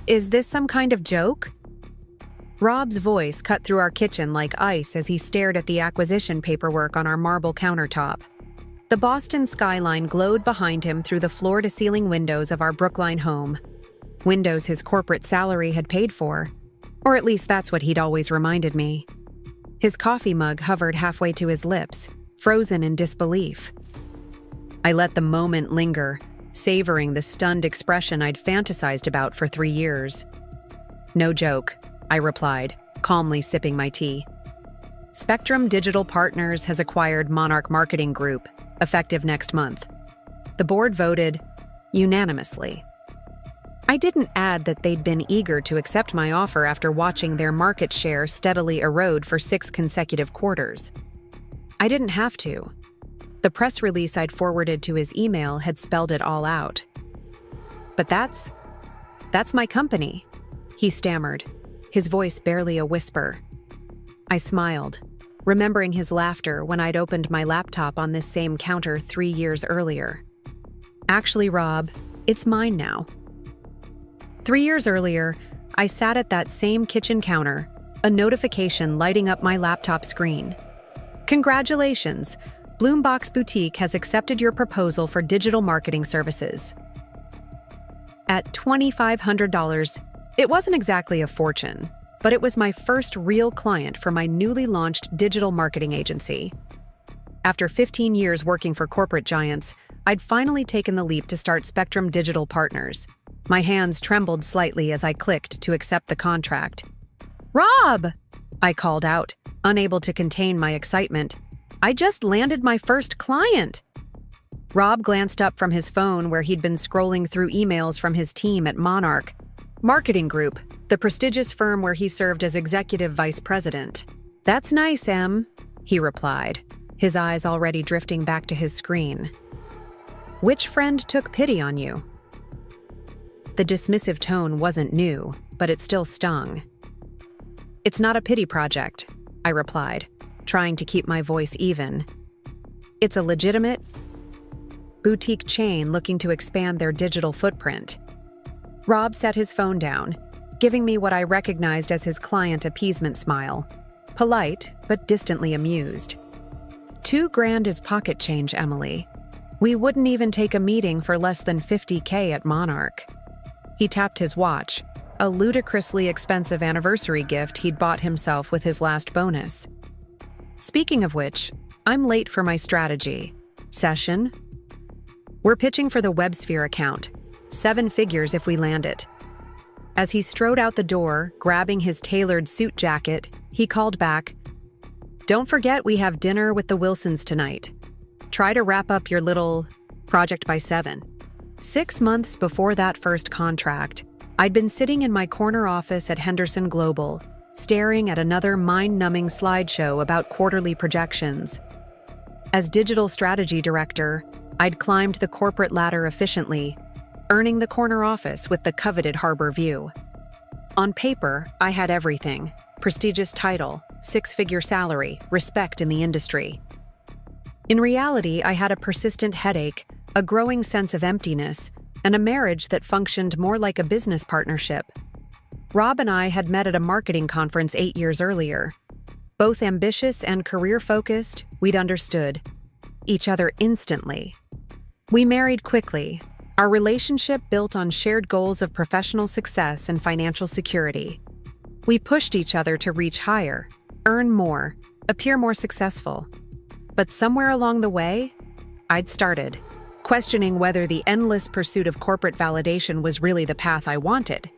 Is this some kind of joke? Rob's voice cut through our kitchen like ice as he stared at the acquisition paperwork on our marble countertop. The Boston skyline glowed behind him through the floor-to-ceiling windows of our Brookline home. Windows his corporate salary had paid for. Or at least that's what he'd always reminded me. His coffee mug hovered halfway to his lips, frozen in disbelief. I let the moment linger, savoring the stunned expression I'd fantasized about for 3 years. No joke, I replied, calmly sipping my tea. Spectrum Digital Partners has acquired Monarch Marketing Group, effective next month. The board voted unanimously. I didn't add that they'd been eager to accept my offer after watching their market share steadily erode for 6 consecutive quarters. I didn't have to. The press release I'd forwarded to his email had spelled it all out. But that's my company, he stammered, his voice barely a whisper. I smiled, remembering his laughter when I'd opened my laptop on this same counter 3 years earlier. Actually, Rob, it's mine now. 3 years earlier, I sat at that same kitchen counter, a notification lighting up my laptop screen. Congratulations! Bloombox Boutique has accepted your proposal for digital marketing services. At $2,500, it wasn't exactly a fortune, but it was my first real client for my newly launched digital marketing agency. After 15 years working for corporate giants, I'd finally taken the leap to start Spectrum Digital Partners. My hands trembled slightly as I clicked to accept the contract. "Rob!" I called out, unable to contain my excitement. "I just landed my first client!" Rob glanced up from his phone where he'd been scrolling through emails from his team at Monarch Marketing Group, the prestigious firm where he served as executive vice president. "That's nice, Em," he replied, his eyes already drifting back to his screen. "Which friend took pity on you?" The dismissive tone wasn't new, but it still stung. "It's not a pity project," I replied, trying to keep my voice even. "It's a legitimate boutique chain looking to expand their digital footprint." Rob set his phone down, giving me what I recognized as his client appeasement smile. Polite, but distantly amused. $2,000 is pocket change, Emily. We wouldn't even take a meeting for less than $50K at Monarch. He tapped his watch, a ludicrously expensive anniversary gift he'd bought himself with his last bonus. Speaking of which, I'm late for my strategy session. We're pitching for the WebSphere account, 7 figures if we land it. As he strode out the door, grabbing his tailored suit jacket, he called back, "Don't forget we have dinner with the Wilsons tonight. Try to wrap up your little project by 7. 6 months before that first contract, I'd been sitting in my corner office at Henderson Global, staring at another mind-numbing slideshow about quarterly projections. As digital strategy director, I'd climbed the corporate ladder efficiently, earning the corner office with the coveted harbor view. On paper, I had everything: prestigious title, 6-figure salary, respect in the industry. In reality, I had a persistent headache, a growing sense of emptiness, and a marriage that functioned more like a business partnership. Rob and I had met at a marketing conference 8 years earlier. Both ambitious and career-focused, we'd understood each other instantly. We married quickly, our relationship built on shared goals of professional success and financial security. We pushed each other to reach higher, earn more, appear more successful. But somewhere along the way, I'd started questioning whether the endless pursuit of corporate validation was really the path I wanted.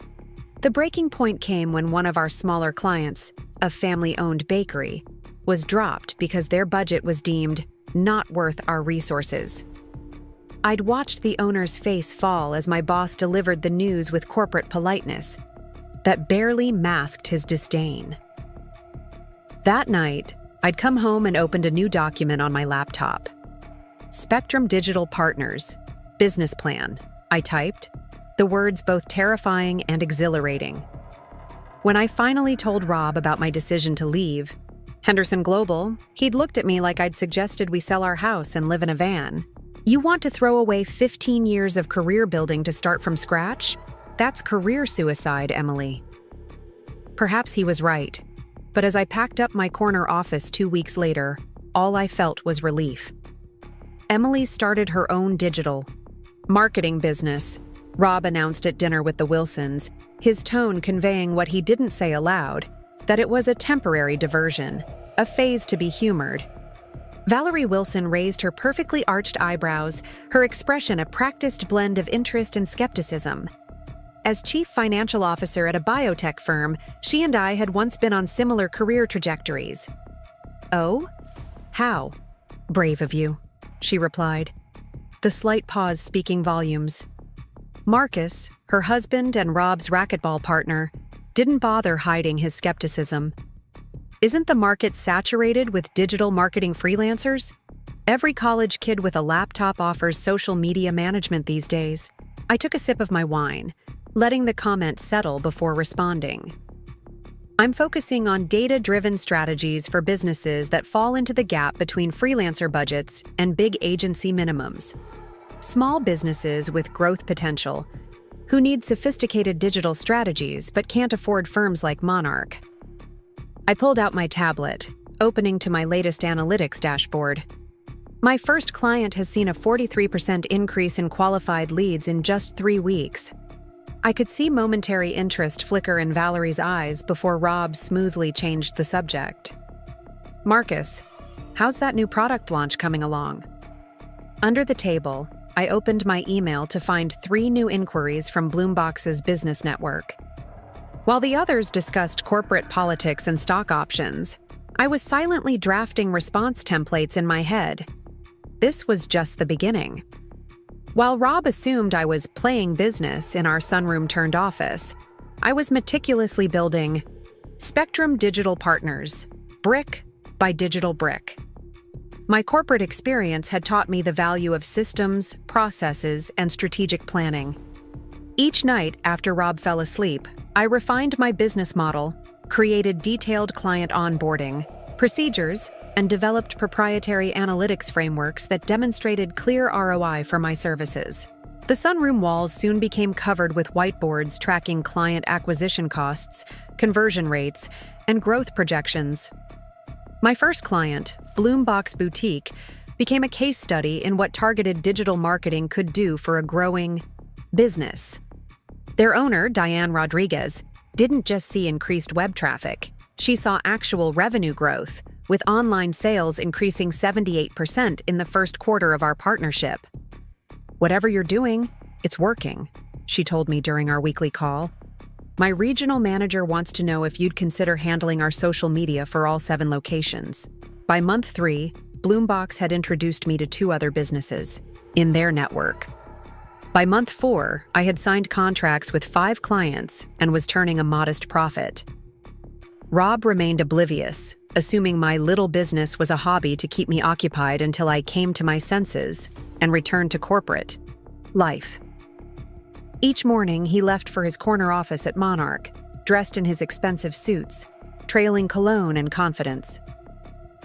The breaking point came when one of our smaller clients, a family-owned bakery, was dropped because their budget was deemed not worth our resources. I'd watched the owner's face fall as my boss delivered the news with corporate politeness that barely masked his disdain. That night, I'd come home and opened a new document on my laptop. Spectrum Digital Partners, business plan, I typed, the words both terrifying and exhilarating. When I finally told Rob about my decision to leave Henderson Global, he'd looked at me like I'd suggested we sell our house and live in a van. "You want to throw away 15 years of career building to start from scratch? That's career suicide, Emily." Perhaps he was right, but as I packed up my corner office 2 weeks later, all I felt was relief. Emily started her own digital marketing business, Rob announced at dinner with the Wilsons, his tone conveying what he didn't say aloud, that it was a temporary diversion, a phase to be humored. Valerie Wilson raised her perfectly arched eyebrows, her expression a practiced blend of interest and skepticism. As chief financial officer at a biotech firm, she and I had once been on similar career trajectories. "Oh? How?" "Brave of you," she replied, the slight pause speaking volumes. Marcus, her husband and Rob's racquetball partner, didn't bother hiding his skepticism. "Isn't the market saturated with digital marketing freelancers? Every college kid with a laptop offers social media management these days." I took a sip of my wine, letting the comment settle before responding. "I'm focusing on data-driven strategies for businesses that fall into the gap between freelancer budgets and big agency minimums. Small businesses with growth potential, who need sophisticated digital strategies but can't afford firms like Monarch." I pulled out my tablet, opening to my latest analytics dashboard. My first client has seen a 43% increase in qualified leads in just 3 weeks. I could see momentary interest flicker in Valerie's eyes before Rob smoothly changed the subject. "Marcus, how's that new product launch coming along?" Under the table, I opened my email to find 3 new inquiries from Bloombox's business network. While the others discussed corporate politics and stock options, I was silently drafting response templates in my head. This was just the beginning. While Rob assumed I was playing business in our sunroom-turned office, I was meticulously building Spectrum Digital Partners, brick by digital brick. My corporate experience had taught me the value of systems, processes, and strategic planning. Each night after Rob fell asleep, I refined my business model, created detailed client onboarding procedures, and developed proprietary analytics frameworks that demonstrated clear ROI for my services. The sunroom walls soon became covered with whiteboards tracking client acquisition costs, conversion rates, and growth projections. My first client, Bloombox Boutique, became a case study in what targeted digital marketing could do for a growing business. Their owner, Diane Rodriguez, didn't just see increased web traffic. She saw actual revenue growth, with online sales increasing 78% in the first quarter of our partnership. "Whatever you're doing, it's working," she told me during our weekly call. "My regional manager wants to know if you'd consider handling our social media for all 7 locations." By month 3, Bloombox had introduced me to 2 other businesses in their network. By month 4, I had signed contracts with 5 clients and was turning a modest profit. Rob remained oblivious, assuming my little business was a hobby to keep me occupied until I came to my senses and returned to corporate life. Each morning, he left for his corner office at Monarch, dressed in his expensive suits, trailing cologne and confidence.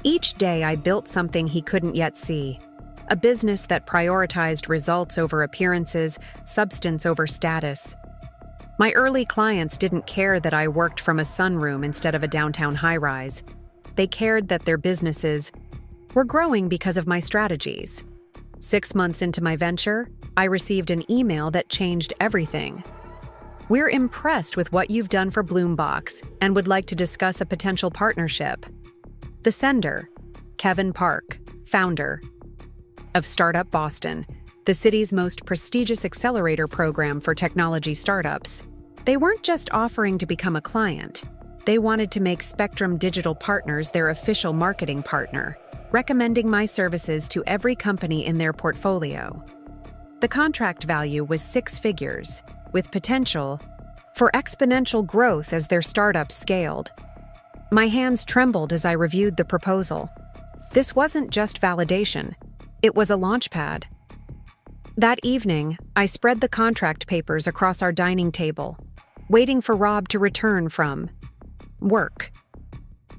Each day, I built something he couldn't yet see, a business that prioritized results over appearances, substance over status. My early clients didn't care that I worked from a sunroom instead of a downtown high-rise. They cared that their businesses were growing because of my strategies. 6 months into my venture, I received an email that changed everything. "We're impressed with what you've done for Bloombox and would like to discuss a potential partnership." The sender, Kevin Park, founder of Startup Boston, the city's most prestigious accelerator program for technology startups. They weren't just offering to become a client. They wanted to make Spectrum Digital Partners their official marketing partner, recommending my services to every company in their portfolio. The contract value was 6 figures, with potential for exponential growth as their startup scaled. My hands trembled as I reviewed the proposal. This wasn't just validation, it was a launchpad. That evening, I spread the contract papers across our dining table, waiting for Rob to return from work.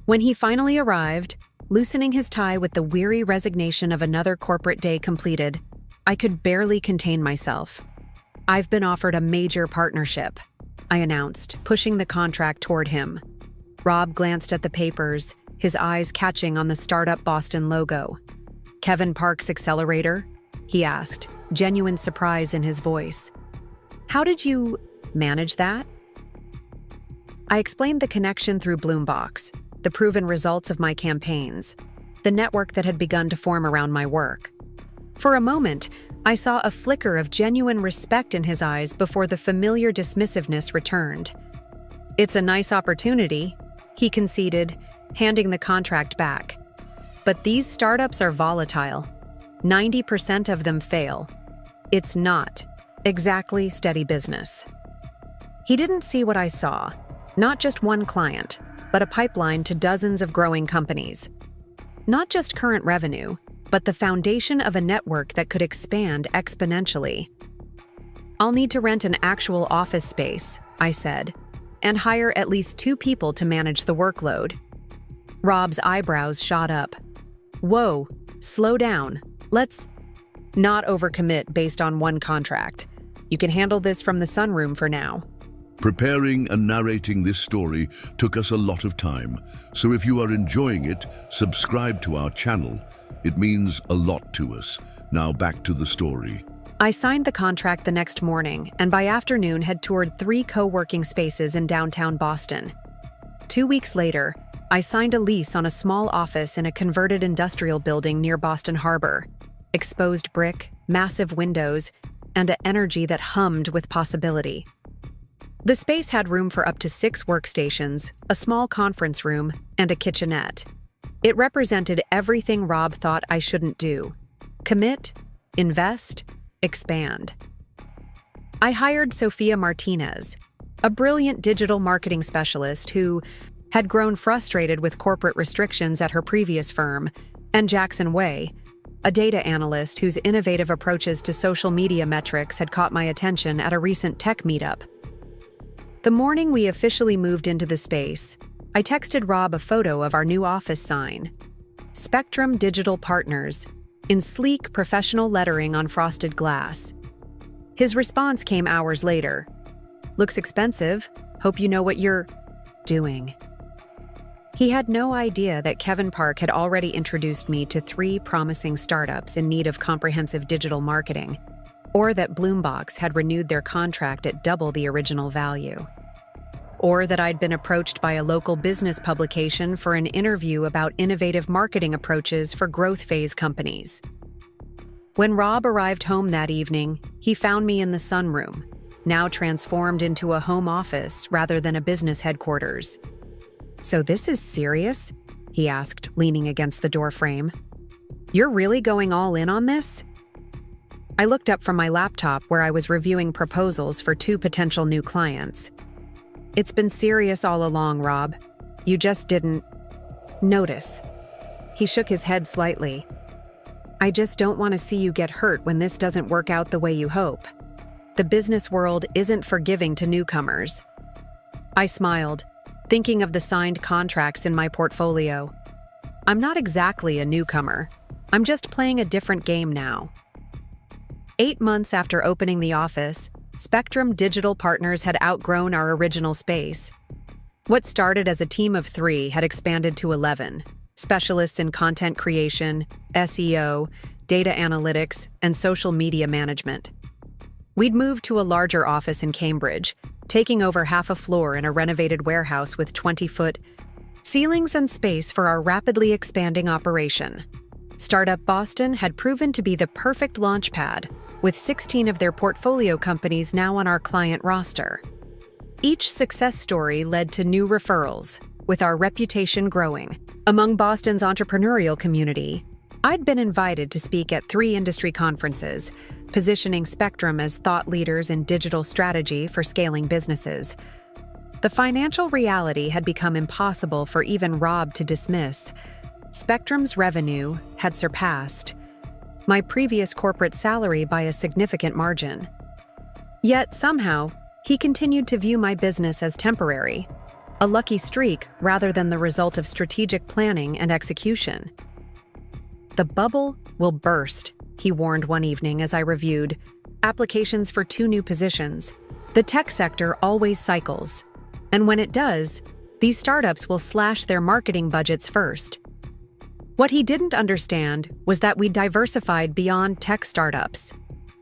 When he finally arrived, loosening his tie with the weary resignation of another corporate day completed, I could barely contain myself. "I've been offered a major partnership," I announced, pushing the contract toward him. Rob glanced at the papers, his eyes catching on the Startup Boston logo. "Kevin Park's Accelerator?" he asked, genuine surprise in his voice. "How did you manage that?" I explained the connection through Bloombox, the proven results of my campaigns, the network that had begun to form around my work. For a moment, I saw a flicker of genuine respect in his eyes before the familiar dismissiveness returned. "It's a nice opportunity," he conceded, handing the contract back. "But these startups are volatile. 90% of them fail. It's not exactly steady business." He didn't see what I saw, not just one client, but a pipeline to dozens of growing companies. Not just current revenue, but the foundation of a network that could expand exponentially. "I'll need to rent an actual office space," I said, "and hire at least 2 people to manage the workload." Rob's eyebrows shot up. "Whoa, slow down. Let's not overcommit based on one contract. You can handle this from the sunroom for now." Preparing and narrating this story took us a lot of time, so if you are enjoying it, subscribe to our channel. It means a lot to us. Now back to the story. I signed the contract the next morning, and by afternoon had toured 3 co-working spaces in downtown Boston. 2 weeks later, I signed a lease on a small office in a converted industrial building near Boston Harbor. Exposed brick, massive windows, and an energy that hummed with possibility. The space had room for up to 6 workstations, a small conference room, and a kitchenette. It represented everything Rob thought I shouldn't do: commit, invest, expand. I hired Sophia Martinez, a brilliant digital marketing specialist who had grown frustrated with corporate restrictions at her previous firm, and Jackson Way, a data analyst whose innovative approaches to social media metrics had caught my attention at a recent tech meetup. The morning we officially moved into the space, I texted Rob a photo of our new office sign, Spectrum Digital Partners, in sleek professional lettering on frosted glass. His response came hours later. "Looks expensive. Hope you know what you're doing." He had no idea that Kevin Park had already introduced me to 3 promising startups in need of comprehensive digital marketing, or that Bloombox had renewed their contract at double the original value, or that I'd been approached by a local business publication for an interview about innovative marketing approaches for growth phase companies. When Rob arrived home that evening, he found me in the sunroom, now transformed into a home office rather than a business headquarters. "So this is serious?" he asked, leaning against the doorframe. "You're really going all in on this?" I looked up from my laptop where I was reviewing proposals for 2 potential new clients. "It's been serious all along, Rob. You just didn't notice." He shook his head slightly. "I just don't want to see you get hurt when this doesn't work out the way you hope. The business world isn't forgiving to newcomers." I smiled, thinking of the signed contracts in my portfolio. "I'm not exactly a newcomer. I'm just playing a different game now." 8 months after opening the office, Spectrum Digital Partners had outgrown our original space. What started as a team of 3 had expanded to 11, specialists in content creation, SEO, data analytics, and social media management. We'd moved to a larger office in Cambridge, taking over half a floor in a renovated warehouse with 20-foot ceilings and space for our rapidly expanding operation. Startup Boston had proven to be the perfect launchpad, with 16 of their portfolio companies now on our client roster. Each success story led to new referrals, with our reputation growing. Among Boston's entrepreneurial community, I'd been invited to speak at 3 industry conferences, positioning Spectrum as thought leaders in digital strategy for scaling businesses. The financial reality had become impossible for even Rob to dismiss. Spectrum's revenue had surpassed my previous corporate salary by a significant margin. Yet somehow, he continued to view my business as temporary, a lucky streak rather than the result of strategic planning and execution. "The bubble will burst," he warned one evening as I reviewed applications for 2 new positions. The tech sector always cycles. And when it does, these startups will slash their marketing budgets first. What he didn't understand was that we diversified beyond tech startups.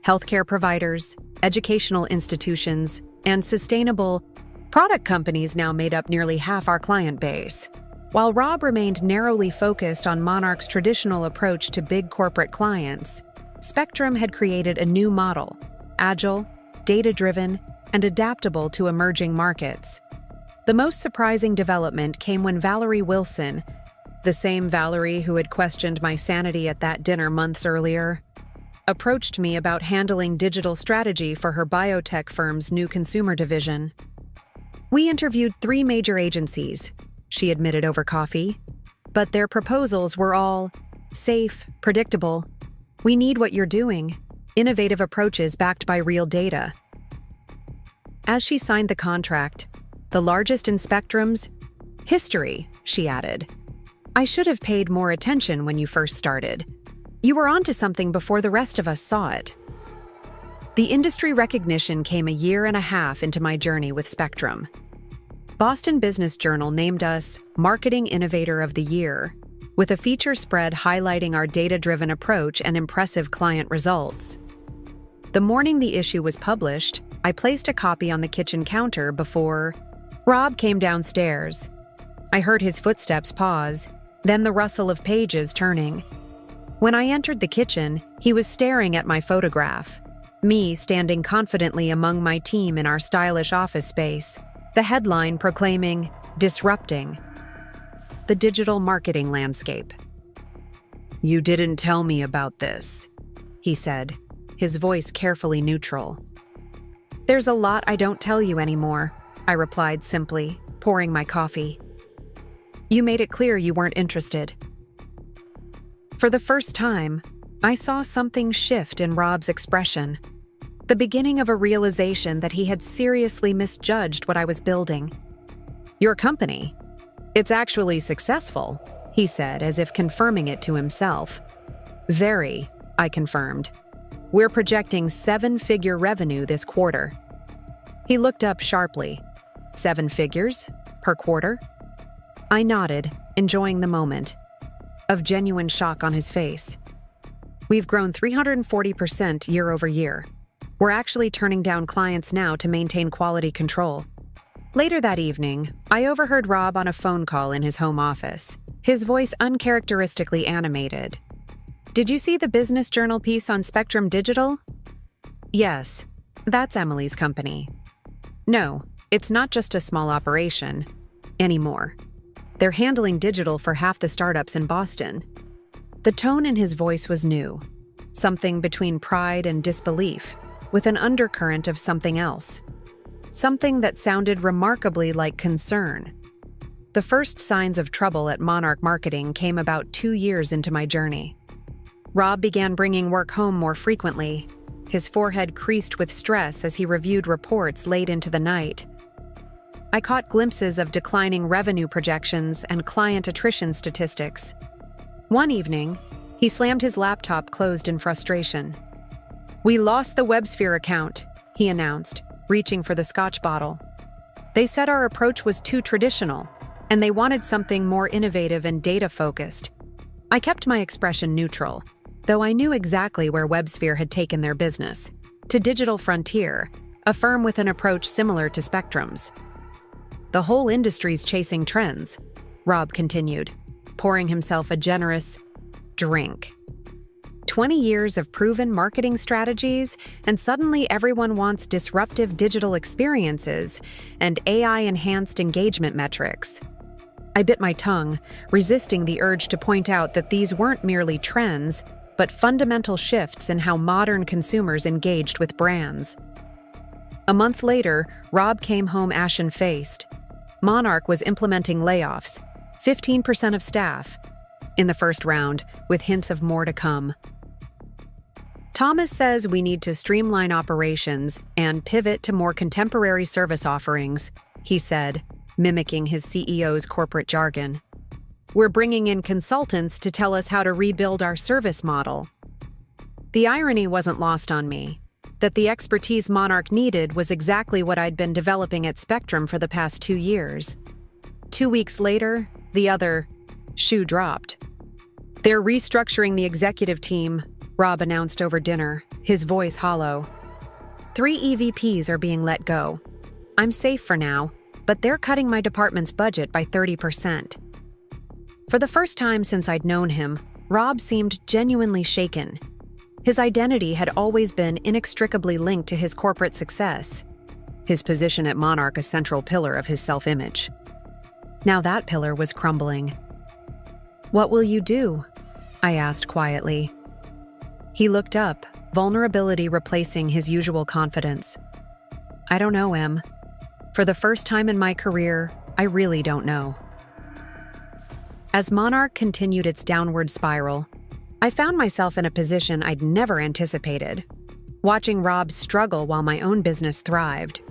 Healthcare providers, educational institutions, and sustainable product companies now made up nearly half our client base. While Rob remained narrowly focused on Monarch's traditional approach to big corporate clients, Spectrum had created a new model, agile, data-driven, and adaptable to emerging markets. The most surprising development came when Valerie Wilson, the same Valerie who had questioned my sanity at that dinner months earlier, approached me about handling digital strategy for her biotech firm's new consumer division. We interviewed 3 major agencies, she admitted over coffee, but their proposals were all safe, predictable. We need what you're doing, innovative approaches backed by real data. As she signed the contract, the largest in Spectrum's history, she added, I should have paid more attention when you first started. You were onto something before the rest of us saw it. The industry recognition came a year and a half into my journey with Spectrum. Boston Business Journal named us Marketing Innovator of the Year, with a feature spread highlighting our data-driven approach and impressive client results. The morning the issue was published, I placed a copy on the kitchen counter before Rob came downstairs. I heard his footsteps pause, then the rustle of pages turning. When I entered the kitchen, he was staring at my photograph, me standing confidently among my team in our stylish office space, the headline proclaiming, "Disrupting the digital marketing landscape." "You didn't tell me about this," he said, his voice carefully neutral. "There's a lot I don't tell you anymore," I replied simply, pouring my coffee. "You made it clear you weren't interested." For the first time, I saw something shift in Rob's expression, the beginning of a realization that he had seriously misjudged what I was building. "Your company? It's actually successful," he said, as if confirming it to himself. "Very," I confirmed. "We're projecting 7-figure revenue this quarter." He looked up sharply. 7 figures? Per quarter? I nodded, enjoying the moment of genuine shock on his face. "We've grown 340% year over year. We're actually turning down clients now to maintain quality control." Later that evening, I overheard Rob on a phone call in his home office, his voice uncharacteristically animated. "Did you see the Business Journal piece on Spectrum Digital?" "Yes, that's Emily's company." "No, it's not just a small operation anymore. They're handling digital for half the startups in Boston." The tone in his voice was new, something between pride and disbelief, with an undercurrent of something else. Something that sounded remarkably like concern. The first signs of trouble at Monarch Marketing came about 2 years into my journey. Rob began bringing work home more frequently. His forehead creased with stress as he reviewed reports late into the night. I caught glimpses of declining revenue projections and client attrition statistics. One evening, he slammed his laptop closed in frustration. "We lost the WebSphere account," he announced, reaching for the Scotch bottle. "They said our approach was too traditional, and they wanted something more innovative and data-focused." I kept my expression neutral, though I knew exactly where WebSphere had taken their business, to Digital Frontier, a firm with an approach similar to Spectrum's. "The whole industry's chasing trends," Rob continued, pouring himself a generous drink. 20 years of proven marketing strategies, and suddenly everyone wants disruptive digital experiences and AI-enhanced engagement metrics. I bit my tongue, resisting the urge to point out that these weren't merely trends, but fundamental shifts in how modern consumers engaged with brands. A month later, Rob came home ashen-faced. Monarch was implementing layoffs, 15% of staff, in the first round, with hints of more to come. "Thomas says we need to streamline operations and pivot to more contemporary service offerings," he said, mimicking his CEO's corporate jargon. "We're bringing in consultants to tell us how to rebuild our service model." The irony wasn't lost on me. that the expertise Monarch needed was exactly what I'd been developing at Spectrum for the past 2 years. 2 weeks later, the other shoe dropped. "They're restructuring the executive team," Rob announced over dinner, his voice hollow. 3 EVPs are being let go. I'm safe for now, but they're cutting my department's budget by 30%. For the first time since I'd known him, Rob seemed genuinely shaken. His identity had always been inextricably linked to his corporate success, his position at Monarch a central pillar of his self-image. Now that pillar was crumbling. "What will you do?" I asked quietly. He looked up, vulnerability replacing his usual confidence. "I don't know, Em. For the first time in my career, I really don't know." As Monarch continued its downward spiral, I found myself in a position I'd never anticipated, watching Rob struggle while my own business thrived.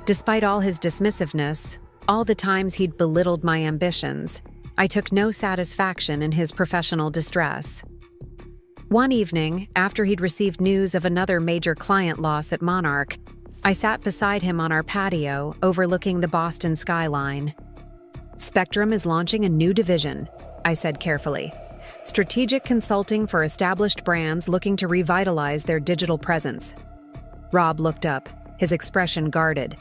Despite all his dismissiveness, all the times he'd belittled my ambitions, I took no satisfaction in his professional distress. One evening, after he'd received news of another major client loss at Monarch, I sat beside him on our patio overlooking the Boston skyline. "Spectrum is launching a new division," I said carefully. "Strategic consulting for established brands looking to revitalize their digital presence." Rob looked up, his expression guarded.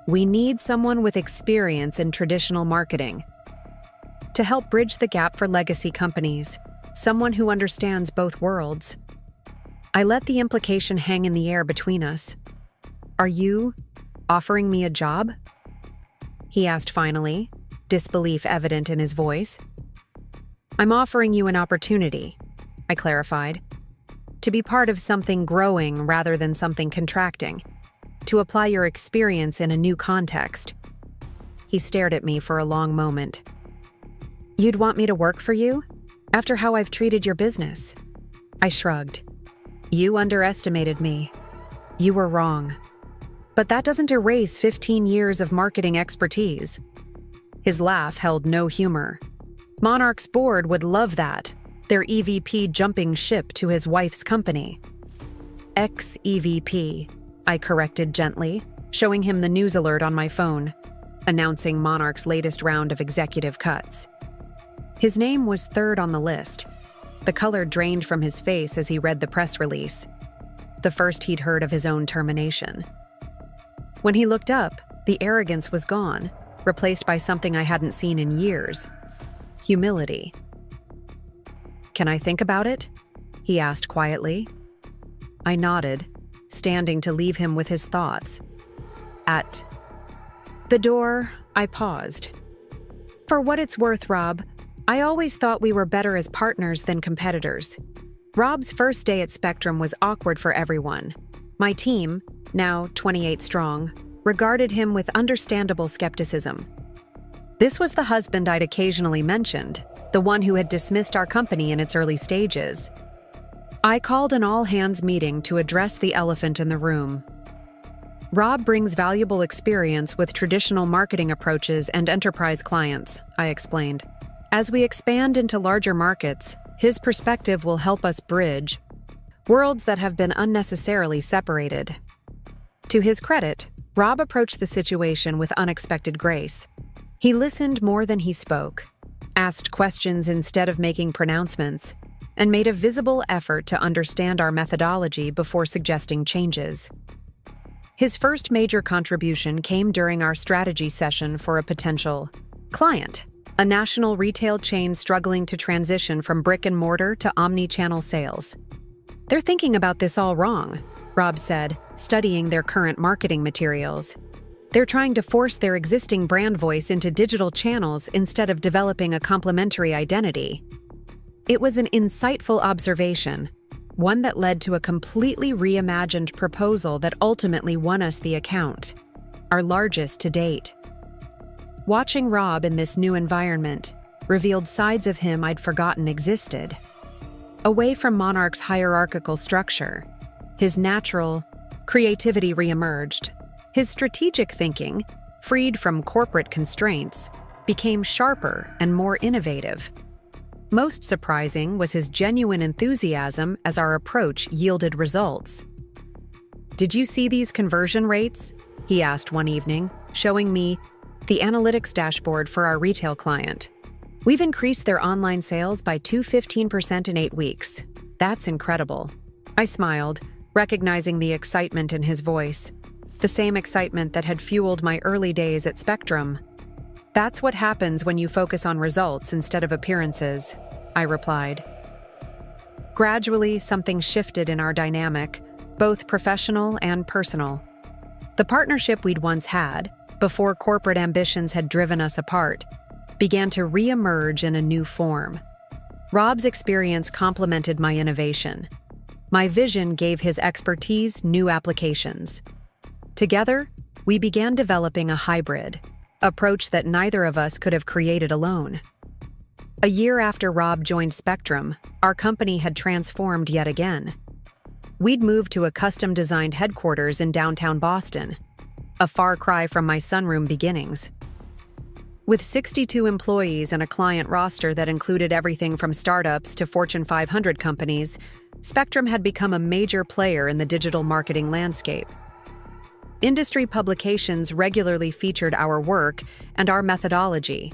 "We need someone with experience in traditional marketing to help bridge the gap for legacy companies, someone who understands both worlds." I let the implication hang in the air between us. "Are you offering me a job?" he asked finally, disbelief evident in his voice. "I'm offering you an opportunity," I clarified, "to be part of something growing rather than something contracting, to apply your experience in a new context." He stared at me for a long moment. "You'd want me to work for you? After how I've treated your business?" I shrugged. "You underestimated me. You were wrong. But that doesn't erase 15 years of marketing expertise." His laugh held no humor. "Monarch's board would love that, their EVP jumping ship to his wife's company." "Ex-EVP," I corrected gently, showing him the news alert on my phone, announcing Monarch's latest round of executive cuts. His name was third on the list. The color drained from his face as he read the press release, the first he'd heard of his own termination. When he looked up, the arrogance was gone, replaced by something I hadn't seen in years: humility. "Can I think about it?" he asked quietly. I nodded, standing to leave him with his thoughts. At the door, I paused. "For what it's worth, Rob, I always thought we were better as partners than competitors." Rob's first day at Spectrum was awkward for everyone. My team, now 28 strong, regarded him with understandable skepticism. This was the husband I'd occasionally mentioned, the one who had dismissed our company in its early stages. I called an all-hands meeting to address the elephant in the room. "Rob brings valuable experience with traditional marketing approaches and enterprise clients," I explained. "As we expand into larger markets, his perspective will help us bridge worlds that have been unnecessarily separated." To his credit, Rob approached the situation with unexpected grace. He listened more than he spoke, asked questions instead of making pronouncements, and made a visible effort to understand our methodology before suggesting changes. His first major contribution came during our strategy session for a potential client, a national retail chain struggling to transition from brick-and-mortar to omni-channel sales. "They're thinking about this all wrong," Rob said, studying their current marketing materials. "They're trying to force their existing brand voice into digital channels instead of developing a complementary identity." It was an insightful observation, one that led to a completely reimagined proposal that ultimately won us the account, our largest to date. Watching Rob in this new environment revealed sides of him I'd forgotten existed. Away from Monarch's hierarchical structure, his natural creativity reemerged. His strategic thinking, freed from corporate constraints, became sharper and more innovative. Most surprising was his genuine enthusiasm as our approach yielded results. "Did you see these conversion rates?" he asked one evening, showing me the analytics dashboard for our retail client. "We've increased their online sales by 215% in 8 weeks. That's incredible." I smiled, recognizing the excitement in his voice, the same excitement that had fueled my early days at Spectrum. "That's what happens when you focus on results instead of appearances," I replied. Gradually, something shifted in our dynamic, both professional and personal. The partnership we'd once had, before corporate ambitions had driven us apart, began to re-emerge in a new form. Rob's experience complemented my innovation. My vision gave his expertise new applications. Together, we began developing a hybrid approach that neither of us could have created alone. A year after Rob joined Spectrum, our company had transformed yet again. We'd moved to a custom-designed headquarters in downtown Boston, a far cry from my sunroom beginnings. With 62 employees and a client roster that included everything from startups to Fortune 500 companies, Spectrum had become a major player in the digital marketing landscape. Industry publications regularly featured our work, and our methodology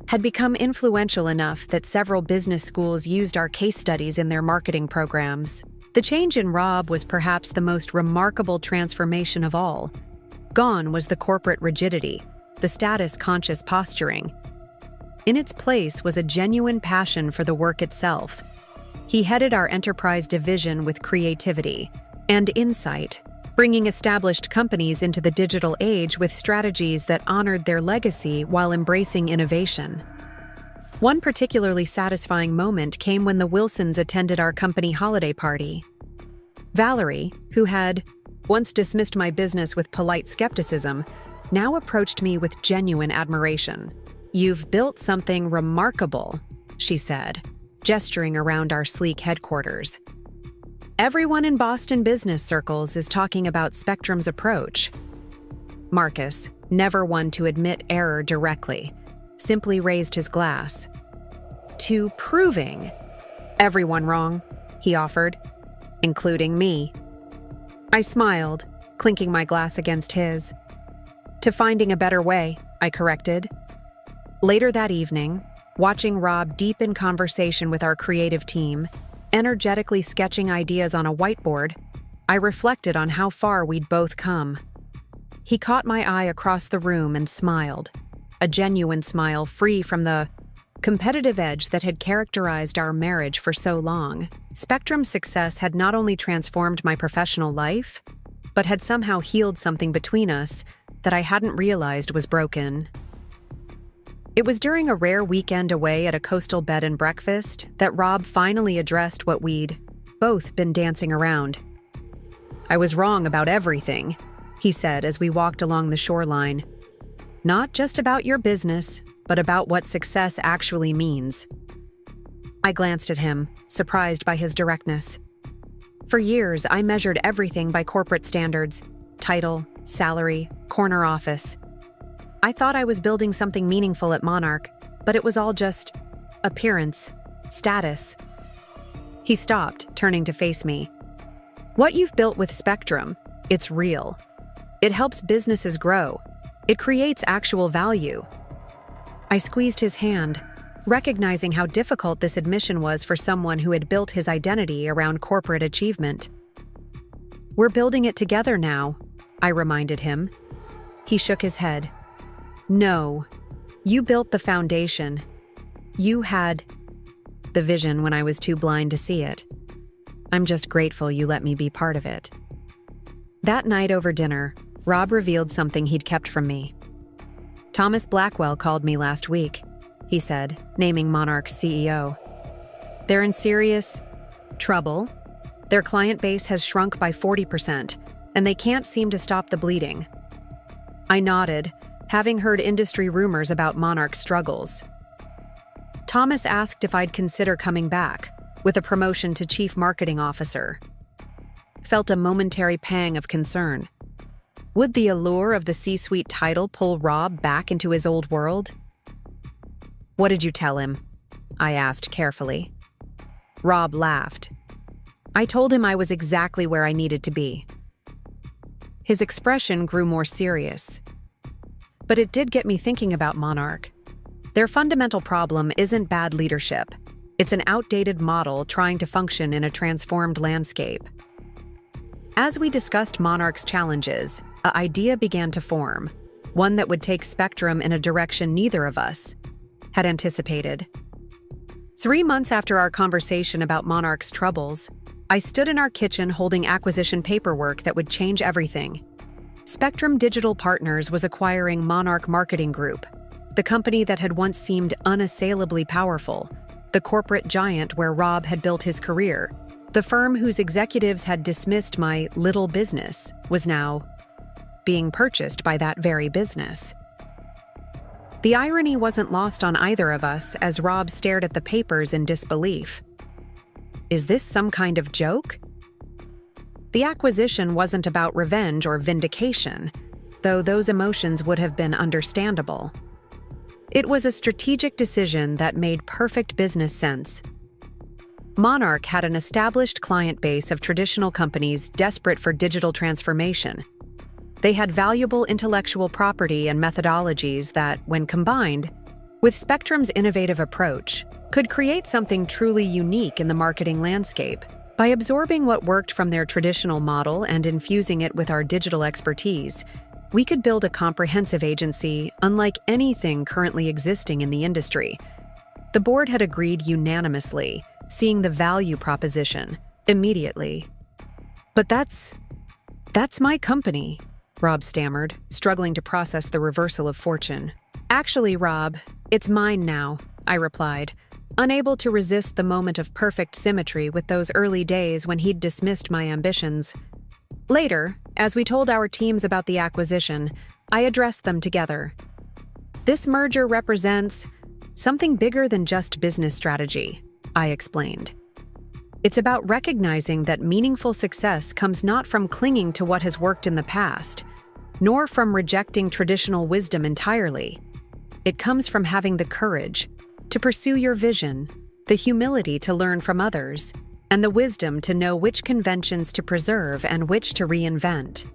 had become influential enough that several business schools used our case studies in their marketing programs. The change in Rob was perhaps the most remarkable transformation of all. Gone was the corporate rigidity, the status-conscious posturing. In its place was a genuine passion for the work itself. He headed our enterprise division with creativity and insight, bringing established companies into the digital age with strategies that honored their legacy while embracing innovation. One particularly satisfying moment came when the Wilsons attended our company holiday party. Valerie, who had once dismissed my business with polite skepticism, now approached me with genuine admiration. "You've built something remarkable," she said, gesturing around our sleek headquarters. "Everyone in Boston business circles is talking about Spectrum's approach." Marcus, never one to admit error directly, simply raised his glass. "To proving everyone wrong," he offered, "including me." I smiled, clinking my glass against his. "To finding a better way," I corrected. Later that evening, watching Rob deep in conversation with our creative team, energetically sketching ideas on a whiteboard, I reflected on how far we'd both come. He caught my eye across the room and smiled, a genuine smile free from the competitive edge that had characterized our marriage for so long. Spectrum's success had not only transformed my professional life, but had somehow healed something between us that I hadn't realized was broken. It was during a rare weekend away at a coastal bed and breakfast that Rob finally addressed what we'd both been dancing around. "I was wrong about everything," he said as we walked along the shoreline. "Not just about your business, but about what success actually means." I glanced at him, surprised by his directness. For years, I measured everything by corporate standards: title, salary, corner office. I thought I was building something meaningful at Monarch, but it was all just appearance, status. He stopped, turning to face me. "What you've built with Spectrum, it's real. It helps businesses grow. It creates actual value." I squeezed his hand, recognizing how difficult this admission was for someone who had built his identity around corporate achievement. "We're building it together now," I reminded him. He shook his head. "No, you built the foundation. You had the vision when I was too blind to see it. I'm just grateful you let me be part of it." That night over dinner, Rob revealed something he'd kept from me. "Thomas Blackwell called me last week," he said, naming Monarch's CEO. "They're in serious trouble. Their client base has shrunk by 40%, and they can't seem to stop the bleeding." I nodded, having heard industry rumors about Monarch's struggles. Thomas asked if I'd consider coming back, with a promotion to Chief Marketing Officer. Felt a momentary pang of concern. Would the allure of the C-suite title pull Rob back into his old world? "What did you tell him?" I asked carefully. Rob laughed. "I told him I was exactly where I needed to be." His expression grew more serious. But it did get me thinking about Monarch. Their fundamental problem isn't bad leadership. It's an outdated model trying to function in a transformed landscape. As we discussed Monarch's challenges, an idea began to form, one that would take Spectrum in a direction neither of us had anticipated. 3 months after our conversation about Monarch's troubles, I stood in our kitchen holding acquisition paperwork that would change everything. Spectrum Digital Partners was acquiring Monarch Marketing Group, the company that had once seemed unassailably powerful, the corporate giant where Rob had built his career. The firm whose executives had dismissed my little business was now being purchased by that very business. The irony wasn't lost on either of us as Rob stared at the papers in disbelief. Is this some kind of joke? The acquisition wasn't about revenge or vindication, though those emotions would have been understandable. It was a strategic decision that made perfect business sense. Monarch had an established client base of traditional companies desperate for digital transformation. They had valuable intellectual property and methodologies that, when combined with Spectrum's innovative approach, could create something truly unique in the marketing landscape. By absorbing what worked from their traditional model and infusing it with our digital expertise, we could build a comprehensive agency unlike anything currently existing in the industry. The board had agreed unanimously, seeing the value proposition immediately. But that's my company, Rob stammered, struggling to process the reversal of fortune. Actually, Rob, it's mine now, I replied, unable to resist the moment of perfect symmetry with those early days when he'd dismissed my ambitions. Later, as we told our teams about the acquisition, I addressed them together. This merger represents something bigger than just business strategy, I explained. It's about recognizing that meaningful success comes not from clinging to what has worked in the past, nor from rejecting traditional wisdom entirely. It comes from having the courage to pursue your vision, the humility to learn from others, and the wisdom to know which conventions to preserve and which to reinvent.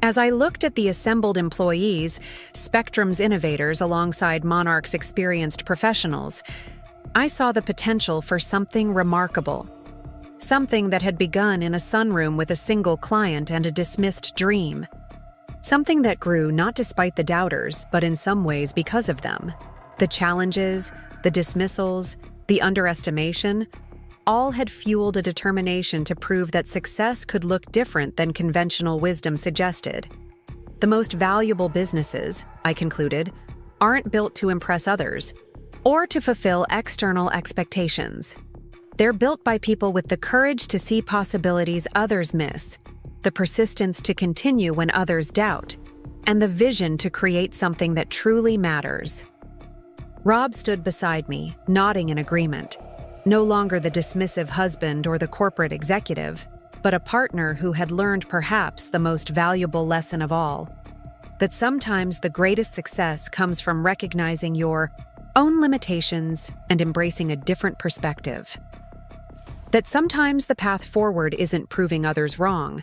As I looked at the assembled employees, Spectrum's innovators alongside Monarch's experienced professionals, I saw the potential for something remarkable. Something that had begun in a sunroom with a single client and a dismissed dream. Something that grew not despite the doubters, but in some ways because of them. The challenges, the dismissals, the underestimation, all had fueled a determination to prove that success could look different than conventional wisdom suggested. The most valuable businesses, I concluded, aren't built to impress others or to fulfill external expectations. They're built by people with the courage to see possibilities others miss, the persistence to continue when others doubt, and the vision to create something that truly matters. Rob stood beside me, nodding in agreement. No longer the dismissive husband or the corporate executive, but a partner who had learned perhaps the most valuable lesson of all, that sometimes the greatest success comes from recognizing your own limitations and embracing a different perspective. That sometimes the path forward isn't proving others wrong,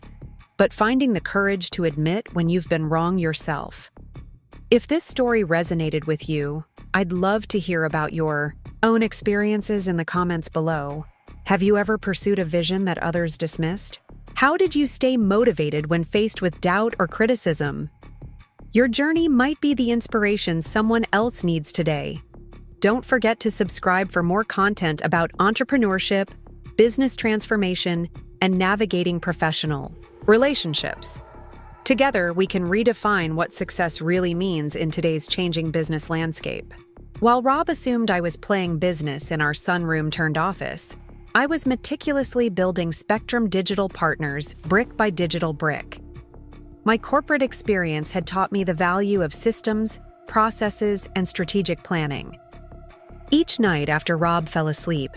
but finding the courage to admit when you've been wrong yourself. If this story resonated with you, I'd love to hear about your own experiences in the comments below. Have you ever pursued a vision that others dismissed? How did you stay motivated when faced with doubt or criticism? Your journey might be the inspiration someone else needs today. Don't forget to subscribe for more content about entrepreneurship, business transformation, and navigating professional relationships. Together, we can redefine what success really means in today's changing business landscape. While Rob assumed I was playing business in our sunroom-turned-office, I was meticulously building Spectrum Digital Partners brick by digital brick. My corporate experience had taught me the value of systems, processes, and strategic planning. Each night after Rob fell asleep,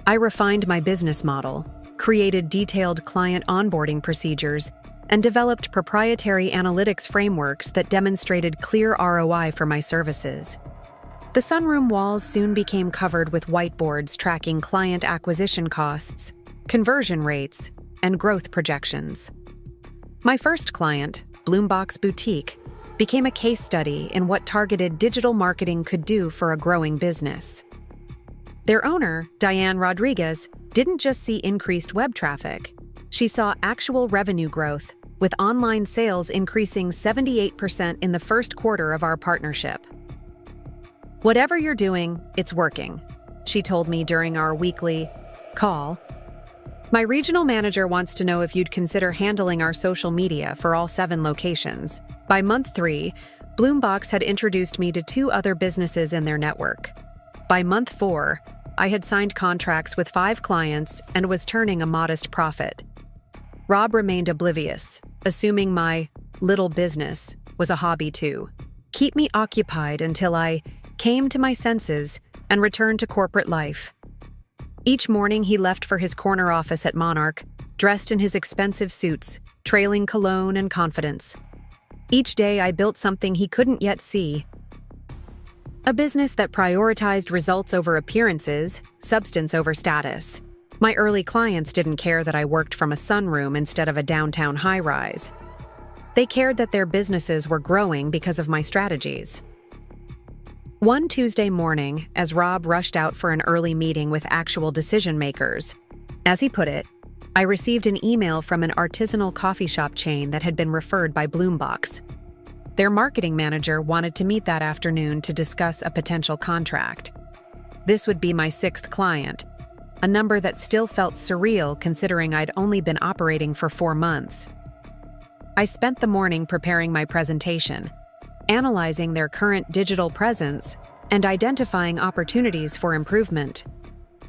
I refined my business model, created detailed client onboarding procedures, and developed proprietary analytics frameworks that demonstrated clear ROI for my services. The sunroom walls soon became covered with whiteboards tracking client acquisition costs, conversion rates, and growth projections. My first client, Bloombox Boutique, became a case study in what targeted digital marketing could do for a growing business. Their owner, Diane Rodriguez, didn't just see increased web traffic. She saw actual revenue growth, with online sales increasing 78% in the first quarter of our partnership. "Whatever you're doing, it's working," she told me during our weekly call. "My regional manager wants to know if you'd consider handling our social media for all 7 locations." By month 3, Bloombox had introduced me to 2 other businesses in their network. By month 4, I had signed contracts with 5 clients and was turning a modest profit. Rob remained oblivious, assuming my little business was a hobby too. Keep me occupied until I came to my senses and returned to corporate life. Each morning he left for his corner office at Monarch, dressed in his expensive suits, trailing cologne and confidence. Each day I built something he couldn't yet see. A business that prioritized results over appearances, substance over status. My early clients didn't care that I worked from a sunroom instead of a downtown high-rise. They cared that their businesses were growing because of my strategies. One Tuesday morning, as Rob rushed out for an early meeting with actual decision-makers, as he put it, I received an email from an artisanal coffee shop chain that had been referred by Bloombox. Their marketing manager wanted to meet that afternoon to discuss a potential contract. This would be my 6th client, a number that still felt surreal considering I'd only been operating for 4 months. I spent the morning preparing my presentation, analyzing their current digital presence, and identifying opportunities for improvement.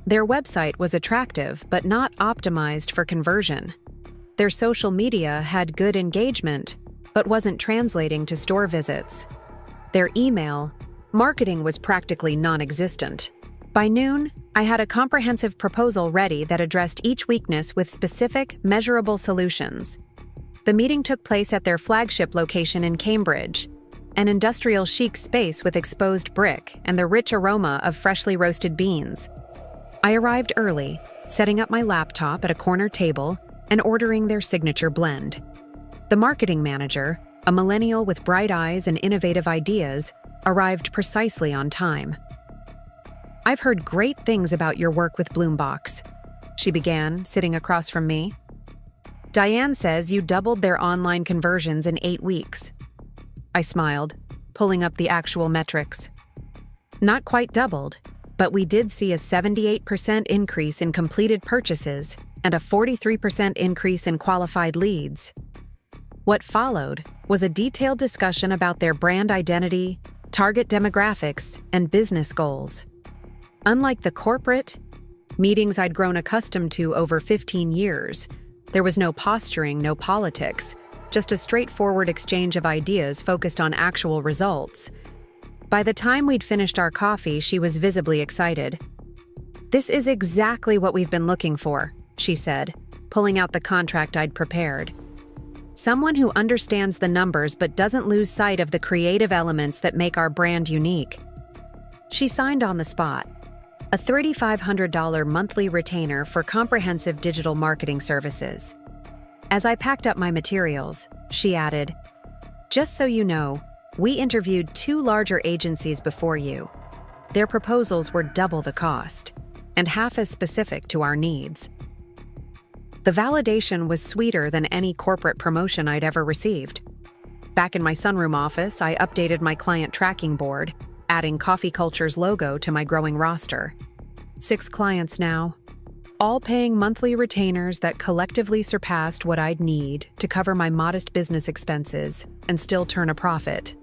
Their website was attractive but not optimized for conversion. Their social media had good engagement, but wasn't translating to store visits. Their email marketing was practically non-existent. By noon, I had a comprehensive proposal ready that addressed each weakness with specific, measurable solutions. The meeting took place at their flagship location in Cambridge, an industrial chic space with exposed brick and the rich aroma of freshly roasted beans. I arrived early, setting up my laptop at a corner table and ordering their signature blend. The marketing manager, a millennial with bright eyes and innovative ideas, arrived precisely on time. "I've heard great things about your work with Bloombox," she began, sitting across from me. "Diane says you doubled their online conversions in 8 weeks." I smiled, pulling up the actual metrics. "Not quite doubled, but we did see a 78% increase in completed purchases and a 43% increase in qualified leads." What followed was a detailed discussion about their brand identity, target demographics, and business goals. Unlike the corporate meetings I'd grown accustomed to over 15 years, there was no posturing, no politics, just a straightforward exchange of ideas focused on actual results. By the time we'd finished our coffee, she was visibly excited. "This is exactly what we've been looking for," she said, pulling out the contract I'd prepared. "Someone who understands the numbers but doesn't lose sight of the creative elements that make our brand unique." She signed on the spot, a $3,500 monthly retainer for comprehensive digital marketing services. As I packed up my materials, she added, "Just so you know, we interviewed 2 larger agencies before you. Their proposals were double the cost, and half as specific to our needs." The validation was sweeter than any corporate promotion I'd ever received. Back in my sunroom office, I updated my client tracking board, adding Coffee Culture's logo to my growing roster. 6 clients now, all paying monthly retainers that collectively surpassed what I'd need to cover my modest business expenses and still turn a profit.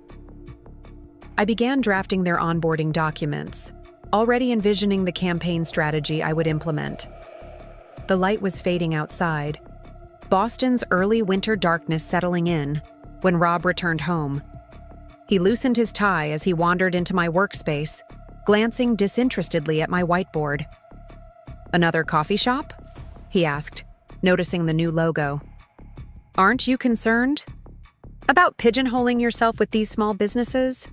I began drafting their onboarding documents, already envisioning the campaign strategy I would implement. The light was fading outside, Boston's early winter darkness settling in, when Rob returned home. He loosened his tie as he wandered into my workspace, glancing disinterestedly at my whiteboard. "Another coffee shop?" he asked, noticing the new logo. "Aren't you concerned about pigeonholing yourself with these small businesses?"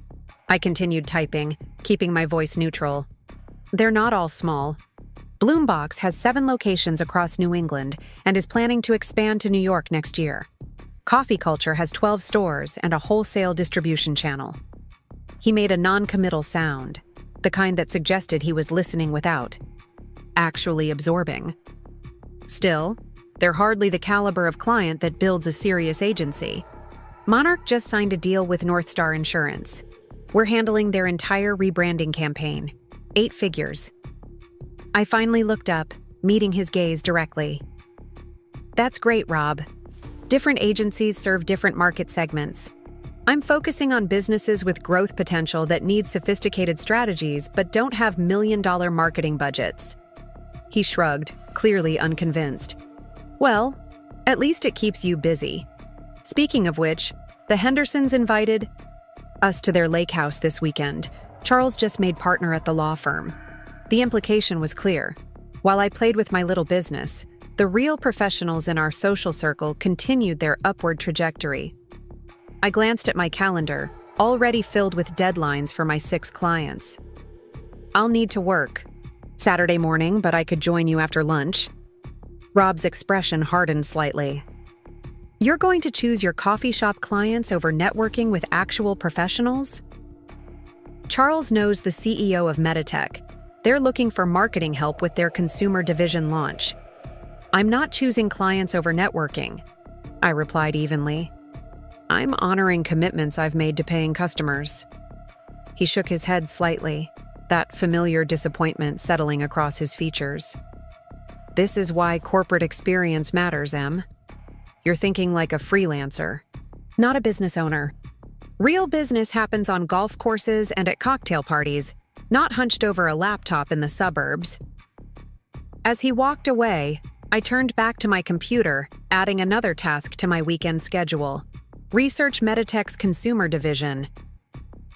I continued typing, keeping my voice neutral. "They're not all small. Bloombox has 7 locations across New England and is planning to expand to New York next year. Coffee Culture has 12 stores and a wholesale distribution channel. He made a non-committal sound, the kind that suggested he was listening without actually absorbing. Still, they're hardly the caliber of client that builds a serious agency. Monarch just signed a deal with North Star Insurance. We're handling their entire rebranding campaign. 8 figures. I finally looked up, meeting his gaze directly. That's great, Rob. Different agencies serve different market segments. I'm focusing on businesses with growth potential that need sophisticated strategies but don't have million-dollar marketing budgets. He shrugged, clearly unconvinced. Well, at least it keeps you busy. Speaking of which, the Hendersons invited us to their lake house this weekend. Charles just made partner at the law firm. The implication was clear. While I played with my little business, the real professionals in our social circle continued their upward trajectory. I glanced at my calendar, already filled with deadlines for my 6 clients. I'll need to work Saturday morning, but I could join you after lunch. Rob's expression hardened slightly. You're going to choose your coffee shop clients over networking with actual professionals? Charles knows the CEO of Meditech. They're looking for marketing help with their consumer division launch. I'm not choosing clients over networking, I replied evenly. I'm honoring commitments I've made to paying customers. He shook his head slightly, that familiar disappointment settling across his features. This is why corporate experience matters, Em. You're thinking like a freelancer, not a business owner. Real business happens on golf courses and at cocktail parties, not hunched over a laptop in the suburbs. As he walked away, I turned back to my computer, adding another task to my weekend schedule. Research Meditech's consumer division.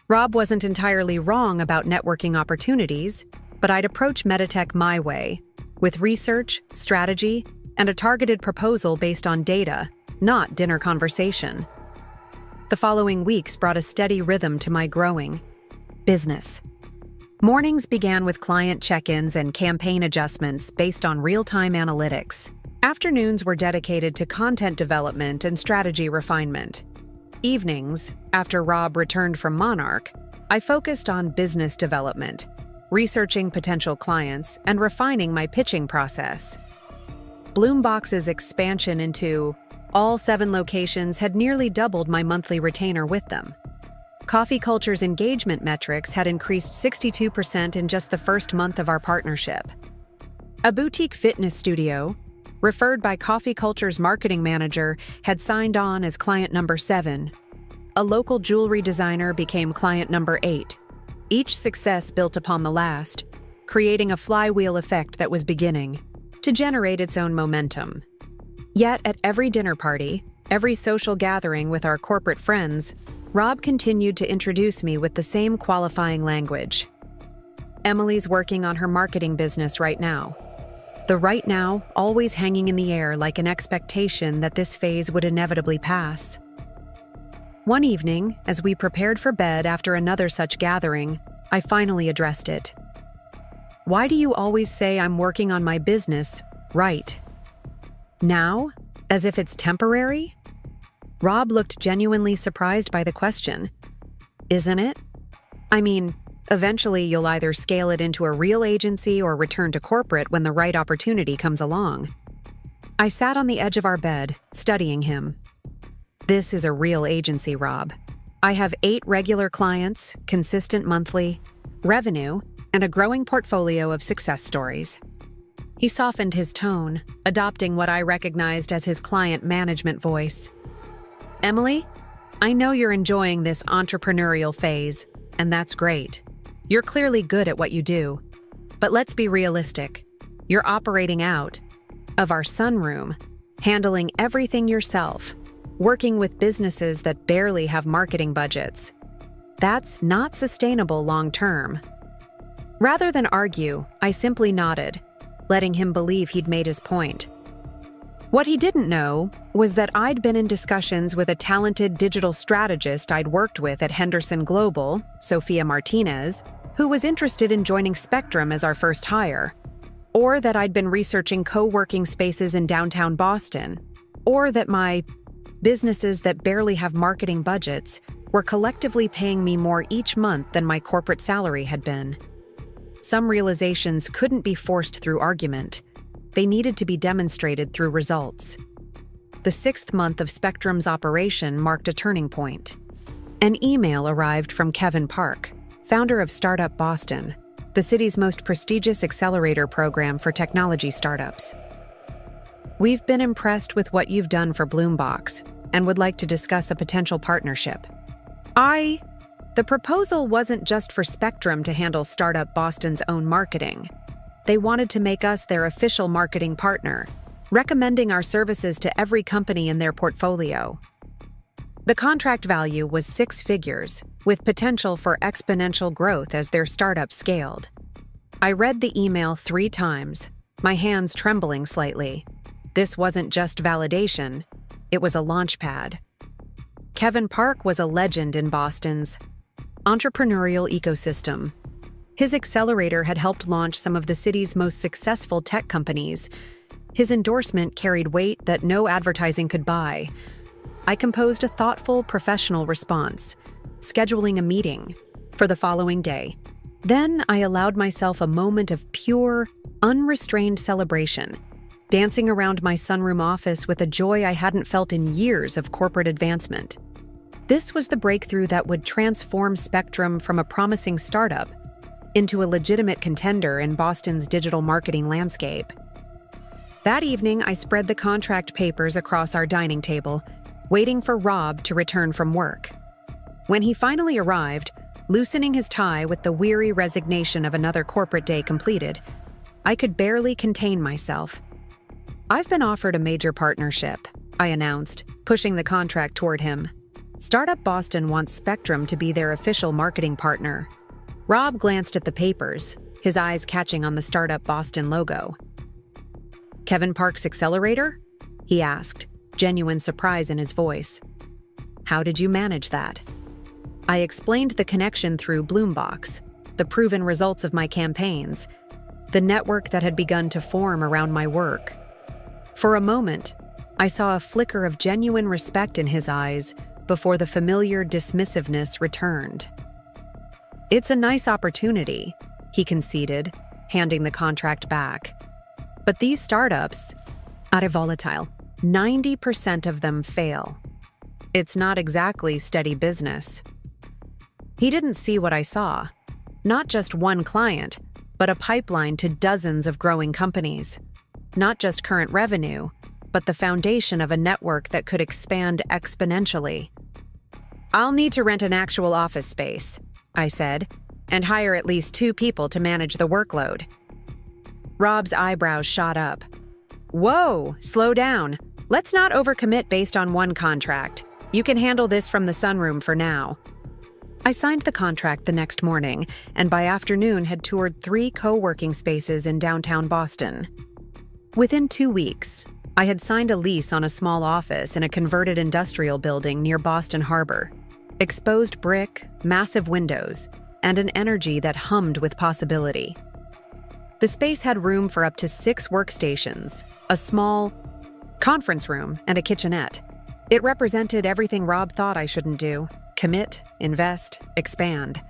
Rob wasn't entirely wrong about networking opportunities, but I'd approach Meditech my way, with research, strategy, and a targeted proposal based on data, not dinner conversation. The following weeks brought a steady rhythm to my growing business. Mornings began with client check-ins and campaign adjustments based on real-time analytics. Afternoons were dedicated to content development and strategy refinement. Evenings, after Rob returned from Monarch, I focused on business development, researching potential clients, and refining my pitching process. Bloombox's expansion into all 7 locations had nearly doubled my monthly retainer with them. Coffee Culture's engagement metrics had increased 62% in just the first month of our partnership. A boutique fitness studio, referred by Coffee Culture's marketing manager, had signed on as client number 7. A local jewelry designer became client number 8. Each success built upon the last, creating a flywheel effect that was beginning to generate its own momentum. Yet at every dinner party, every social gathering with our corporate friends, Rob continued to introduce me with the same qualifying language. Emily's working on her marketing business right now. The right now always hanging in the air like an expectation that this phase would inevitably pass. One evening, as we prepared for bed after another such gathering, I finally addressed it. Why do you always say I'm working on my business right now, as if it's temporary? Rob looked genuinely surprised by the question. Isn't it? I mean, eventually you'll either scale it into a real agency or return to corporate when the right opportunity comes along. I sat on the edge of our bed, studying him. This is a real agency, Rob. I have 8 regular clients, consistent monthly revenue, and a growing portfolio of success stories. He softened his tone, adopting what I recognized as his client management voice. Emily, I know you're enjoying this entrepreneurial phase, and that's great. You're clearly good at what you do. But let's be realistic. You're operating out of our sunroom, handling everything yourself, working with businesses that barely have marketing budgets. That's not sustainable long-term. Rather than argue, I simply nodded, letting him believe he'd made his point. What he didn't know was that I'd been in discussions with a talented digital strategist I'd worked with at Henderson Global, Sophia Martinez, who was interested in joining Spectrum as our first hire, or that I'd been researching co-working spaces in downtown Boston, or that my Businesses that barely have marketing budgets were collectively paying me more each month than my corporate salary had been. Some realizations couldn't be forced through argument. They needed to be demonstrated through results. The 6th month of Spectrum's operation marked a turning point. An email arrived from Kevin Park, founder of Startup Boston, the city's most prestigious accelerator program for technology startups. "We've been impressed with what you've done for Bloombox and would like to discuss a potential partnership." The proposal wasn't just for Spectrum to handle Startup Boston's own marketing. They wanted to make us their official marketing partner, recommending our services to every company in their portfolio. The contract value was 6 figures, with potential for exponential growth as their startup scaled. I read the email 3 times, my hands trembling slightly. This wasn't just validation, it was a launchpad. Kevin Park was a legend in Boston's entrepreneurial ecosystem. His accelerator had helped launch some of the city's most successful tech companies. His endorsement carried weight that no advertising could buy. I composed a thoughtful, professional response, scheduling a meeting for the following day. Then I allowed myself a moment of pure, unrestrained celebration, dancing around my sunroom office with a joy I hadn't felt in years of corporate advancement. This was the breakthrough that would transform Spectrum from a promising startup into a legitimate contender in Boston's digital marketing landscape. That evening, I spread the contract papers across our dining table, waiting for Rob to return from work. When he finally arrived, loosening his tie with the weary resignation of another corporate day completed, I could barely contain myself. "I've been offered a major partnership," I announced, pushing the contract toward him. "Startup Boston wants Spectrum to be their official marketing partner." Rob glanced at the papers, his eyes catching on the Startup Boston logo. "Kevin Park's accelerator?" he asked, genuine surprise in his voice. "How did you manage that?" I explained the connection through Bloombox, the proven results of my campaigns, the network that had begun to form around my work. For a moment, I saw a flicker of genuine respect in his eyes before the familiar dismissiveness returned. "It's a nice opportunity," he conceded, handing the contract back. "But these startups are volatile. 90% of them fail. It's not exactly steady business." He didn't see what I saw. Not just one client, but a pipeline to dozens of growing companies. Not just current revenue, but the foundation of a network that could expand exponentially. "I'll need to rent an actual office space," I said, "and hire at least 2 people to manage the workload." Rob's eyebrows shot up. "Whoa, slow down. Let's not overcommit based on one contract. You can handle this from the sunroom for now." I signed the contract the next morning, and by afternoon had toured 3 co-working spaces in downtown Boston. Within 2 weeks, I had signed a lease on a small office in a converted industrial building near Boston Harbor. Exposed brick, massive windows, and an energy that hummed with possibility. The space had room for up to 6 workstations, a small conference room, and a kitchenette. It represented everything Rob thought I shouldn't do: commit, invest, expand.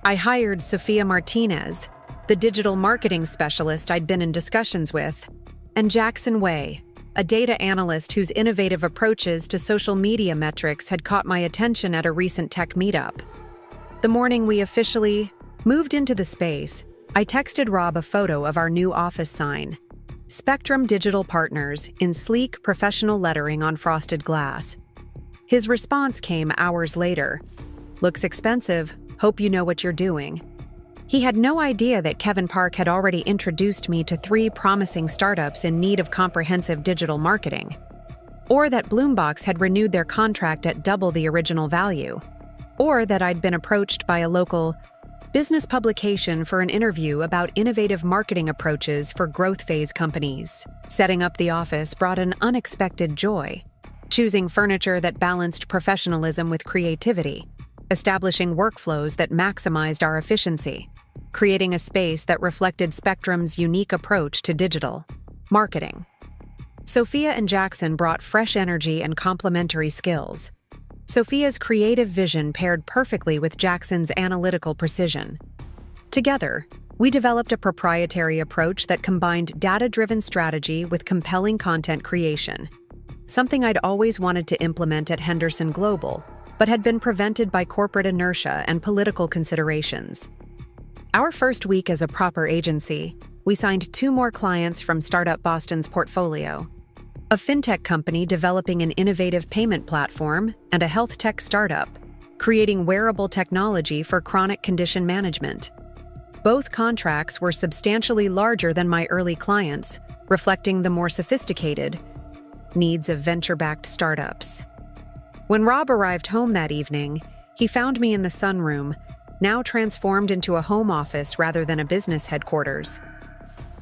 I hired Sophia Martinez, the digital marketing specialist I'd been in discussions with, and Jackson Way, a data analyst whose innovative approaches to social media metrics had caught my attention at a recent tech meetup. The morning we officially moved into the space, I texted Rob a photo of our new office sign, Spectrum Digital Partners, in sleek, professional lettering on frosted glass. His response came hours later. "Looks expensive. Hope you know what you're doing." He had no idea that Kevin Park had already introduced me to 3 promising startups in need of comprehensive digital marketing, or that Bloombox had renewed their contract at double the original value, or that I'd been approached by a local business publication for an interview about innovative marketing approaches for growth phase companies. Setting up the office brought an unexpected joy. Choosing furniture that balanced professionalism with creativity, establishing workflows that maximized our efficiency, creating a space that reflected Spectrum's unique approach to digital marketing. Sophia and Jackson brought fresh energy and complementary skills. Sophia's creative vision paired perfectly with Jackson's analytical precision. Together, we developed a proprietary approach that combined data-driven strategy with compelling content creation, something I'd always wanted to implement at Henderson Global, but had been prevented by corporate inertia and political considerations. Our first week as a proper agency, we signed 2 more clients from Startup Boston's portfolio: a fintech company developing an innovative payment platform and a health tech startup, creating wearable technology for chronic condition management. Both contracts were substantially larger than my early clients, reflecting the more sophisticated needs of venture-backed startups. When Rob arrived home that evening, he found me in the sunroom, now transformed into a home office rather than a business headquarters.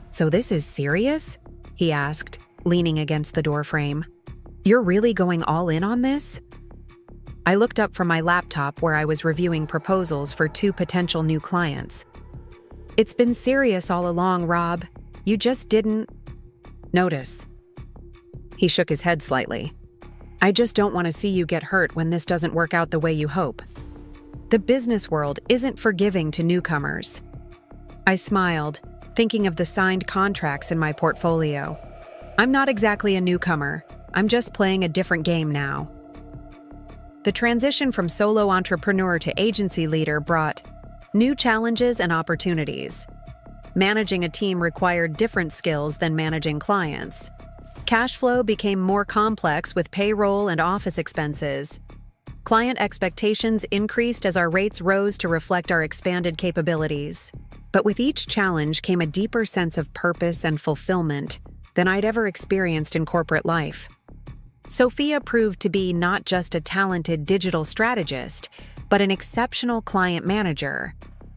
"So this is serious?" he asked, leaning against the doorframe. "You're really going all in on this?" I looked up from my laptop where I was reviewing proposals for 2 potential new clients. "It's been serious all along, Rob. You just didn't notice." He shook his head slightly. "I just don't want to see you get hurt when this doesn't work out the way you hope. The business world isn't forgiving to newcomers." I smiled, thinking of the signed contracts in my portfolio. "I'm not exactly a newcomer. I'm just playing a different game now." The transition from solo entrepreneur to agency leader brought new challenges and opportunities. Managing a team required different skills than managing clients. Cash flow became more complex with payroll and office expenses. Client expectations increased as our rates rose to reflect our expanded capabilities. But with each challenge came a deeper sense of purpose and fulfillment than I'd ever experienced in corporate life. Sophia proved to be not just a talented digital strategist, but an exceptional client manager,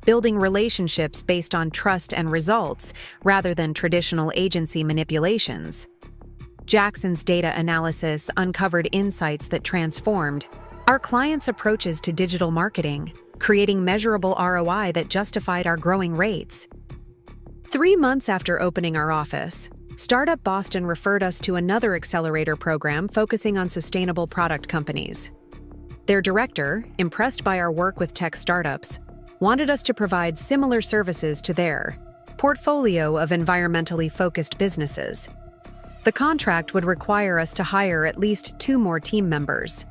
building relationships based on trust and results rather than traditional agency manipulations. Jackson's data analysis uncovered insights that transformed our clients' approaches to digital marketing, creating measurable ROI that justified our growing rates. 3 months after opening our office, Startup Boston referred us to another accelerator program focusing on sustainable product companies. Their director, impressed by our work with tech startups, wanted us to provide similar services to their portfolio of environmentally focused businesses. The contract would require us to hire at least 2 more team members.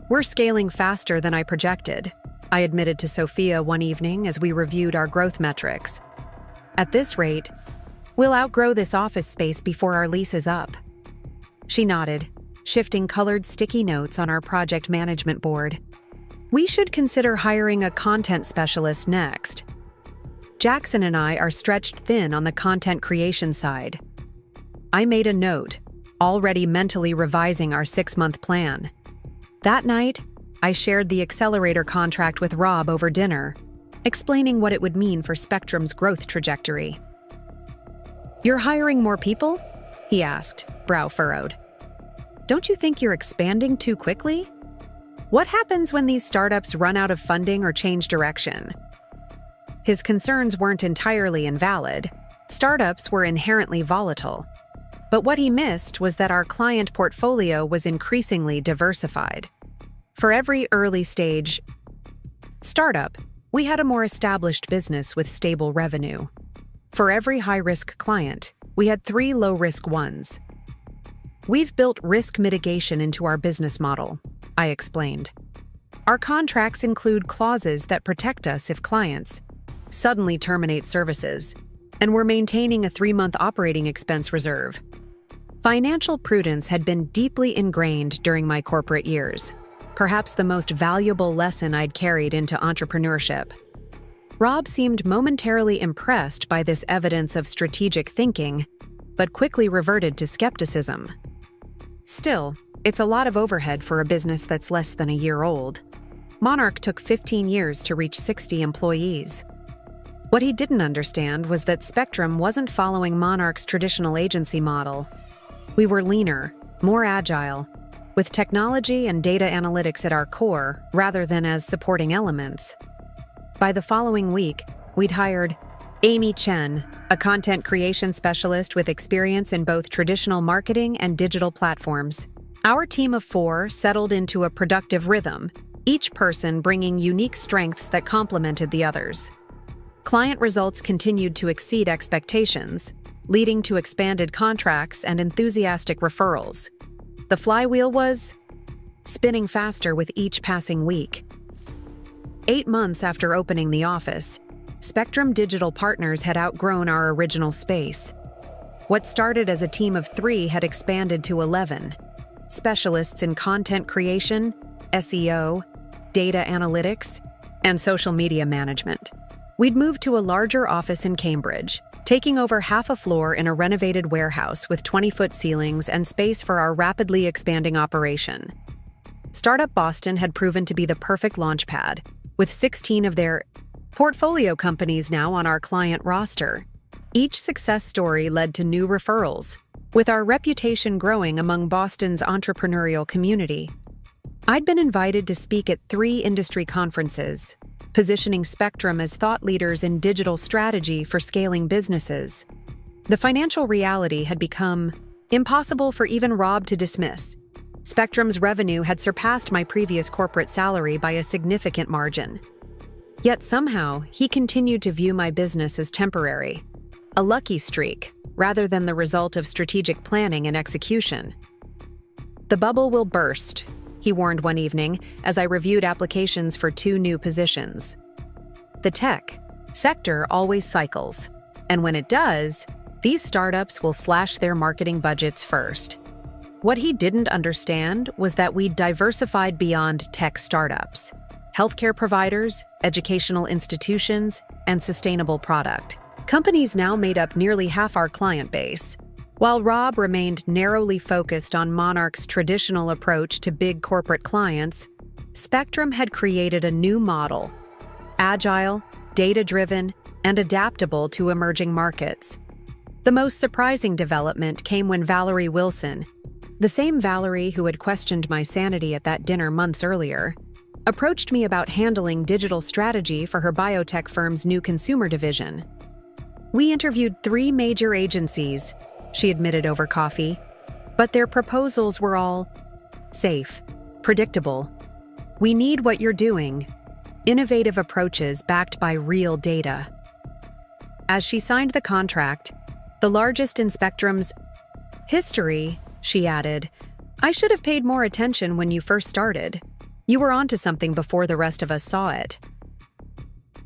"We're scaling faster than I projected," I admitted to Sophia one evening as we reviewed our growth metrics. "At this rate, we'll outgrow this office space before our lease is up." She nodded, shifting colored sticky notes on our project management board. "We should consider hiring a content specialist next. Jackson and I are stretched thin on the content creation side." I made a note, already mentally revising our 6-month plan. That night, I shared the accelerator contract with Rob over dinner, explaining what it would mean for Spectrum's growth trajectory. "You're hiring more people?" he asked, brow furrowed. "Don't you think you're expanding too quickly? What happens when these startups run out of funding or change direction?" His concerns weren't entirely invalid. Startups were inherently volatile. But what he missed was that our client portfolio was increasingly diversified. For every early-stage startup, we had a more established business with stable revenue. For every high-risk client, we had 3 low-risk ones. "We've built risk mitigation into our business model," I explained. "Our contracts include clauses that protect us if clients suddenly terminate services, and we're maintaining a 3-month operating expense reserve." Financial prudence had been deeply ingrained during my corporate years, perhaps the most valuable lesson I'd carried into entrepreneurship. Rob seemed momentarily impressed by this evidence of strategic thinking, but quickly reverted to skepticism. "Still, it's a lot of overhead for a business that's less than a year old. Monarch took 15 years to reach 60 employees." What he didn't understand was that Spectrum wasn't following Monarch's traditional agency model. We were leaner, more agile, with technology and data analytics at our core rather than as supporting elements. By the following week, we'd hired Amy Chen, a content creation specialist with experience in both traditional marketing and digital platforms. Our team of 4 settled into a productive rhythm, each person bringing unique strengths that complemented the others. Client results continued to exceed expectations, leading to expanded contracts and enthusiastic referrals. The flywheel was spinning faster with each passing week. 8 months after opening the office, Spectrum Digital Partners had outgrown our original space. What started as a team of 3 had expanded to 11. Specialists in content creation, SEO, data analytics, and social media management. We'd moved to a larger office in Cambridge, taking over half a floor in a renovated warehouse with 20-foot ceilings and space for our rapidly expanding operation. Startup Boston had proven to be the perfect launchpad, with 16 of their portfolio companies now on our client roster. Each success story led to new referrals, with our reputation growing among Boston's entrepreneurial community. I'd been invited to speak at 3 industry conferences, positioning Spectrum as thought leaders in digital strategy for scaling businesses. The financial reality had become impossible for even Rob to dismiss. Spectrum's revenue had surpassed my previous corporate salary by a significant margin. Yet somehow, he continued to view my business as temporary, a lucky streak, rather than the result of strategic planning and execution. "The bubble will burst," he warned one evening as I reviewed applications for 2 new positions. "The tech sector always cycles, and when it does, these startups will slash their marketing budgets first." What he didn't understand was that we'd diversified beyond tech startups: healthcare providers, educational institutions, and sustainable product. Companies now made up nearly half our client base. While Rob remained narrowly focused on Monarch's traditional approach to big corporate clients, Spectrum had created a new model: agile, data-driven, and adaptable to emerging markets. The most surprising development came when Valerie Wilson, the same Valerie who had questioned my sanity at that dinner months earlier, approached me about handling digital strategy for her biotech firm's new consumer division. "We interviewed 3 major agencies," she admitted over coffee, "but their proposals were all safe, predictable. We need what you're doing, innovative approaches backed by real data." As she signed the contract, the largest in Spectrum's history, she added, "I should have paid more attention when you first started. You were onto something before the rest of us saw it."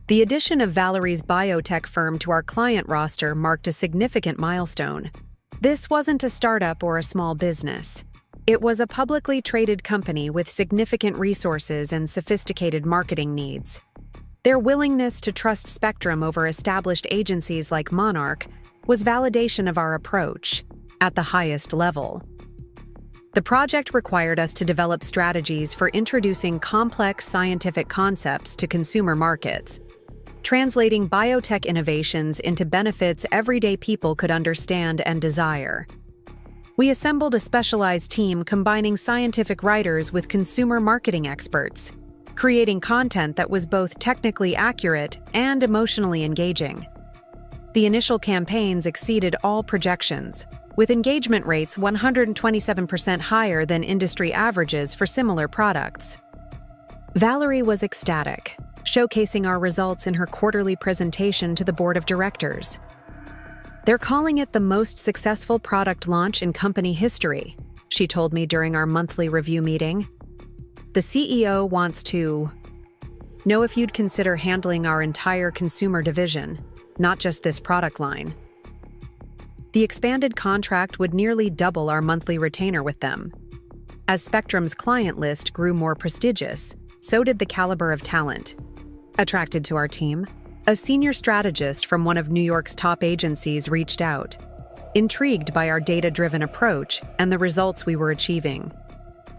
The addition of Valerie's biotech firm to our client roster marked a significant milestone. This wasn't a startup or a small business. It was a publicly traded company with significant resources and sophisticated marketing needs. Their willingness to trust Spectrum over established agencies like Monarch was validation of our approach at the highest level. The project required us to develop strategies for introducing complex scientific concepts to consumer markets, translating biotech innovations into benefits everyday people could understand and desire. We assembled a specialized team combining scientific writers with consumer marketing experts, creating content that was both technically accurate and emotionally engaging. The initial campaigns exceeded all projections, with engagement rates 127% higher than industry averages for similar products. Valerie was ecstatic, showcasing our results in her quarterly presentation to the board of directors. "They're calling it the most successful product launch in company history," she told me during our monthly review meeting. "The CEO wants to know if you'd consider handling our entire consumer division, not just this product line." The expanded contract would nearly double our monthly retainer with them. As Spectrum's client list grew more prestigious, so did the caliber of talent. Attracted to our team, a senior strategist from one of New York's top agencies reached out, intrigued by our data-driven approach and the results we were achieving.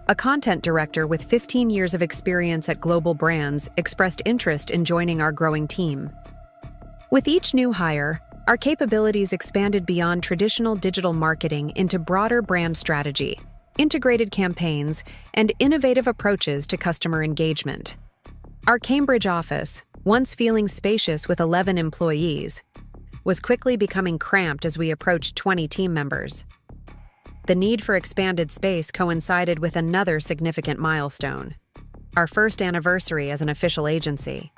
A content director with 15 years of experience at global brands expressed interest in joining our growing team. With each new hire, our capabilities expanded beyond traditional digital marketing into broader brand strategy, integrated campaigns, and innovative approaches to customer engagement. Our Cambridge office, once feeling spacious with 11 employees, was quickly becoming cramped as we approached 20 team members. The need for expanded space coincided with another significant milestone: our first anniversary as an official agency.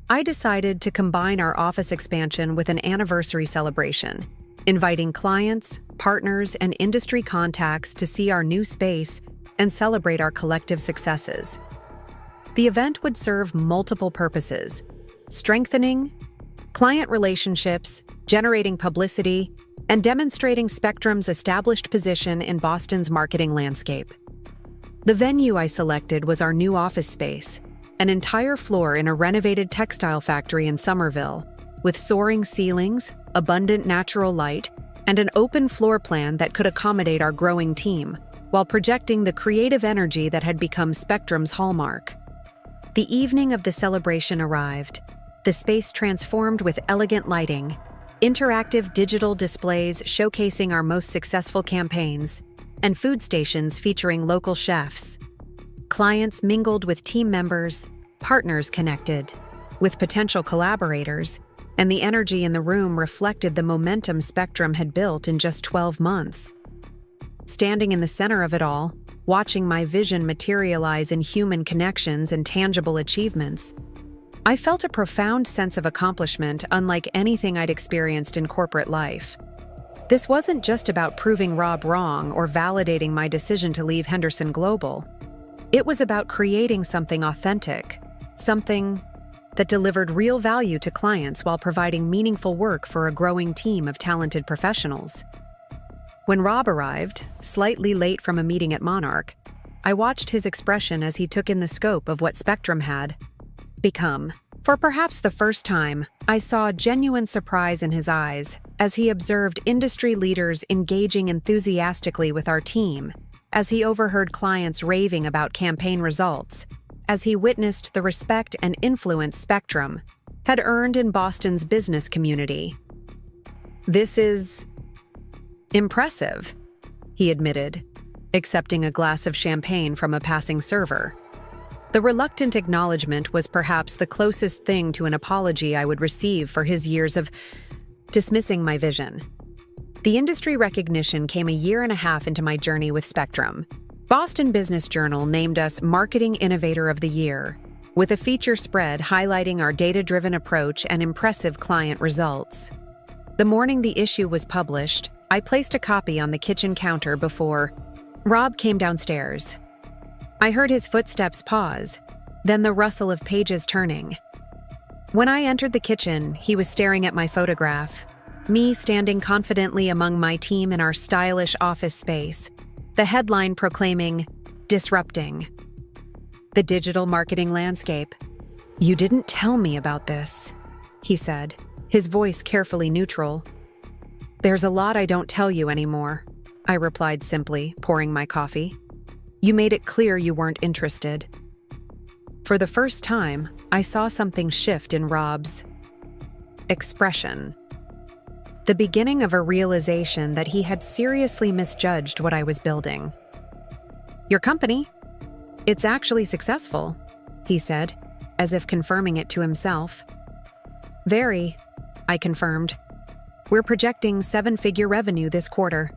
I decided to combine our office expansion with an anniversary celebration, inviting clients, partners, and industry contacts to see our new space and celebrate our collective successes. The event would serve multiple purposes: strengthening client relationships, generating publicity, and demonstrating Spectrum's established position in Boston's marketing landscape. The venue I selected was our new office space, an entire floor in a renovated textile factory in Somerville, with soaring ceilings, abundant natural light, and an open floor plan that could accommodate our growing team, while projecting the creative energy that had become Spectrum's hallmark. The evening of the celebration arrived. The space transformed with elegant lighting, interactive digital displays showcasing our most successful campaigns, and food stations featuring local chefs. Clients mingled with team members, partners connected with potential collaborators, and the energy in the room reflected the momentum Spectrum had built in just 12 months. Standing in the center of it all, watching my vision materialize in human connections and tangible achievements, I felt a profound sense of accomplishment unlike anything I'd experienced in corporate life. This wasn't just about proving Rob wrong or validating my decision to leave Henderson Global. It was about creating something authentic, something that delivered real value to clients while providing meaningful work for a growing team of talented professionals. When Rob arrived, slightly late from a meeting at Monarch, I watched his expression as he took in the scope of what Spectrum had become. For perhaps the first time, I saw genuine surprise in his eyes as he observed industry leaders engaging enthusiastically with our team, as he overheard clients raving about campaign results, as he witnessed the respect and influence Spectrum had earned in Boston's business community. "This is impressive," he admitted, accepting a glass of champagne from a passing server. The reluctant acknowledgement was perhaps the closest thing to an apology I would receive for his years of dismissing my vision. The industry recognition came a year and a half into my journey with Spectrum. Boston Business Journal named us Marketing Innovator of the Year, with a feature spread highlighting our data-driven approach and impressive client results. The morning the issue was published, I placed a copy on the kitchen counter before Rob came downstairs. I heard his footsteps pause, then the rustle of pages turning. When I entered the kitchen, he was staring at my photograph, me standing confidently among my team in our stylish office space, the headline proclaiming, "Disrupting the digital marketing landscape." "You didn't tell me about this," he said, his voice carefully neutral. "There's a lot I don't tell you anymore," I replied simply, pouring my coffee. "You made it clear you weren't interested." For the first time, I saw something shift in Rob's expression. The beginning of a realization that he had seriously misjudged what I was building. "Your company? It's actually successful," he said, as if confirming it to himself. "Very," I confirmed. "We're projecting 7-figure revenue this quarter."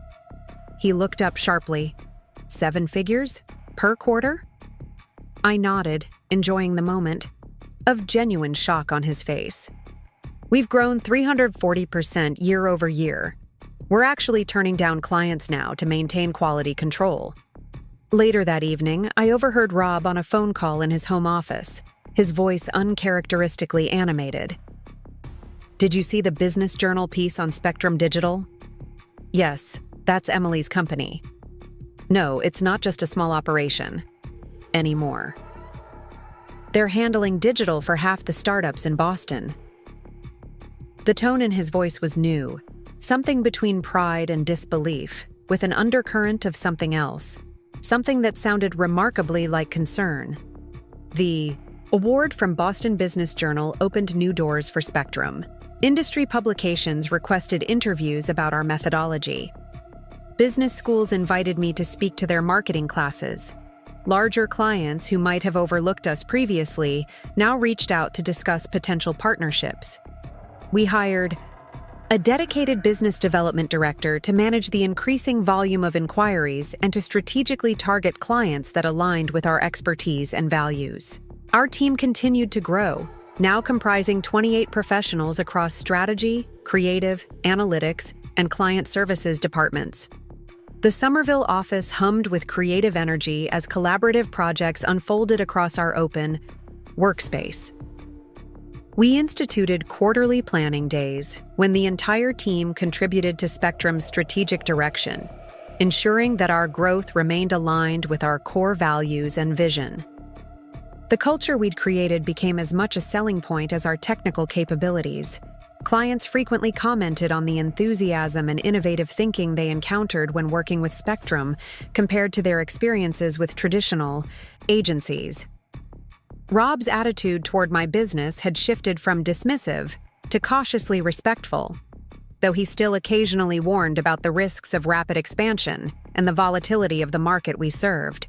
He looked up sharply. 7 figures? Per quarter? I nodded, enjoying the moment of genuine shock on his face. "We've grown 340% year over year. We're actually turning down clients now to maintain quality control." Later that evening, I overheard Rob on a phone call in his home office, his voice uncharacteristically animated. "Did you see the Business Journal piece on Spectrum Digital?" "Yes, that's Emily's company." "No, it's not just a small operation anymore. They're handling digital for half the startups in Boston." The tone in his voice was new, something between pride and disbelief, with an undercurrent of something else, something that sounded remarkably like concern. The award from Boston Business Journal opened new doors for Spectrum. Industry publications requested interviews about our methodology. Business schools invited me to speak to their marketing classes. Larger clients who might have overlooked us previously now reached out to discuss potential partnerships. We hired a dedicated business development director to manage the increasing volume of inquiries and to strategically target clients that aligned with our expertise and values. Our team continued to grow, now comprising 28 professionals across strategy, creative, analytics, and client services departments. The Somerville office hummed with creative energy as collaborative projects unfolded across our open workspace. We instituted quarterly planning days when the entire team contributed to Spectrum's strategic direction, ensuring that our growth remained aligned with our core values and vision. The culture we'd created became as much a selling point as our technical capabilities. Clients frequently commented on the enthusiasm and innovative thinking they encountered when working with Spectrum compared to their experiences with traditional agencies. Rob's attitude toward my business had shifted from dismissive to cautiously respectful, though he still occasionally warned about the risks of rapid expansion and the volatility of the market we served.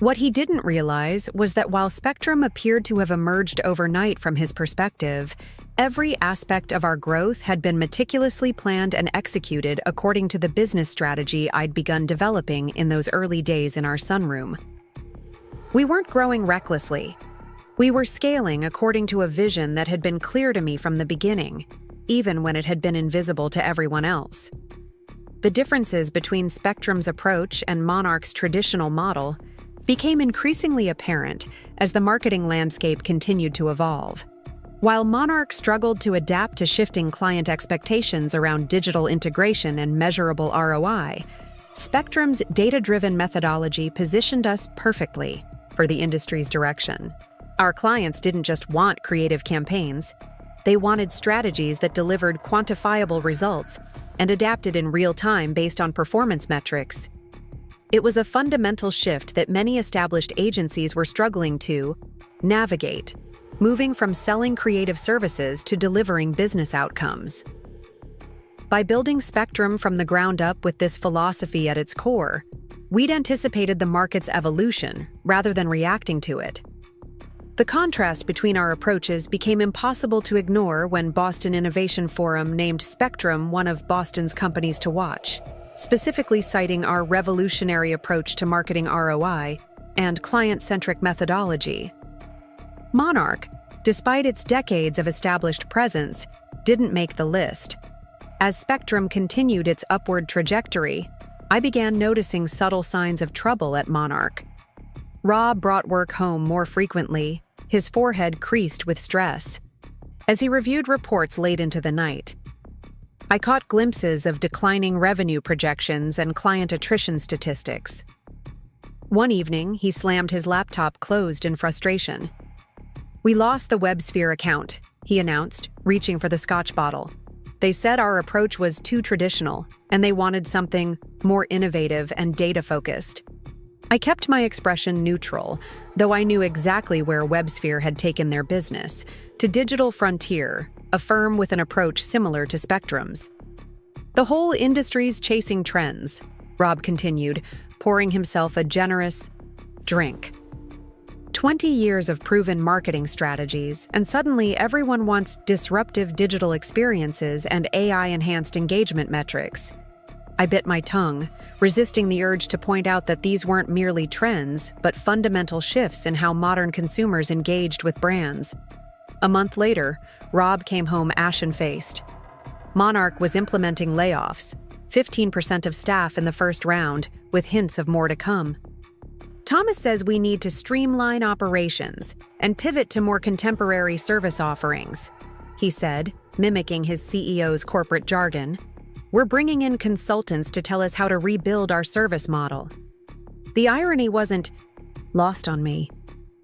What he didn't realize was that while Spectrum appeared to have emerged overnight from his perspective, every aspect of our growth had been meticulously planned and executed according to the business strategy I'd begun developing in those early days in our sunroom. We weren't growing recklessly. We were scaling according to a vision that had been clear to me from the beginning, even when it had been invisible to everyone else. The differences between Spectrum's approach and Monarch's traditional model became increasingly apparent as the marketing landscape continued to evolve. While Monarch struggled to adapt to shifting client expectations around digital integration and measurable ROI, Spectrum's data-driven methodology positioned us perfectly for the industry's direction. Our clients didn't just want creative campaigns, they wanted strategies that delivered quantifiable results and adapted in real time based on performance metrics. It was a fundamental shift that many established agencies were struggling to navigate, moving from selling creative services to delivering business outcomes. By building Spectrum from the ground up with this philosophy at its core, we'd anticipated the market's evolution rather than reacting to it. The contrast between our approaches became impossible to ignore when Boston Innovation Forum named Spectrum one of Boston's companies to watch, specifically citing our revolutionary approach to marketing ROI and client-centric methodology. Monarch, despite its decades of established presence, didn't make the list. As Spectrum continued its upward trajectory, I began noticing subtle signs of trouble at Monarch. Rob brought work home more frequently, his forehead creased with stress. As he reviewed reports late into the night, I caught glimpses of declining revenue projections and client attrition statistics. One evening, he slammed his laptop closed in frustration. "We lost the WebSphere account," he announced, reaching for the scotch bottle. "They said our approach was too traditional, and they wanted something more innovative and data-focused." I kept my expression neutral, though I knew exactly where WebSphere had taken their business, to Digital Frontier, a firm with an approach similar to Spectrum's. "The whole industry's chasing trends," Rob continued, pouring himself a generous drink. 20 years of proven marketing strategies, and suddenly everyone wants disruptive digital experiences and AI-enhanced engagement metrics. I bit my tongue, resisting the urge to point out that these weren't merely trends, but fundamental shifts in how modern consumers engaged with brands. A month later, Rob came home ashen-faced. Monarch was implementing layoffs, 15% of staff in the first round, with hints of more to come. "Thomas says we need to streamline operations and pivot to more contemporary service offerings," he said, mimicking his CEO's corporate jargon. "We're bringing in consultants to tell us how to rebuild our service model." The irony wasn't lost on me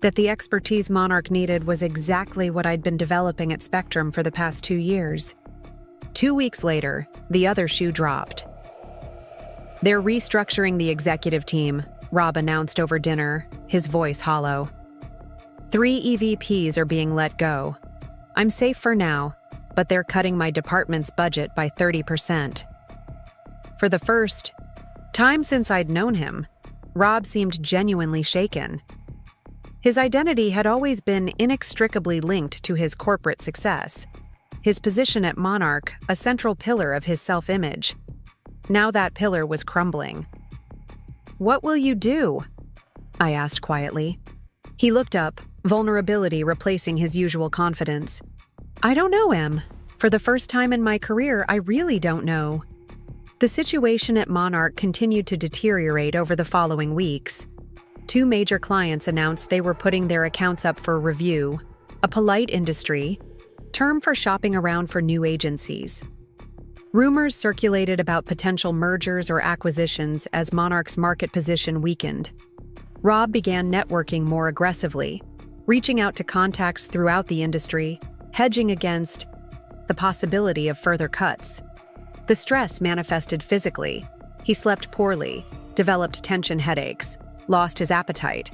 that the expertise Monarch needed was exactly what I'd been developing at Spectrum for the past 2 years. 2 weeks later, the other shoe dropped. "They're restructuring the executive team," Rob announced over dinner, his voice hollow. 3 EVPs are being let go. I'm safe for now, but they're cutting my department's budget by 30%. For the first time since I'd known him, Rob seemed genuinely shaken. His identity had always been inextricably linked to his corporate success. his position at Monarch a central pillar of his self-image. Now that pillar was crumbling. "What will you do?" I asked quietly. He looked up, vulnerability replacing his usual confidence. "I don't know, Em. For the first time in my career, I really don't know." The situation at Monarch continued to deteriorate over the following weeks. 2 major clients announced they were putting their accounts up for review, a polite industry, term for shopping around for new agencies. Rumors circulated about potential mergers or acquisitions as Monarch's market position weakened. Rob began networking more aggressively, reaching out to contacts throughout the industry, hedging against the possibility of further cuts. The stress manifested physically. He slept poorly, developed tension headaches, lost his appetite.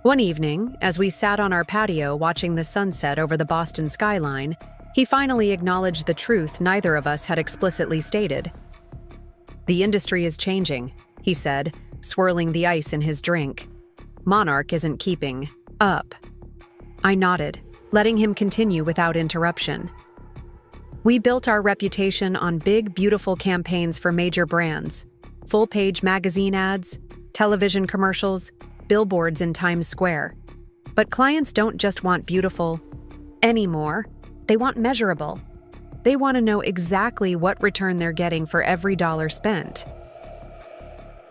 One evening, as we sat on our patio watching the sunset over the Boston skyline, he finally acknowledged the truth neither of us had explicitly stated. "The industry is changing," he said, swirling the ice in his drink. "Monarch isn't keeping up." I nodded, letting him continue without interruption. "We built our reputation on big, beautiful campaigns for major brands, full-page magazine ads, television commercials, billboards in Times Square. But clients don't just want beautiful anymore. They want measurable. They want to know exactly what return they're getting for every dollar spent."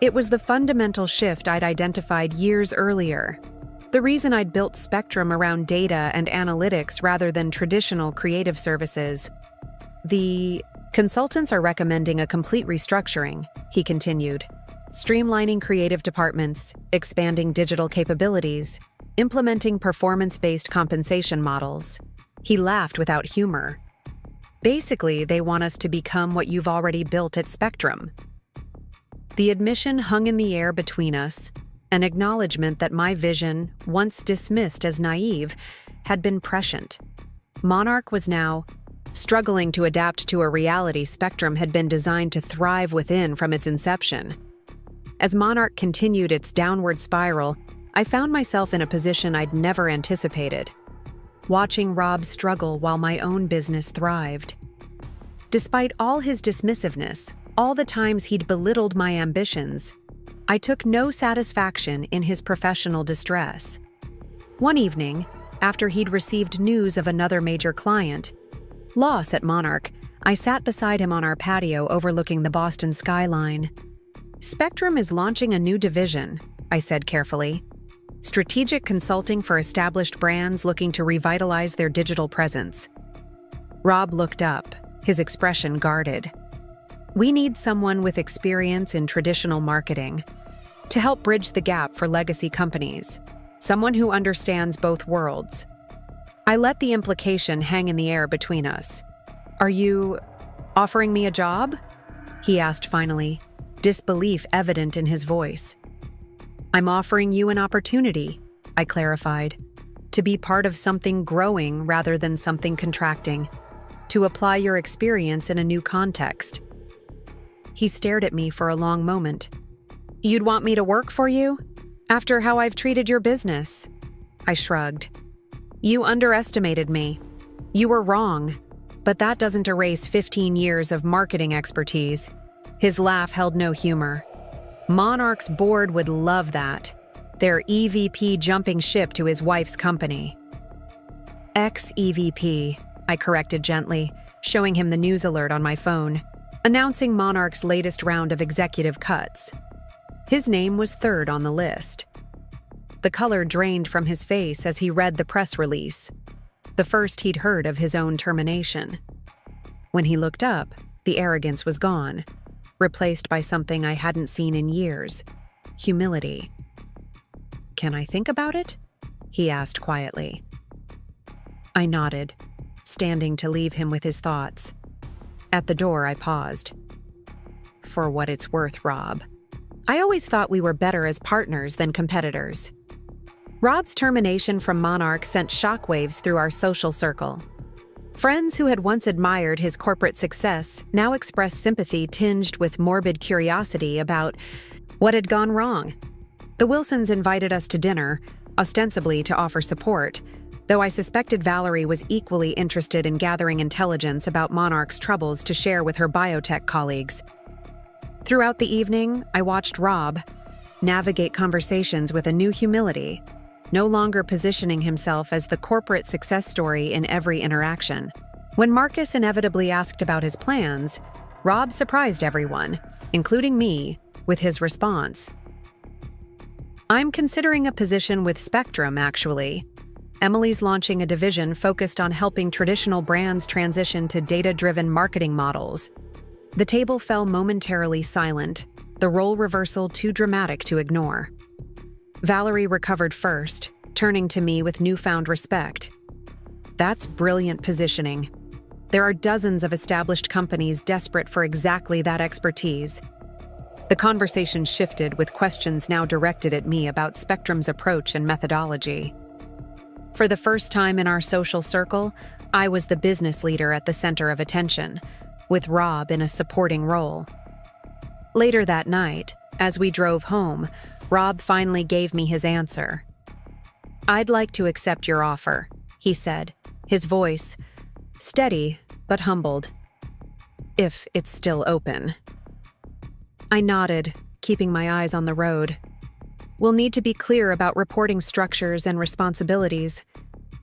It was the fundamental shift I'd identified years earlier. The reason I'd built Spectrum around data and analytics rather than traditional creative services. "The consultants are recommending a complete restructuring," he continued. "Streamlining creative departments, expanding digital capabilities, implementing performance-based compensation models." He laughed without humor. "Basically, they want us to become what you've already built at Spectrum." The admission hung in the air between us, an acknowledgement that my vision, once dismissed as naive, had been prescient. Monarch was now struggling to adapt to a reality Spectrum had been designed to thrive within from its inception. As Monarch continued its downward spiral, I found myself in a position I'd never anticipated, watching Rob struggle while my own business thrived. Despite all his dismissiveness, all the times he'd belittled my ambitions, I took no satisfaction in his professional distress. One evening, after he'd received news of another major client loss at Monarch, I sat beside him on our patio overlooking the Boston skyline. "Spectrum is launching a new division," I said carefully. "Strategic consulting for established brands looking to revitalize their digital presence." Rob looked up, his expression guarded. "We need someone with experience in traditional marketing to help bridge the gap for legacy companies, someone who understands both worlds." I let the implication hang in the air between us. "Are you offering me a job?" he asked finally, disbelief evident in his voice. "I'm offering you an opportunity," I clarified, "to be part of something growing rather than something contracting, to apply your experience in a new context." He stared at me for a long moment. "You'd want me to work for you? After how I've treated your business?" I shrugged. "You underestimated me. You were wrong. But that doesn't erase 15 years of marketing expertise." His laugh held no humor. "Monarch's board would love that. Their EVP jumping ship to his wife's company." "Ex-EVP," I corrected gently, showing him the news alert on my phone, announcing Monarch's latest round of executive cuts. His name was third on the list. The color drained from his face as he read the press release, the first he'd heard of his own termination. When he looked up, the arrogance was gone, replaced by something I hadn't seen in years: humility. "Can I think about it?" he asked quietly. I nodded, standing to leave him with his thoughts. At the door, I paused. "For what it's worth, Rob, I always thought we were better as partners than competitors." Rob's termination from Monarch sent shockwaves through our social circle. Friends who had once admired his corporate success now expressed sympathy tinged with morbid curiosity about what had gone wrong. The Wilsons invited us to dinner, ostensibly to offer support, though I suspected Valerie was equally interested in gathering intelligence about Monarch's troubles to share with her biotech colleagues. Throughout the evening, I watched Rob navigate conversations with a new humility, no longer positioning himself as the corporate success story in every interaction. When Marcus inevitably asked about his plans, Rob surprised everyone, including me, with his response. "I'm considering a position with Spectrum, actually. Emily's launching a division focused on helping traditional brands transition to data-driven marketing models." The table fell momentarily silent, the role reversal too dramatic to ignore. Valerie recovered first, turning to me with newfound respect. "That's brilliant positioning. There are dozens of established companies desperate for exactly that expertise." The conversation shifted, with questions now directed at me about Spectrum's approach and methodology. For the first time in our social circle, I was the business leader at the center of attention, with Rob in a supporting role. Later that night, as we drove home, Rob finally gave me his answer. "I'd like to accept your offer," he said, his voice steady but humbled. "If it's still open." I nodded, keeping my eyes on the road. "We'll need to be clear about reporting structures and responsibilities.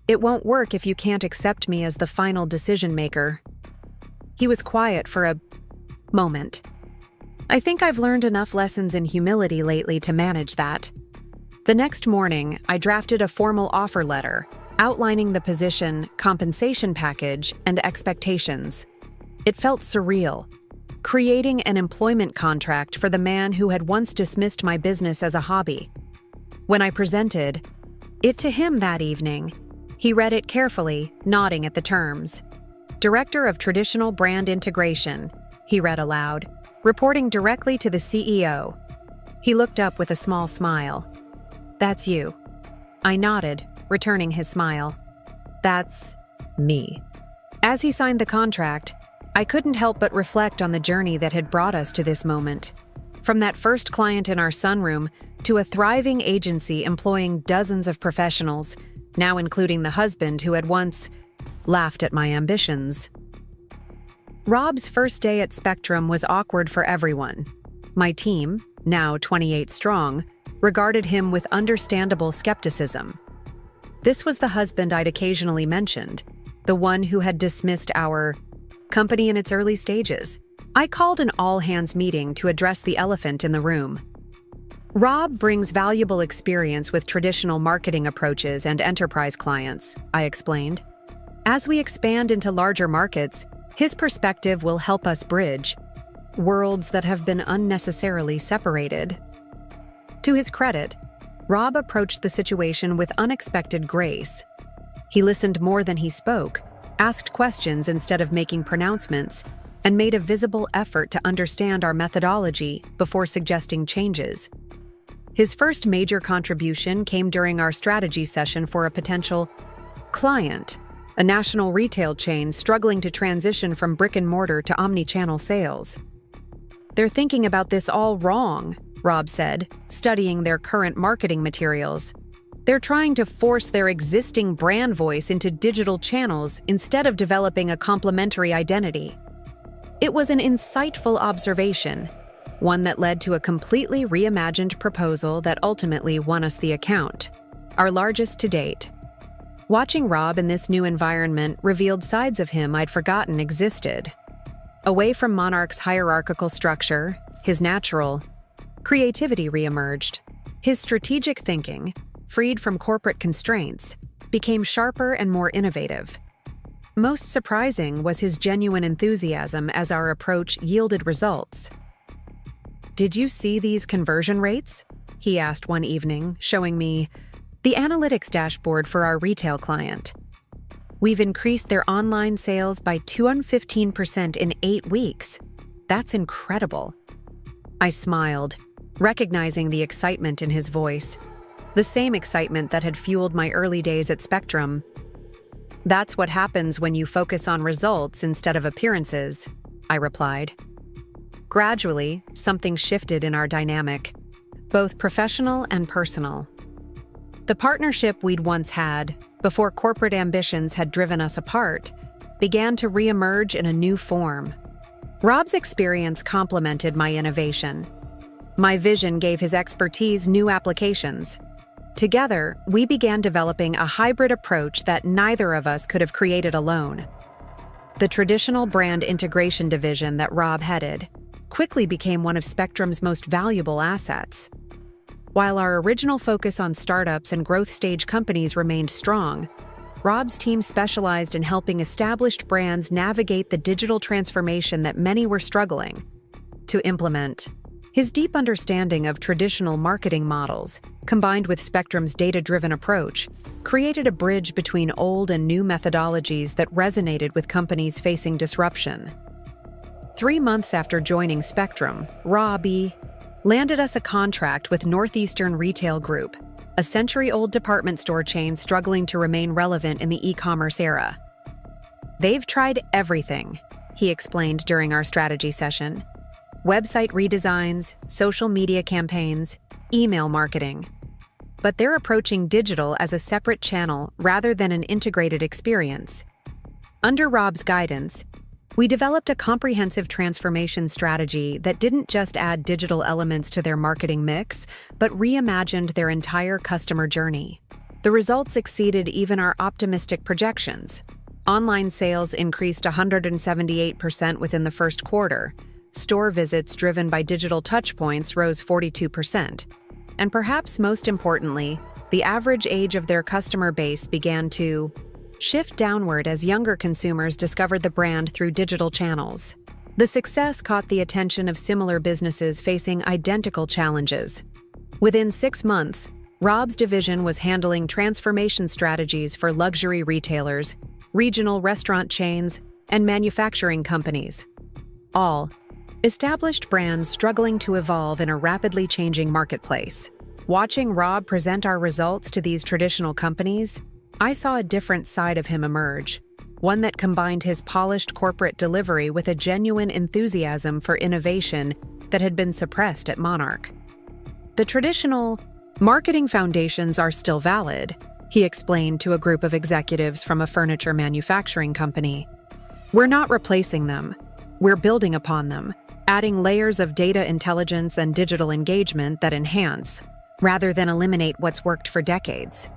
It won't work if you can't accept me as the final decision maker." He was quiet for a moment. "I think I've learned enough lessons in humility lately to manage that." The next morning, I drafted a formal offer letter, outlining the position, compensation package, and expectations. It felt surreal, creating an employment contract for the man who had once dismissed my business as a hobby. When I presented it to him that evening, he read it carefully, nodding at the terms. "Director of Traditional Brand Integration," he read aloud, "reporting directly to the CEO." He looked up with a small smile. "That's you." I nodded, returning his smile. "That's me." As he signed the contract, I couldn't help but reflect on the journey that had brought us to this moment. From that first client in our sunroom to a thriving agency employing dozens of professionals, now including the husband who had once laughed at my ambitions. Rob's first day at Spectrum was awkward for everyone. My team, now 28 strong, regarded him with understandable skepticism. This was the husband I'd occasionally mentioned, the one who had dismissed our company in its early stages. I called an all-hands meeting to address the elephant in the room. "Rob brings valuable experience with traditional marketing approaches and enterprise clients," I explained. "As we expand into larger markets, his perspective will help us bridge worlds that have been unnecessarily separated." To his credit, Rob approached the situation with unexpected grace. He listened more than he spoke, asked questions instead of making pronouncements, and made a visible effort to understand our methodology before suggesting changes. His first major contribution came during our strategy session for a potential client, a national retail chain struggling to transition from brick-and-mortar to omni-channel sales. "They're thinking about this all wrong," Rob said, studying their current marketing materials. "They're trying to force their existing brand voice into digital channels instead of developing a complementary identity." It was an insightful observation, one that led to a completely reimagined proposal that ultimately won us the account, our largest to date. Watching Rob in this new environment revealed sides of him I'd forgotten existed. Away from Monarch's hierarchical structure, his natural creativity reemerged. His strategic thinking, freed from corporate constraints, became sharper and more innovative. Most surprising was his genuine enthusiasm as our approach yielded results. "Did you see these conversion rates?" he asked one evening, showing me the analytics dashboard for our retail client. "We've increased their online sales by 215% in 8 weeks. That's incredible." I smiled, recognizing the excitement in his voice, the same excitement that had fueled my early days at Spectrum. "That's what happens when you focus on results instead of appearances," I replied. Gradually, something shifted in our dynamic, both professional and personal. The partnership we'd once had, before corporate ambitions had driven us apart, began to reemerge in a new form. Rob's experience complemented my innovation. My vision gave his expertise new applications. Together, we began developing a hybrid approach that neither of us could have created alone. The traditional brand integration division that Rob headed quickly became one of Spectrum's most valuable assets. While our original focus on startups and growth stage companies remained strong, Rob's team specialized in helping established brands navigate the digital transformation that many were struggling to implement. His deep understanding of traditional marketing models, combined with Spectrum's data-driven approach, created a bridge between old and new methodologies that resonated with companies facing disruption. 3 months after joining Spectrum, Rob landed us a contract with Northeastern Retail Group, a century-old department store chain struggling to remain relevant in the e-commerce era. "They've tried everything," he explained during our strategy session. "Website redesigns, social media campaigns, email marketing. But they're approaching digital as a separate channel rather than an integrated experience." Under Rob's guidance, we developed a comprehensive transformation strategy that didn't just add digital elements to their marketing mix, but reimagined their entire customer journey. The results exceeded even our optimistic projections. Online sales increased 178% within the first quarter. Store visits driven by digital touchpoints rose 42%. And perhaps most importantly, the average age of their customer base began to shift downward as younger consumers discovered the brand through digital channels. The success caught the attention of similar businesses facing identical challenges. Within 6 months, Rob's division was handling transformation strategies for luxury retailers, regional restaurant chains, and manufacturing companies. All established brands struggling to evolve in a rapidly changing marketplace. Watching Rob present our results to these traditional companies, I saw a different side of him emerge, one that combined his polished corporate delivery with a genuine enthusiasm for innovation that had been suppressed at Monarch. "The traditional marketing foundations are still valid," he explained to a group of executives from a furniture manufacturing company. "We're not replacing them. We're building upon them, adding layers of data intelligence and digital engagement that enhance, rather than eliminate what's worked for decades."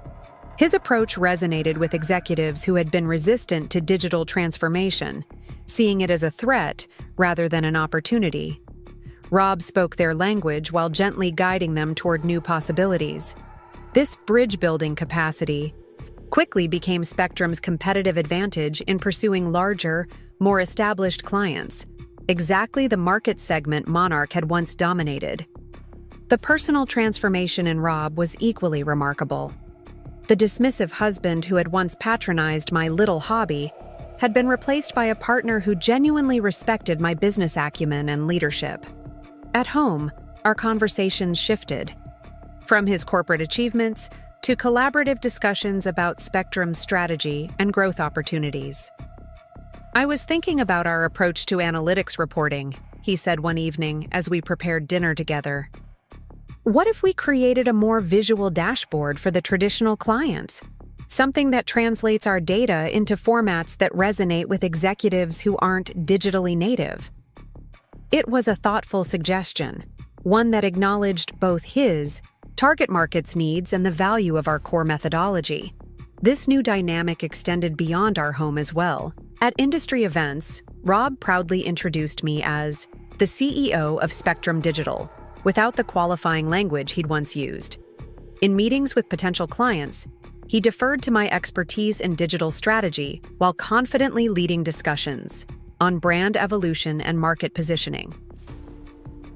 His approach resonated with executives who had been resistant to digital transformation, seeing it as a threat rather than an opportunity. Rob spoke their language while gently guiding them toward new possibilities. This bridge-building capacity quickly became Spectrum's competitive advantage in pursuing larger, more established clients, exactly the market segment Monarch had once dominated. The personal transformation in Rob was equally remarkable. The dismissive husband who had once patronized my little hobby had been replaced by a partner who genuinely respected my business acumen and leadership. At home, our conversations shifted, from his corporate achievements to collaborative discussions about Spectrum's strategy and growth opportunities. "I was thinking about our approach to analytics reporting," he said one evening as we prepared dinner together. "What if we created a more visual dashboard for the traditional clients? Something that translates our data into formats that resonate with executives who aren't digitally native." It was a thoughtful suggestion, one that acknowledged both his target market's needs and the value of our core methodology. This new dynamic extended beyond our home as well. At industry events, Rob proudly introduced me as the CEO of Spectrum Digital, without the qualifying language he'd once used. In meetings with potential clients, he deferred to my expertise in digital strategy while confidently leading discussions on brand evolution and market positioning.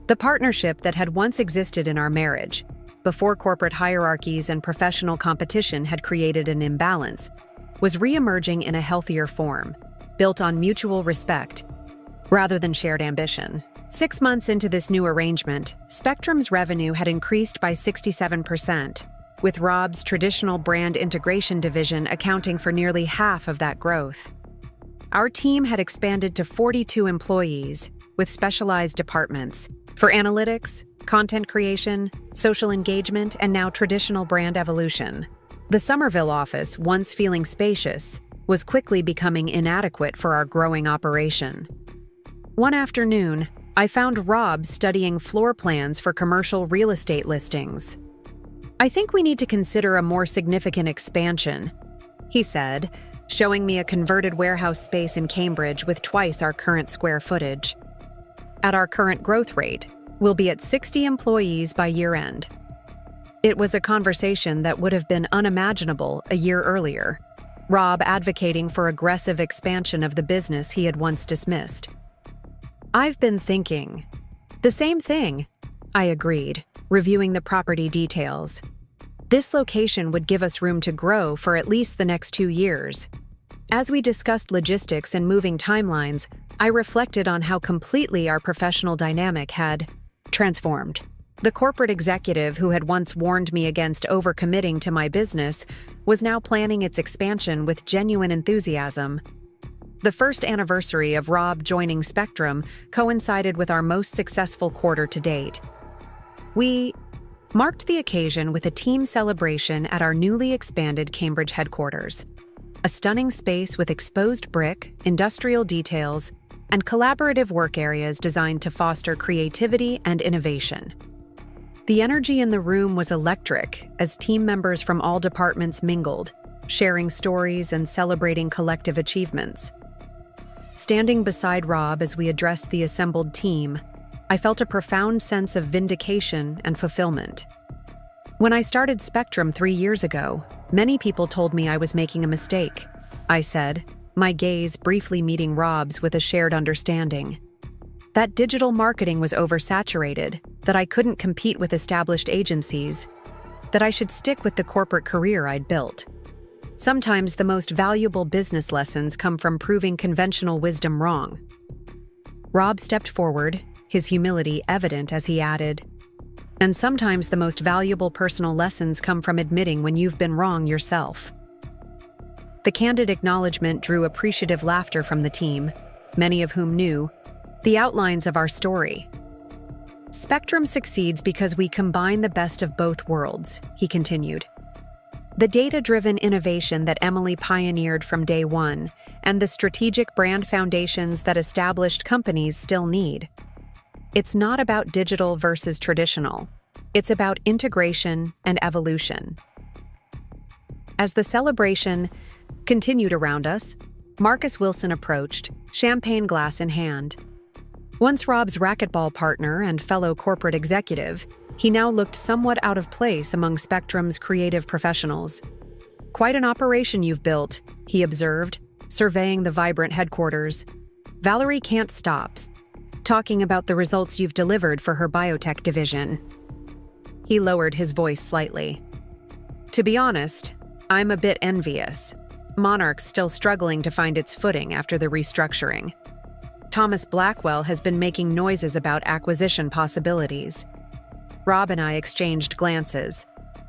The partnership that had once existed in our marriage, before corporate hierarchies and professional competition had created an imbalance, was re-emerging in a healthier form, built on mutual respect rather than shared ambition. 6 months into this new arrangement, Spectrum's revenue had increased by 67%, with Rob's traditional brand integration division accounting for nearly half of that growth. Our team had expanded to 42 employees, with specialized departments for analytics, content creation, social engagement, and now traditional brand evolution. The Somerville office, once feeling spacious, was quickly becoming inadequate for our growing operation. One afternoon, I found Rob studying floor plans for commercial real estate listings. "I think we need to consider a more significant expansion," he said, showing me a converted warehouse space in Cambridge with twice our current square footage. "At our current growth rate, we'll be at 60 employees by year-end." It was a conversation that would have been unimaginable a year earlier, Rob advocating for aggressive expansion of the business he had once dismissed. "I've been thinking." "The same thing," I agreed, reviewing the property details. "This location would give us room to grow for at least the next 2 years." As we discussed logistics and moving timelines, I reflected on how completely our professional dynamic had transformed. The corporate executive who had once warned me against overcommitting to my business was now planning its expansion with genuine enthusiasm. The first anniversary of Rob joining Spectrum coincided with our most successful quarter to date. We marked the occasion with a team celebration at our newly expanded Cambridge headquarters, a stunning space with exposed brick, industrial details, and collaborative work areas designed to foster creativity and innovation. The energy in the room was electric as team members from all departments mingled, sharing stories and celebrating collective achievements. Standing beside Rob as we addressed the assembled team, I felt a profound sense of vindication and fulfillment. "When I started Spectrum 3 years ago, many people told me I was making a mistake," I said, my gaze briefly meeting Rob's with a shared understanding. "That digital marketing was oversaturated, that I couldn't compete with established agencies, that I should stick with the corporate career I'd built. Sometimes the most valuable business lessons come from proving conventional wisdom wrong." Rob stepped forward, his humility evident as he added, "And sometimes the most valuable personal lessons come from admitting when you've been wrong yourself." The candid acknowledgement drew appreciative laughter from the team, many of whom knew the outlines of our story. "Spectrum succeeds because we combine the best of both worlds," he continued. "The data-driven innovation that Emily pioneered from day one, and the strategic brand foundations that established companies still need. It's not about digital versus traditional. It's about integration and evolution." As the celebration continued around us, Marcus Wilson approached, champagne glass in hand. Once Rob's racquetball partner and fellow corporate executive, he now looked somewhat out of place among Spectrum's creative professionals. "Quite an operation you've built," he observed, surveying the vibrant headquarters. "Valerie can't stop talking about the results you've delivered for her biotech division." He lowered his voice slightly. "To be honest, I'm a bit envious. Monarch's still struggling to find its footing after the restructuring. Thomas Blackwell has been making noises about acquisition possibilities." Rob and I exchanged glances,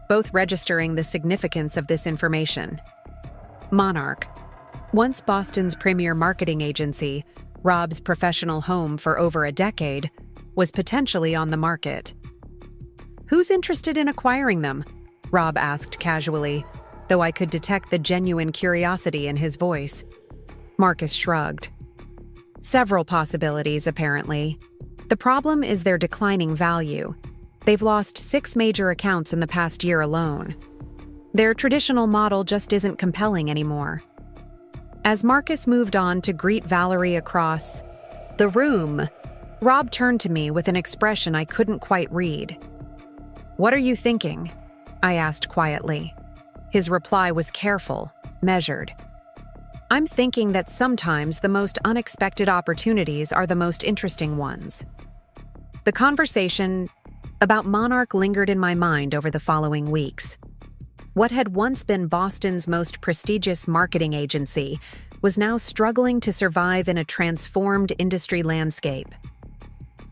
both registering the significance of this information. Monarch, once Boston's premier marketing agency, Rob's professional home for over a decade, was potentially on the market. "Who's interested in acquiring them?" Rob asked casually, though I could detect the genuine curiosity in his voice. Marcus shrugged. "Several possibilities, apparently. The problem is their declining value. They've lost 6 major accounts in the past year alone. Their traditional model just isn't compelling anymore." As Marcus moved on to greet Valerie across the room, Rob turned to me with an expression I couldn't quite read. "What are you thinking?" I asked quietly. His reply was careful, measured. "I'm thinking that sometimes the most unexpected opportunities are the most interesting ones." The conversation about Monarch lingered in my mind over the following weeks. What had once been Boston's most prestigious marketing agency was now struggling to survive in a transformed industry landscape.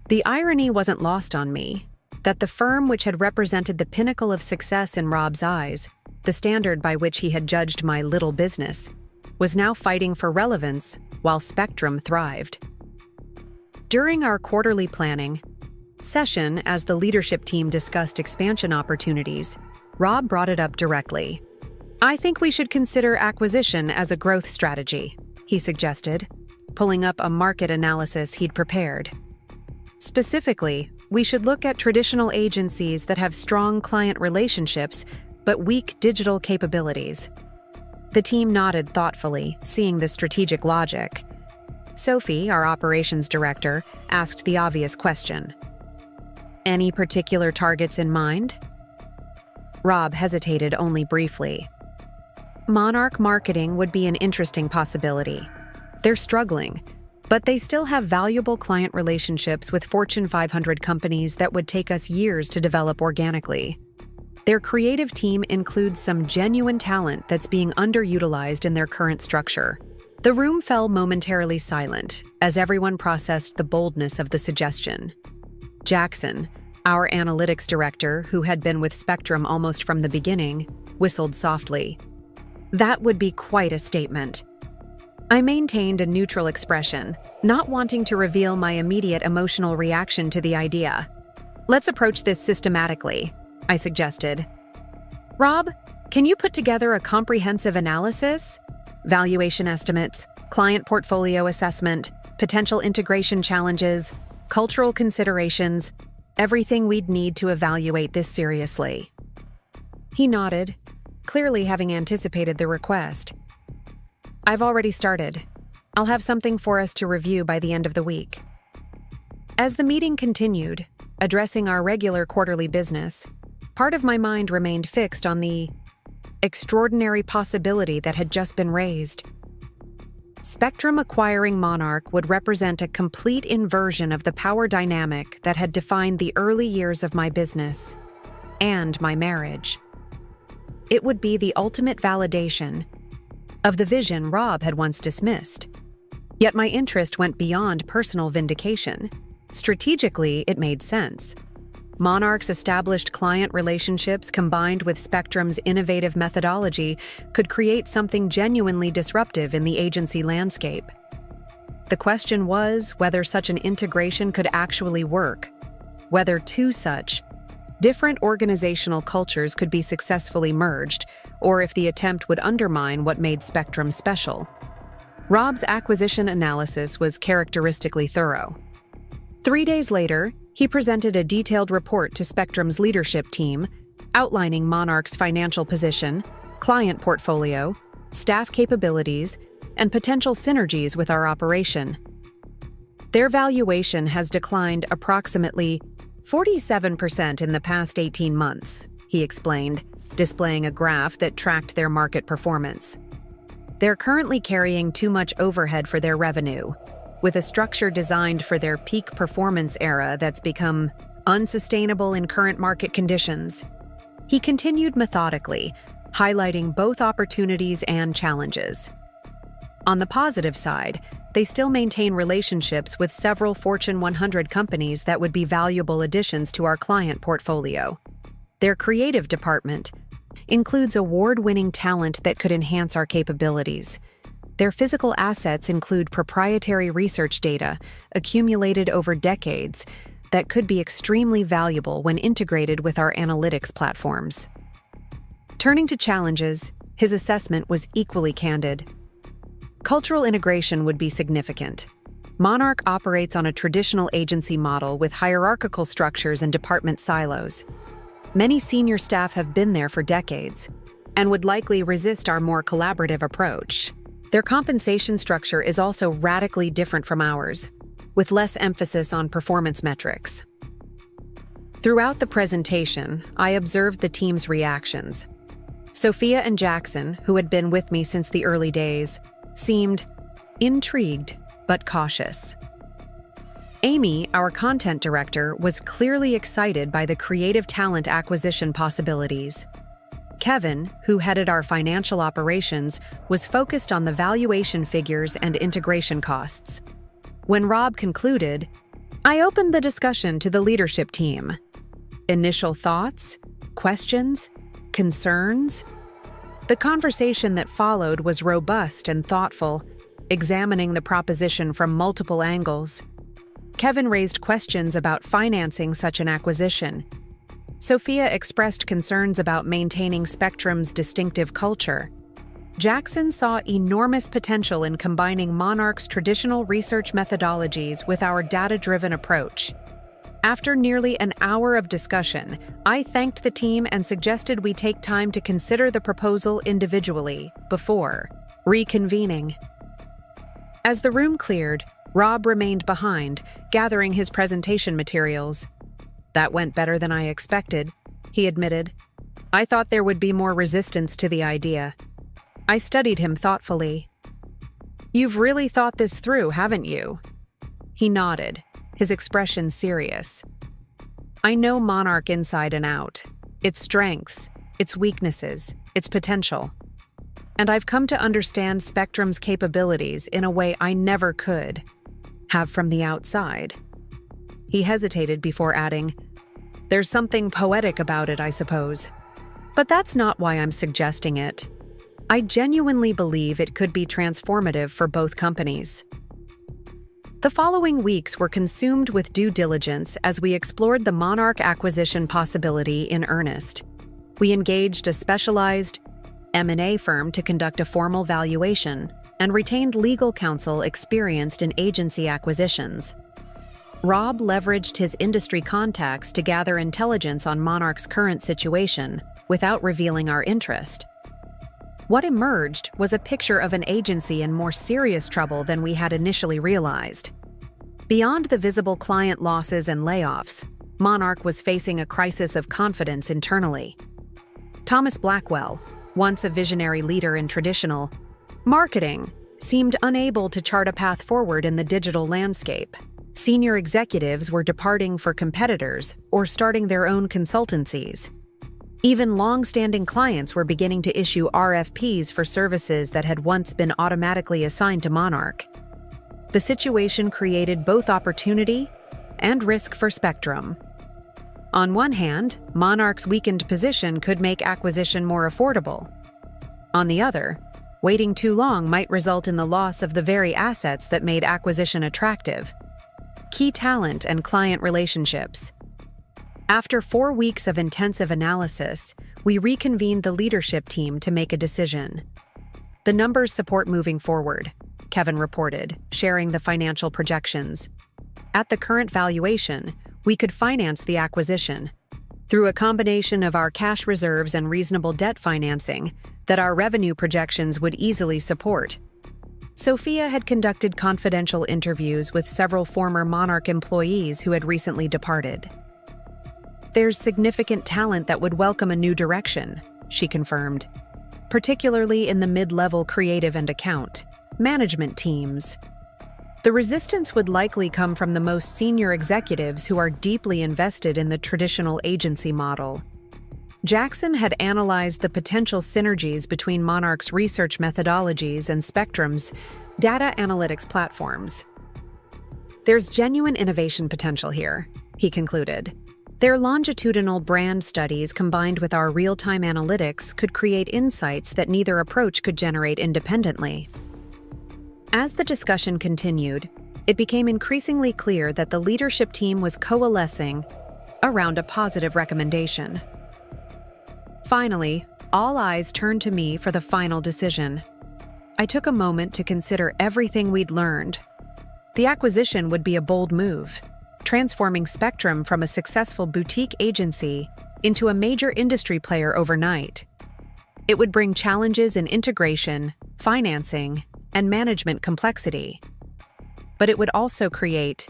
The irony wasn't lost on me, that the firm which had represented the pinnacle of success in Rob's eyes, the standard by which he had judged my little business, was now fighting for relevance while Spectrum thrived. During our quarterly planning, session, as the leadership team discussed expansion opportunities, Rob brought it up directly. "I think we should consider acquisition as a growth strategy," he suggested, pulling up a market analysis he'd prepared. "Specifically, we should look at traditional agencies that have strong client relationships but weak digital capabilities." The team nodded thoughtfully, seeing the strategic logic. Sophie, our operations director, asked the obvious question. "Any particular targets in mind?" Rob hesitated only briefly. Monarch marketing would be an interesting possibility. They're struggling, but they still have valuable client relationships with Fortune 500 companies that would take us years to develop organically. Their creative team includes some genuine talent that's being underutilized in their current structure. The room fell momentarily silent as everyone processed the boldness of the suggestion. Jackson, our analytics director, who had been with Spectrum almost from the beginning, whistled softly. "That would be quite a statement." I maintained a neutral expression, not wanting to reveal my immediate emotional reaction to the idea. "Let's approach this systematically," I suggested. "Rob, can you put together a comprehensive analysis? Valuation estimates, client portfolio assessment, potential integration challenges, cultural considerations, everything we'd need to evaluate this seriously." He nodded, clearly having anticipated the request. "I've already started. I'll have something for us to review by the end of the week." As the meeting continued, addressing our regular quarterly business, part of my mind remained fixed on the extraordinary possibility that had just been raised. Spectrum acquiring Monarch would represent a complete inversion of the power dynamic that had defined the early years of my business and my marriage. It would be the ultimate validation of the vision Rob had once dismissed. Yet my interest went beyond personal vindication. Strategically, it made sense. Monarch's established client relationships combined with Spectrum's innovative methodology could create something genuinely disruptive in the agency landscape. The question was whether such an integration could actually work, whether two such different organizational cultures could be successfully merged, or if the attempt would undermine what made Spectrum special. Rob's acquisition analysis was characteristically thorough. 3 days later, he presented a detailed report to Spectrum's leadership team, outlining Monarch's financial position, client portfolio, staff capabilities, and potential synergies with our operation. Their valuation has declined approximately 47% in the past 18 months, he explained, displaying a graph that tracked their market performance. They're currently carrying too much overhead for their revenue, with a structure designed for their peak performance era that's become unsustainable in current market conditions. He continued methodically, highlighting both opportunities and challenges. On the positive side, they still maintain relationships with several Fortune 100 companies that would be valuable additions to our client portfolio. Their creative department includes award-winning talent that could enhance our capabilities. Their physical assets include proprietary research data accumulated over decades that could be extremely valuable when integrated with our analytics platforms. Turning to challenges, his assessment was equally candid. Cultural integration would be significant. Monarch operates on a traditional agency model with hierarchical structures and department silos. Many senior staff have been there for decades and would likely resist our more collaborative approach. Their compensation structure is also radically different from ours, with less emphasis on performance metrics. Throughout the presentation, I observed the team's reactions. Sophia and Jackson, who had been with me since the early days, seemed intrigued but cautious. Amy, our content director, was clearly excited by the creative talent acquisition possibilities. Kevin, who headed our financial operations, was focused on the valuation figures and integration costs. When Rob concluded, I opened the discussion to the leadership team. Initial thoughts? Questions? Concerns? The conversation that followed was robust and thoughtful, examining the proposition from multiple angles. Kevin raised questions about financing such an acquisition. Sophia expressed concerns about maintaining Spectrum's distinctive culture. Jackson saw enormous potential in combining Monarch's traditional research methodologies with our data-driven approach. After nearly an hour of discussion, I thanked the team and suggested we take time to consider the proposal individually before reconvening. As the room cleared, Rob remained behind, gathering his presentation materials. "That went better than I expected," he admitted. "I thought there would be more resistance to the idea." I studied him thoughtfully. "You've really thought this through, haven't you?" He nodded, his expression serious. "I know Monarch inside and out, its strengths, its weaknesses, its potential. And I've come to understand Spectrum's capabilities in a way I never could have from the outside." He hesitated before adding, "There's something poetic about it, I suppose. But that's not why I'm suggesting it. I genuinely believe it could be transformative for both companies." The following weeks were consumed with due diligence as we explored the Monarch acquisition possibility in earnest. We engaged a specialized M&A firm to conduct a formal valuation and retained legal counsel experienced in agency acquisitions. Rob leveraged his industry contacts to gather intelligence on Monarch's current situation without revealing our interest. What emerged was a picture of an agency in more serious trouble than we had initially realized. Beyond the visible client losses and layoffs, Monarch was facing a crisis of confidence internally. Thomas Blackwell, once a visionary leader in traditional marketing, seemed unable to chart a path forward in the digital landscape. Senior executives were departing for competitors or starting their own consultancies. Even long-standing clients were beginning to issue RFPs for services that had once been automatically assigned to Monarch. The situation created both opportunity and risk for Spectrum. On one hand, Monarch's weakened position could make acquisition more affordable. On the other, waiting too long might result in the loss of the very assets that made acquisition attractive: key talent and client relationships. After 4 weeks of intensive analysis, we reconvened the leadership team to make a decision. "The numbers support moving forward," Kevin reported, sharing the financial projections. "At the current valuation, we could finance the acquisition through a combination of our cash reserves and reasonable debt financing that our revenue projections would easily support." Sophia had conducted confidential interviews with several former Monarch employees who had recently departed. "There's significant talent that would welcome a new direction," she confirmed, "particularly in the mid-level creative and account management teams. The resistance would likely come from the most senior executives who are deeply invested in the traditional agency model." Jackson had analyzed the potential synergies between Monarch's research methodologies and Spectrum's data analytics platforms. "There's genuine innovation potential here," he concluded. "Their longitudinal brand studies combined with our real-time analytics could create insights that neither approach could generate independently." As the discussion continued, it became increasingly clear that the leadership team was coalescing around a positive recommendation. Finally, all eyes turned to me for the final decision. I took a moment to consider everything we'd learned. The acquisition would be a bold move, transforming Spectrum from a successful boutique agency into a major industry player overnight. It would bring challenges in integration, financing, and management complexity. But it would also create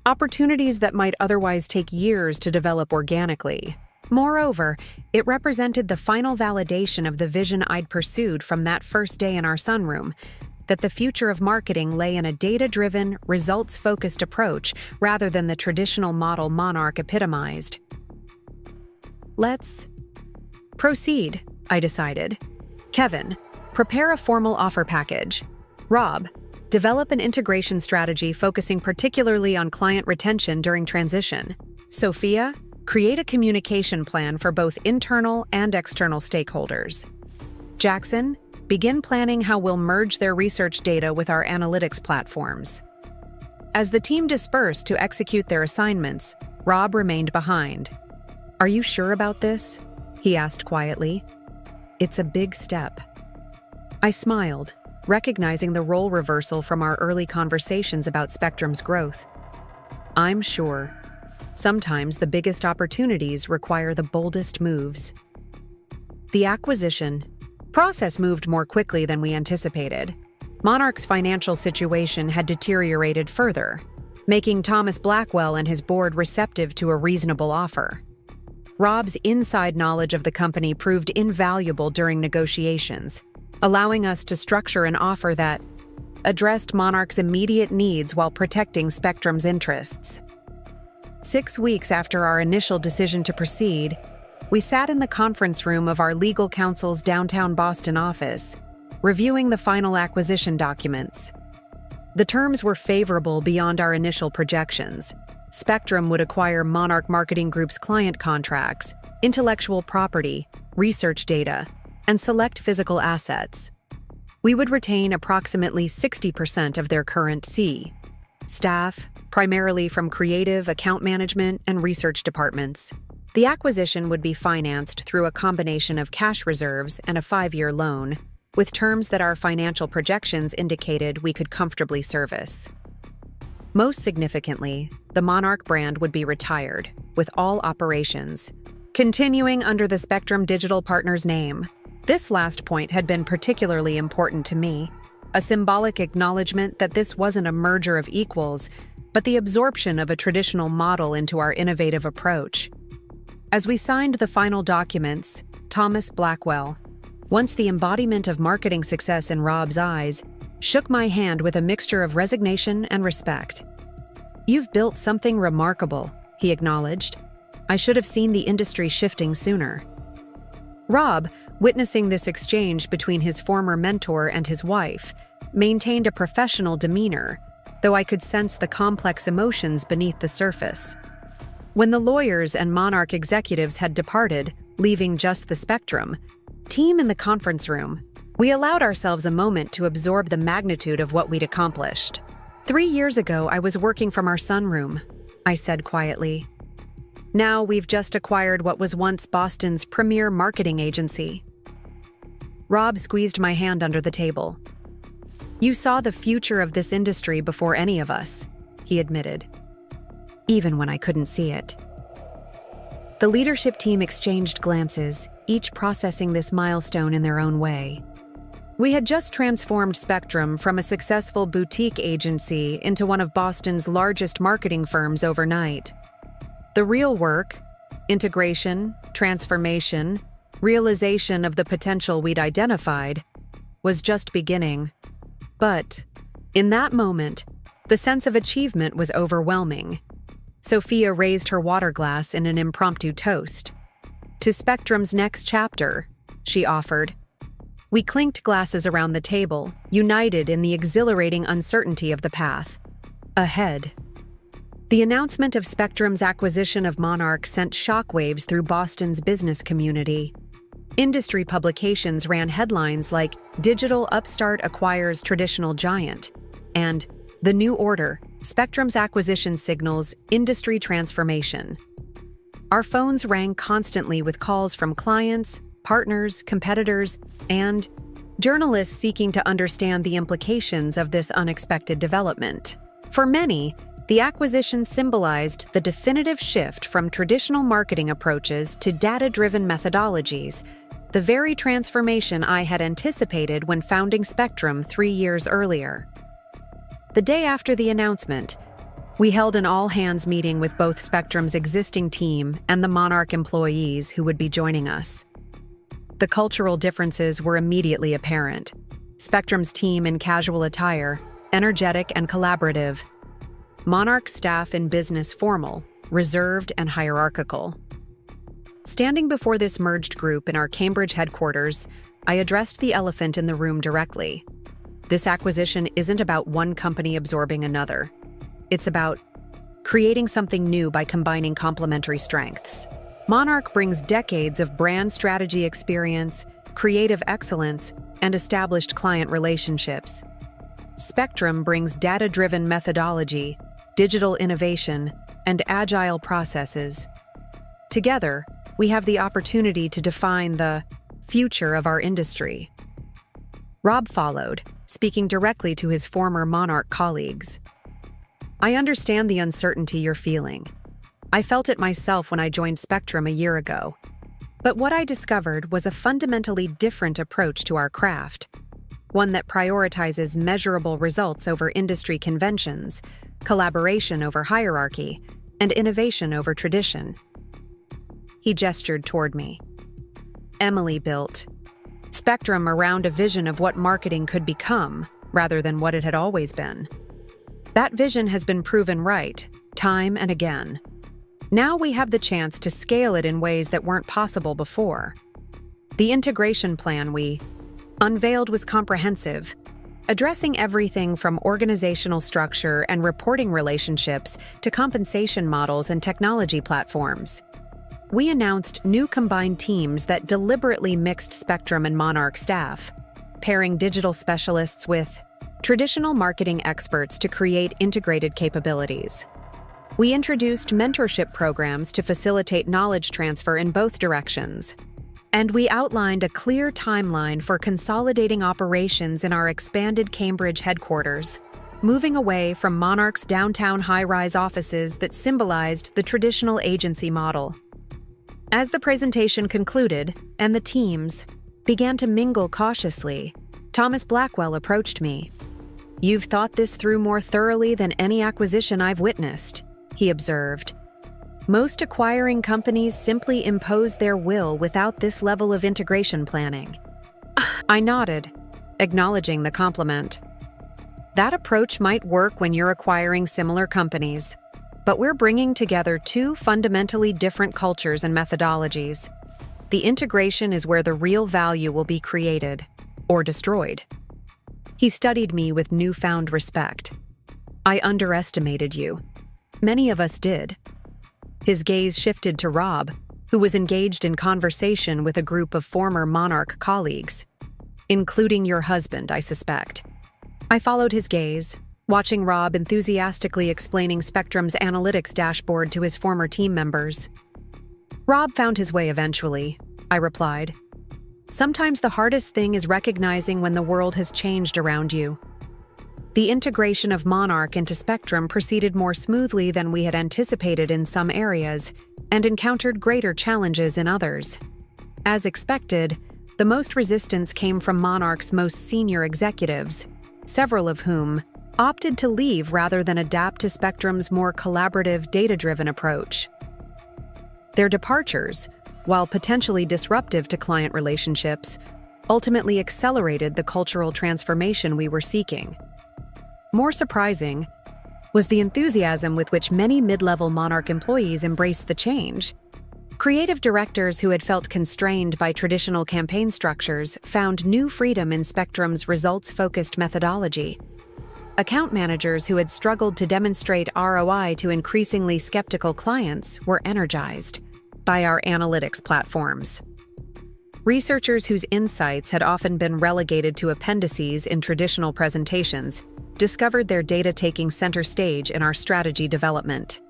opportunities that might otherwise take years to develop organically. Moreover, it represented the final validation of the vision I'd pursued from that first day in our sunroom, that the future of marketing lay in a data-driven, results-focused approach rather than the traditional model Monarch epitomized. "Let's proceed," I decided. "Kevin, prepare a formal offer package. Rob, develop an integration strategy focusing particularly on client retention during transition. Sophia, create a communication plan for both internal and external stakeholders. Jackson, begin planning how we'll merge their research data with our analytics platforms. As the team dispersed to execute their assignments, Rob remained behind. "Are you sure about this?" he asked quietly. "It's a big step." I smiled, recognizing the role reversal from our early conversations about Spectrum's growth. "I'm sure. Sometimes the biggest opportunities require the boldest moves." The acquisition process moved more quickly than we anticipated. Monarch's financial situation had deteriorated further, making Thomas Blackwell and his board receptive to a reasonable offer. Rob's inside knowledge of the company proved invaluable during negotiations, allowing us to structure an offer that addressed Monarch's immediate needs while protecting Spectrum's interests. 6 weeks after our initial decision to proceed, we sat in the conference room of our legal counsel's downtown Boston office, reviewing the final acquisition documents. The terms were favorable beyond our initial projections. Spectrum would acquire Monarch Marketing Group's client contracts, intellectual property, research data, and select physical assets. We would retain approximately 60% of their current staff, primarily from creative, account management, and research departments. The acquisition would be financed through a combination of cash reserves and a 5-year loan, with terms that our financial projections indicated we could comfortably service. Most significantly, the Monarch brand would be retired, with all operations continuing under the Spectrum Digital Partners name. This last point had been particularly important to me, a symbolic acknowledgement that this wasn't a merger of equals, but the absorption of a traditional model into our innovative approach. As we signed the final documents, Thomas Blackwell, once the embodiment of marketing success in Rob's eyes, shook my hand with a mixture of resignation and respect. "You've built something remarkable," he acknowledged. "I should have seen the industry shifting sooner." Rob, witnessing this exchange between his former mentor and his wife, maintained a professional demeanor, though I could sense the complex emotions beneath the surface. When the lawyers and Monarch executives had departed, leaving just the Spectrum team in the conference room, we allowed ourselves a moment to absorb the magnitude of what we'd accomplished. 3 years ago, I was working from our sunroom, I said quietly. Now we've just acquired what was once Boston's premier marketing agency. Rob squeezed my hand under the table. "You saw the future of this industry before any of us," he admitted, even when I couldn't see it. The leadership team exchanged glances, each processing this milestone in their own way. We had just transformed Spectrum from a successful boutique agency into one of Boston's largest marketing firms overnight. The real work, integration, transformation, realization of the potential we'd identified, was just beginning. But, in that moment, the sense of achievement was overwhelming. Sophia raised her water glass in an impromptu toast. "To Spectrum's next chapter," she offered. We clinked glasses around the table, united in the exhilarating uncertainty of the path ahead. The announcement of Spectrum's acquisition of Monarch sent shockwaves through Boston's business community. Industry publications ran headlines like "Digital Upstart Acquires Traditional Giant" and "The New Order, Spectrum's Acquisition Signals Industry Transformation." Our phones rang constantly with calls from clients, partners, competitors, and journalists seeking to understand the implications of this unexpected development. For many, the acquisition symbolized the definitive shift from traditional marketing approaches to data-driven methodologies, the very transformation I had anticipated when founding Spectrum 3 years earlier. The day after the announcement, we held an all-hands meeting with both Spectrum's existing team and the Monarch employees who would be joining us. The cultural differences were immediately apparent. Spectrum's team in casual attire, energetic and collaborative. Monarch staff in business formal, reserved and hierarchical. Standing before this merged group in our Cambridge headquarters, I addressed the elephant in the room directly. This acquisition isn't about one company absorbing another. It's about creating something new by combining complementary strengths. Monarch brings decades of brand strategy experience, creative excellence, and established client relationships. Spectrum brings data-driven methodology, digital innovation, and agile processes. Together, we have the opportunity to define the future of our industry. Rob followed, speaking directly to his former Monarch colleagues. I understand the uncertainty you're feeling. I felt it myself when I joined Spectrum a year ago. But what I discovered was a fundamentally different approach to our craft, one that prioritizes measurable results over industry conventions, collaboration over hierarchy, and innovation over tradition. He gestured toward me. Emily built Spectrum around a vision of what marketing could become, rather than what it had always been. That vision has been proven right, time and again. Now we have the chance to scale it in ways that weren't possible before. The integration plan we unveiled was comprehensive, addressing everything from organizational structure and reporting relationships to compensation models and technology platforms. We announced new combined teams that deliberately mixed Spectrum and Monarch staff, pairing digital specialists with traditional marketing experts to create integrated capabilities. We introduced mentorship programs to facilitate knowledge transfer in both directions. And we outlined a clear timeline for consolidating operations in our expanded Cambridge headquarters, moving away from Monarch's downtown high-rise offices that symbolized the traditional agency model. As the presentation concluded and the teams began to mingle cautiously, Thomas Blackwell approached me. "You've thought this through more thoroughly than any acquisition I've witnessed," he observed. "Most acquiring companies simply impose their will without this level of integration planning." I nodded, acknowledging the compliment. "That approach might work when you're acquiring similar companies, but we're bringing together two fundamentally different cultures and methodologies. The integration is where the real value will be created or destroyed." He studied me with newfound respect. "I underestimated you. Many of us did." His gaze shifted to Rob, who was engaged in conversation with a group of former Monarch colleagues, including your husband, I suspect. I followed his gaze, watching Rob enthusiastically explaining Spectrum's analytics dashboard to his former team members. "Rob found his way eventually," I replied. "Sometimes the hardest thing is recognizing when the world has changed around you." The integration of Monarch into Spectrum proceeded more smoothly than we had anticipated in some areas, and encountered greater challenges in others. As expected, the most resistance came from Monarch's most senior executives, several of whom opted to leave rather than adapt to Spectrum's more collaborative, data-driven approach. Their departures, while potentially disruptive to client relationships, ultimately accelerated the cultural transformation we were seeking. More surprising was the enthusiasm with which many mid-level Monarch employees embraced the change. Creative directors who had felt constrained by traditional campaign structures found new freedom in Spectrum's results-focused methodology. Account managers who had struggled to demonstrate ROI to increasingly skeptical clients were energized by our analytics platforms. Researchers whose insights had often been relegated to appendices in traditional presentations discovered their data taking center stage in our strategy development.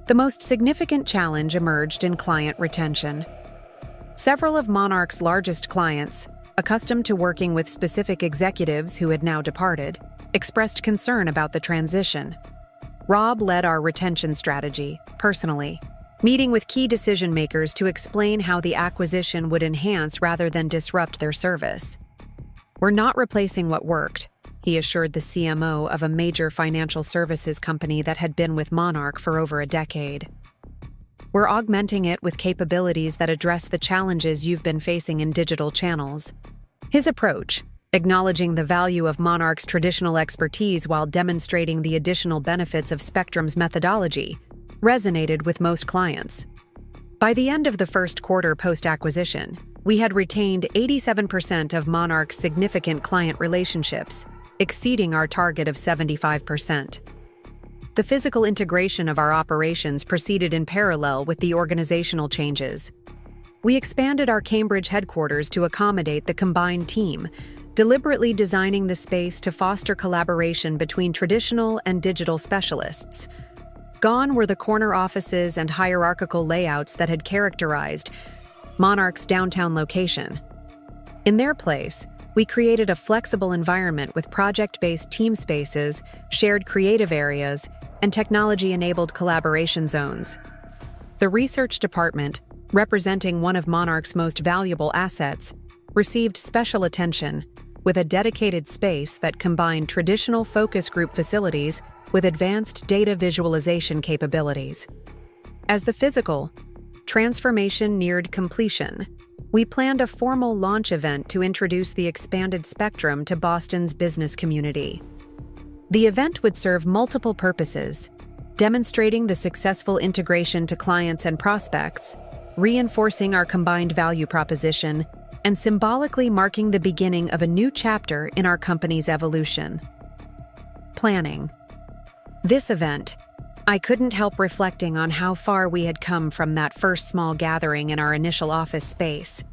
The most significant challenge emerged in client retention. Several of Monarch's largest clients, accustomed to working with specific executives who had now departed, expressed concern about the transition. Rob led our retention strategy, personally, meeting with key decision-makers to explain how the acquisition would enhance rather than disrupt their service. "We're not replacing what worked," he assured the CMO of a major financial services company that had been with Monarch for over a decade. "We're augmenting it with capabilities that address the challenges you've been facing in digital channels." His approach, acknowledging the value of Monarch's traditional expertise while demonstrating the additional benefits of Spectrum's methodology, resonated with most clients. By the end of the first quarter post-acquisition, we had retained 87% of Monarch's significant client relationships, exceeding our target of 75%. The physical integration of our operations proceeded in parallel with the organizational changes. We expanded our Cambridge headquarters to accommodate the combined team, deliberately designing the space to foster collaboration between traditional and digital specialists. Gone were the corner offices and hierarchical layouts that had characterized Monarch's downtown location. In their place, we created a flexible environment with project-based team spaces, shared creative areas, and technology-enabled collaboration zones. The research department, representing one of Monarch's most valuable assets, received special attention, with a dedicated space that combined traditional focus group facilities with advanced data visualization capabilities. As the physical transformation neared completion, we planned a formal launch event to introduce the expanded spectrum to Boston's business community. The event would serve multiple purposes, demonstrating the successful integration to clients and prospects, reinforcing our combined value proposition, and symbolically marking the beginning of a new chapter in our company's evolution. Planning. This event, I couldn't help reflecting on how far we had come from that first small gathering in our initial office space,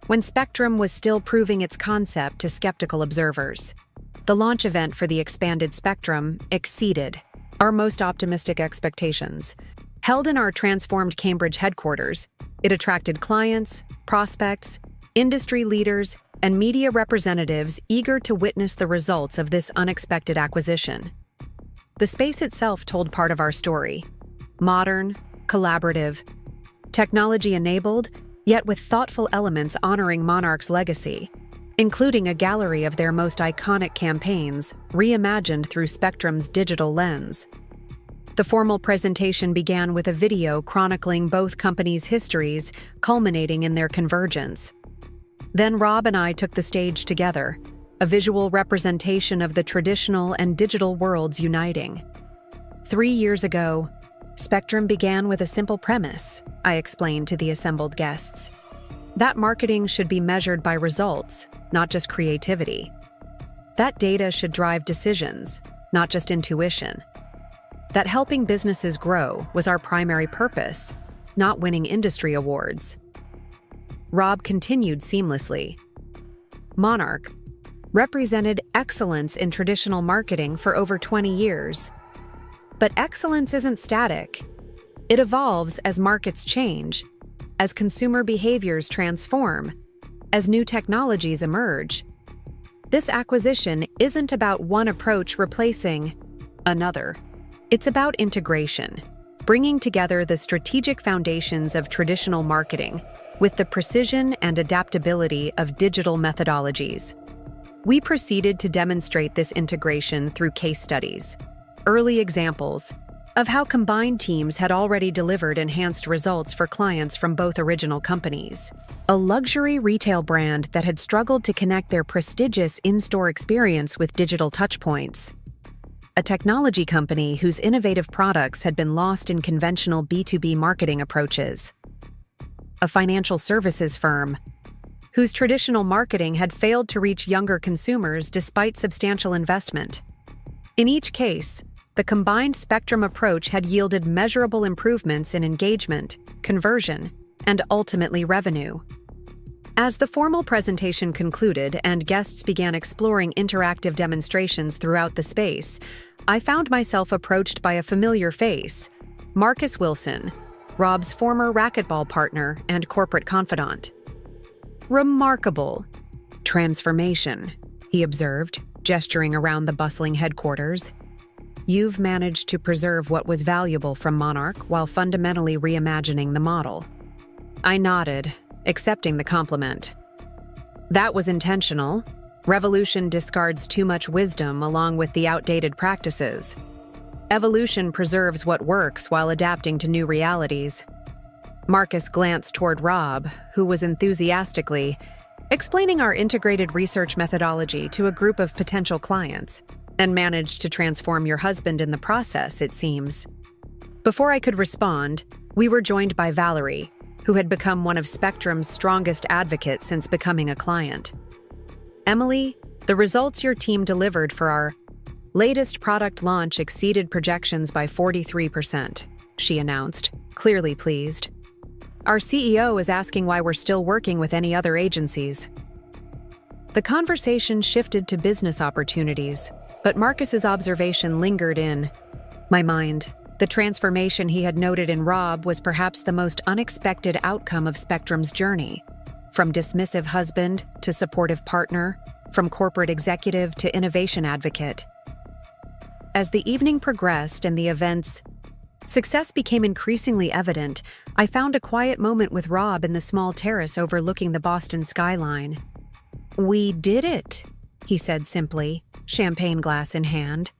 when Spectrum was still proving its concept to skeptical observers. The launch event for the expanded Spectrum exceeded our most optimistic expectations. Held in our transformed Cambridge headquarters, it attracted clients, prospects, industry leaders, and media representatives eager to witness the results of this unexpected acquisition. The space itself told part of our story. Modern, collaborative, technology-enabled, yet with thoughtful elements honoring Monarch's legacy, including a gallery of their most iconic campaigns, reimagined through Spectrum's digital lens. The formal presentation began with a video chronicling both companies' histories, culminating in their convergence. Then Rob and I took the stage together, a visual representation of the traditional and digital worlds uniting. 3 years ago, Spectrum began with a simple premise, I explained to the assembled guests. That marketing should be measured by results, not just creativity. That data should drive decisions, not just intuition. That helping businesses grow was our primary purpose, not winning industry awards. Rob continued seamlessly. Monarch represented excellence in traditional marketing for over 20 years. But excellence isn't static. It evolves as markets change, as consumer behaviors transform, as new technologies emerge. This acquisition isn't about one approach replacing another. It's about integration, bringing together the strategic foundations of traditional marketing with the precision and adaptability of digital methodologies. We proceeded to demonstrate this integration through case studies, early examples of how combined teams had already delivered enhanced results for clients from both original companies. A luxury retail brand that had struggled to connect their prestigious in-store experience with digital touchpoints. A technology company whose innovative products had been lost in conventional B2B marketing approaches. A financial services firm whose traditional marketing had failed to reach younger consumers despite substantial investment. In each case, the combined Spectrum approach had yielded measurable improvements in engagement, conversion, and ultimately revenue. As the formal presentation concluded and guests began exploring interactive demonstrations throughout the space, I found myself approached by a familiar face, Marcus Wilson, Rob's former racquetball partner and corporate confidant. "Remarkable transformation," he observed, gesturing around the bustling headquarters. "You've managed to preserve what was valuable from Monarch while fundamentally reimagining the model." I nodded, accepting the compliment. "That was intentional. Revolution discards too much wisdom along with the outdated practices. Evolution preserves what works while adapting to new realities." Marcus glanced toward Rob, who was enthusiastically explaining our integrated research methodology to a group of potential clients, and managed to transform your husband in the process, it seems. Before I could respond, we were joined by Valerie, who had become one of Spectrum's strongest advocates since becoming a client. "Emily, the results your team delivered for our latest product launch exceeded projections by 43%, she announced, clearly pleased. "Our CEO is asking why we're still working with any other agencies." The conversation shifted to business opportunities, but Marcus's observation lingered in my mind. The transformation he had noted in Rob was perhaps the most unexpected outcome of Spectrum's journey. From dismissive husband to supportive partner, from corporate executive to innovation advocate. As the evening progressed and the event's success became increasingly evident, I found a quiet moment with Rob in the small terrace overlooking the Boston skyline. "We did it," he said simply, champagne glass in hand.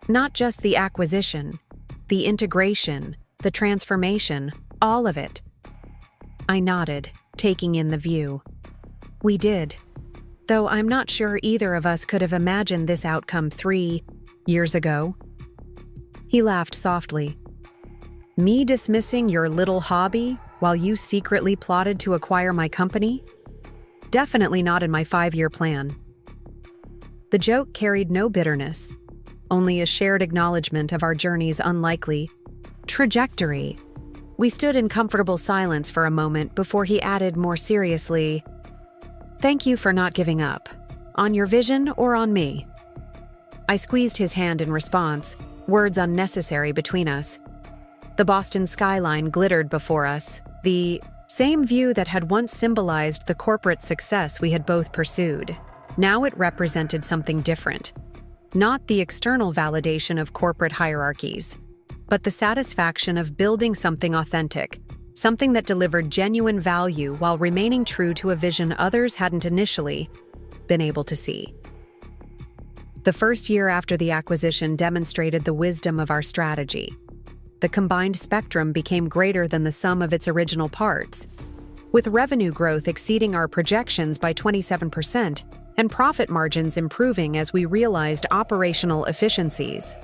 "Not just the acquisition, the integration, the transformation, all of it." I nodded, taking in the view. "We did. Though I'm not sure either of us could have imagined this outcome 3 years ago." He laughed softly. "Me dismissing your little hobby while you secretly plotted to acquire my company? Definitely not in my 5-year plan." The joke carried no bitterness, only a shared acknowledgement of our journey's unlikely trajectory. We stood in comfortable silence for a moment before he added more seriously, "Thank you for not giving up. On your vision or on me?" I squeezed his hand in response, words unnecessary between us. The Boston skyline glittered before us, the same view that had once symbolized the corporate success we had both pursued. Now it represented something different. Not the external validation of corporate hierarchies, but the satisfaction of building something authentic, something that delivered genuine value while remaining true to a vision others hadn't initially been able to see. The first year after the acquisition demonstrated the wisdom of our strategy. The combined Spectrum became greater than the sum of its original parts, with revenue growth exceeding our projections by 27% and profit margins improving as we realized operational efficiencies.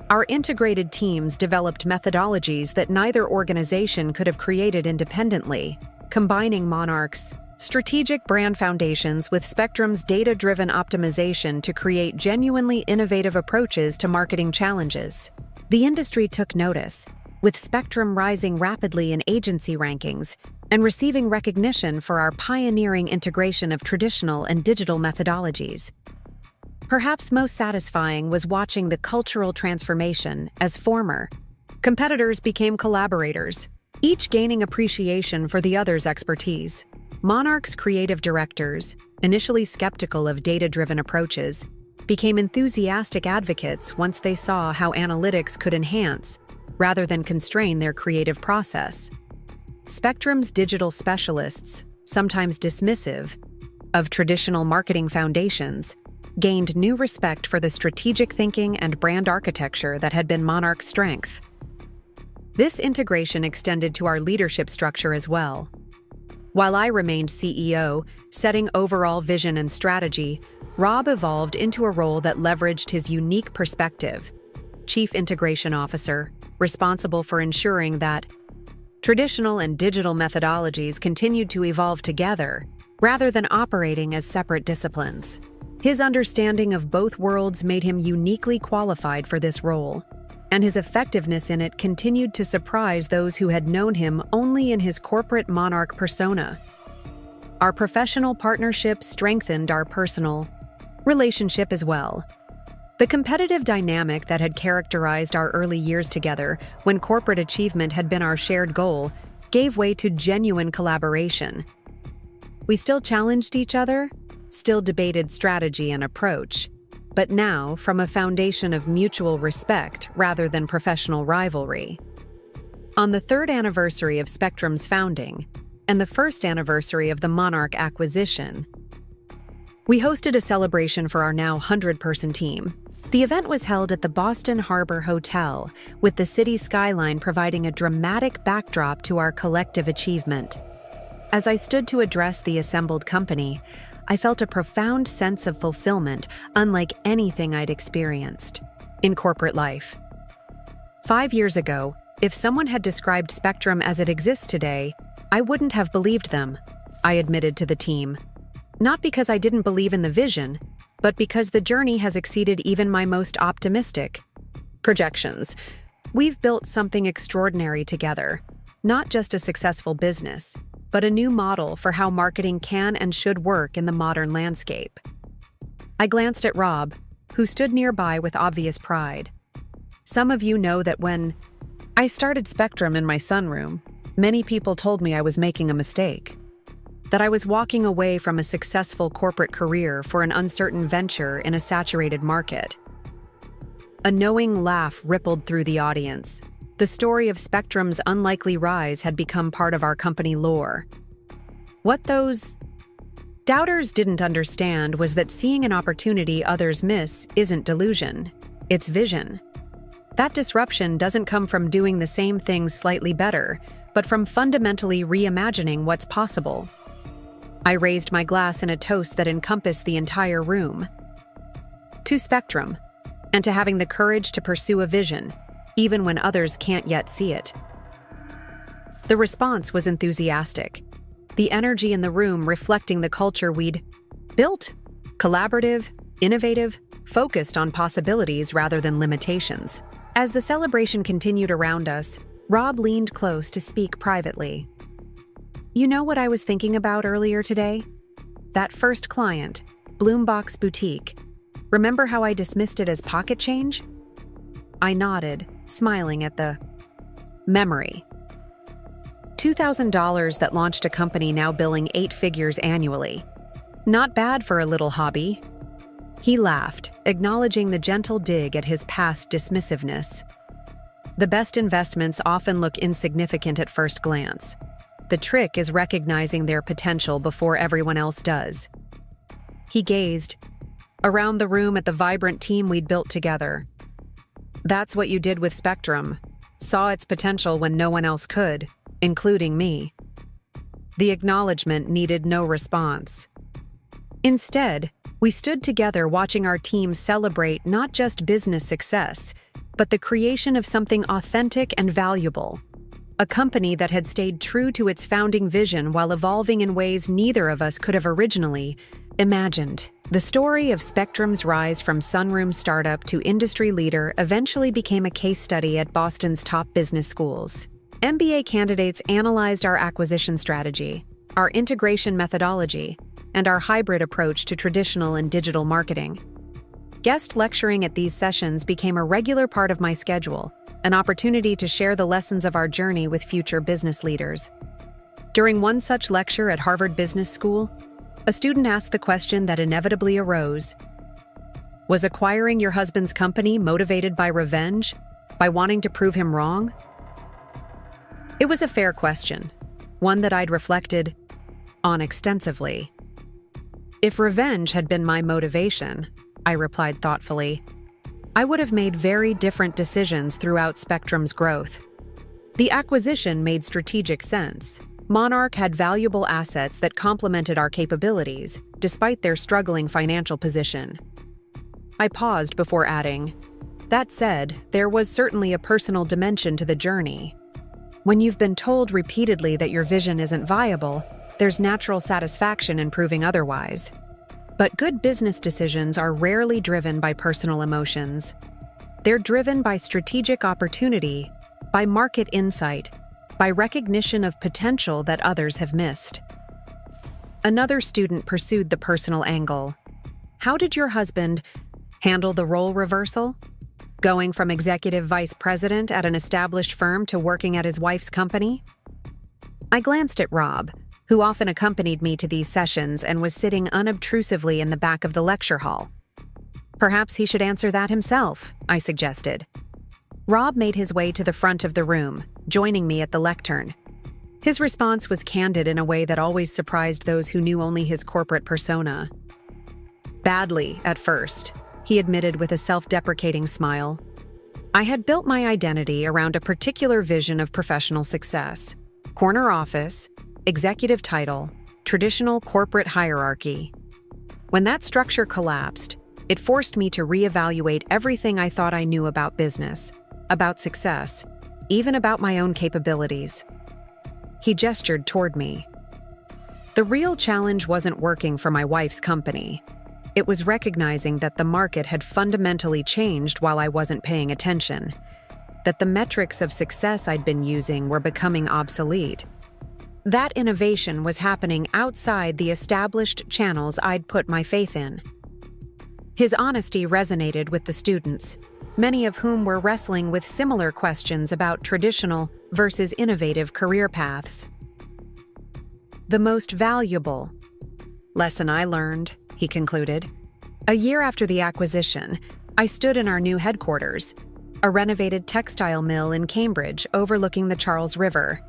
Our integrated teams developed methodologies that neither organization could have created independently, combining Monarch's strategic brand foundations with Spectrum's data-driven optimization to create genuinely innovative approaches to marketing challenges. The industry took notice, with Spectrum rising rapidly in agency rankings and receiving recognition for our pioneering integration of traditional and digital methodologies. Perhaps most satisfying was watching the cultural transformation as former competitors became collaborators, each gaining appreciation for the other's expertise. Monarch's creative directors, initially skeptical of data-driven approaches, became enthusiastic advocates once they saw how analytics could enhance, rather than constrain their creative process. Spectrum's digital specialists, sometimes dismissive of traditional marketing foundations, gained new respect for the strategic thinking and brand architecture that had been Monarch's strength. This integration extended to our leadership structure as well. While I remained CEO, setting overall vision and strategy, Rob evolved into a role that leveraged his unique perspective, Chief Integration Officer, responsible for ensuring that traditional and digital methodologies continued to evolve together, rather than operating as separate disciplines. His understanding of both worlds made him uniquely qualified for this role, and his effectiveness in it continued to surprise those who had known him only in his corporate monarch persona. Our professional partnership strengthened our personal relationship as well. The competitive dynamic that had characterized our early years together, when corporate achievement had been our shared goal, gave way to genuine collaboration. We still challenged each other, still debated strategy and approach, but now from a foundation of mutual respect rather than professional rivalry. On the 3rd anniversary of Spectrum's founding, and the 1st anniversary of the Monarch acquisition, we hosted a celebration for our now 100-person team. The event was held at the Boston Harbor Hotel, with the city skyline providing a dramatic backdrop to our collective achievement. As I stood to address the assembled company, I felt a profound sense of fulfillment unlike anything I'd experienced in corporate life. 5 years ago, if someone had described Spectrum as it exists today, I wouldn't have believed them, I admitted to the team. Not because I didn't believe in the vision, but because the journey has exceeded even my most optimistic projections. We've built something extraordinary together, not just a successful business, but a new model for how marketing can and should work in the modern landscape. I glanced at Rob, who stood nearby with obvious pride. Some of you know that when I started Spectrum in my sunroom, many people told me I was making a mistake, that I was walking away from a successful corporate career for an uncertain venture in a saturated market. A knowing laugh rippled through the audience. The story of Spectrum's unlikely rise had become part of our company lore. What those doubters didn't understand was that seeing an opportunity others miss isn't delusion, it's vision. That disruption doesn't come from doing the same things slightly better, but from fundamentally reimagining what's possible. I raised my glass in a toast that encompassed the entire room. To Spectrum, and to having the courage to pursue a vision, even when others can't yet see it. The response was enthusiastic, the energy in the room reflecting the culture we'd built: collaborative, innovative, focused on possibilities rather than limitations. As the celebration continued around us, Rob leaned close to speak privately. You know what I was thinking about earlier today? That first client, Bloombox Boutique. Remember how I dismissed it as pocket change? I nodded, smiling at the memory. $2,000 that launched a company now billing 8 figures annually. Not bad for a little hobby. He laughed, acknowledging the gentle dig at his past dismissiveness. The best investments often look insignificant at first glance. The trick is recognizing their potential before everyone else does. He gazed around the room at the vibrant team we'd built together. That's what you did with Spectrum. Saw its potential when no one else could, including me. The acknowledgement needed no response. Instead, we stood together watching our team celebrate not just business success, but the creation of something authentic and valuable. A company that had stayed true to its founding vision while evolving in ways neither of us could have originally imagined. The story of Spectrum's rise from sunroom startup to industry leader eventually became a case study at Boston's top business schools. MBA candidates analyzed our acquisition strategy, our integration methodology, and our hybrid approach to traditional and digital marketing. Guest lecturing at these sessions became a regular part of my schedule, an opportunity to share the lessons of our journey with future business leaders. During one such lecture at Harvard Business School, a student asked the question that inevitably arose: was acquiring your husband's company motivated by revenge, by wanting to prove him wrong? It was a fair question, one that I'd reflected on extensively. If revenge had been my motivation, I replied thoughtfully, I would have made very different decisions throughout Spectrum's growth. The acquisition made strategic sense. Monarch had valuable assets that complemented our capabilities, despite their struggling financial position. I paused before adding, that said, there was certainly a personal dimension to the journey. When you've been told repeatedly that your vision isn't viable, there's natural satisfaction in proving otherwise. But good business decisions are rarely driven by personal emotions. They're driven by strategic opportunity, by market insight, by recognition of potential that others have missed. Another student pursued the personal angle. How did your husband handle the role reversal? Going from executive vice president at an established firm to working at his wife's company? I glanced at Rob, who often accompanied me to these sessions and was sitting unobtrusively in the back of the lecture hall. Perhaps he should answer that himself, I suggested. Rob made his way to the front of the room, joining me at the lectern. His response was candid in a way that always surprised those who knew only his corporate persona. Badly, at first, he admitted with a self-deprecating smile. I had built my identity around a particular vision of professional success: corner office, executive title, traditional corporate hierarchy. When that structure collapsed, it forced me to reevaluate everything I thought I knew about business, about success, even about my own capabilities. He gestured toward me. The real challenge wasn't working for my wife's company. It was recognizing that the market had fundamentally changed while I wasn't paying attention, that the metrics of success I'd been using were becoming obsolete. That innovation was happening outside the established channels I'd put my faith in. His honesty resonated with the students, many of whom were wrestling with similar questions about traditional versus innovative career paths. The most valuable lesson I learned, he concluded. A year after the acquisition, I stood in our new headquarters, a renovated textile mill in Cambridge overlooking the Charles River.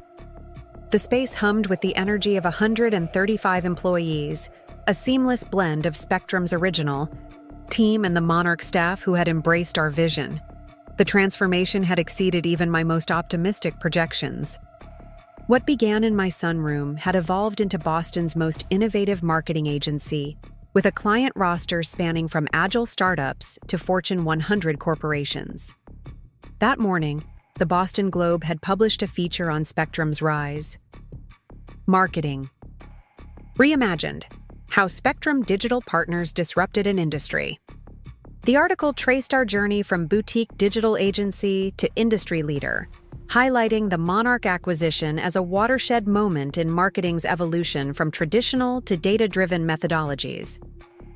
The space hummed with the energy of 135 employees, a seamless blend of Spectrum's original team and the Monarch staff who had embraced our vision. The transformation had exceeded even my most optimistic projections. What began in my sunroom had evolved into Boston's most innovative marketing agency, with a client roster spanning from agile startups to Fortune 100 corporations. That morning, the Boston Globe had published a feature on Spectrum's rise. Marketing Reimagined: How Spectrum Digital Partners Disrupted an Industry. The article traced our journey from boutique digital agency to industry leader, highlighting the Monarch acquisition as a watershed moment in marketing's evolution from traditional to data-driven methodologies.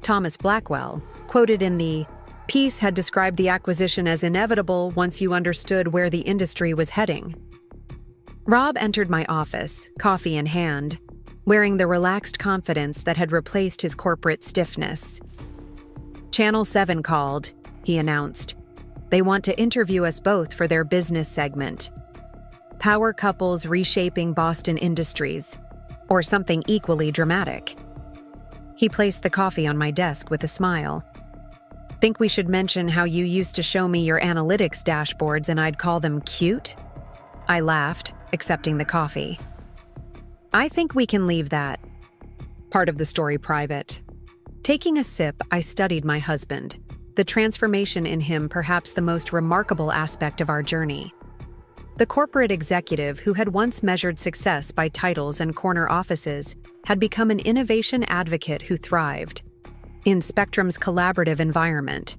Thomas Blackwell, quoted in the piece, had described the acquisition as inevitable once you understood where the industry was heading. Rob entered my office, coffee in hand, wearing the relaxed confidence that had replaced his corporate stiffness. Channel 7 called, he announced. They want to interview us both for their business segment. Power couples reshaping Boston industries, or something equally dramatic. He placed the coffee on my desk with a smile. Think we should mention how you used to show me your analytics dashboards and I'd call them cute? I laughed, accepting the coffee. I think we can leave that part of the story private. Taking a sip, I studied my husband, the transformation in him perhaps the most remarkable aspect of our journey. The corporate executive who had once measured success by titles and corner offices had become an innovation advocate who thrived in Spectrum's collaborative environment.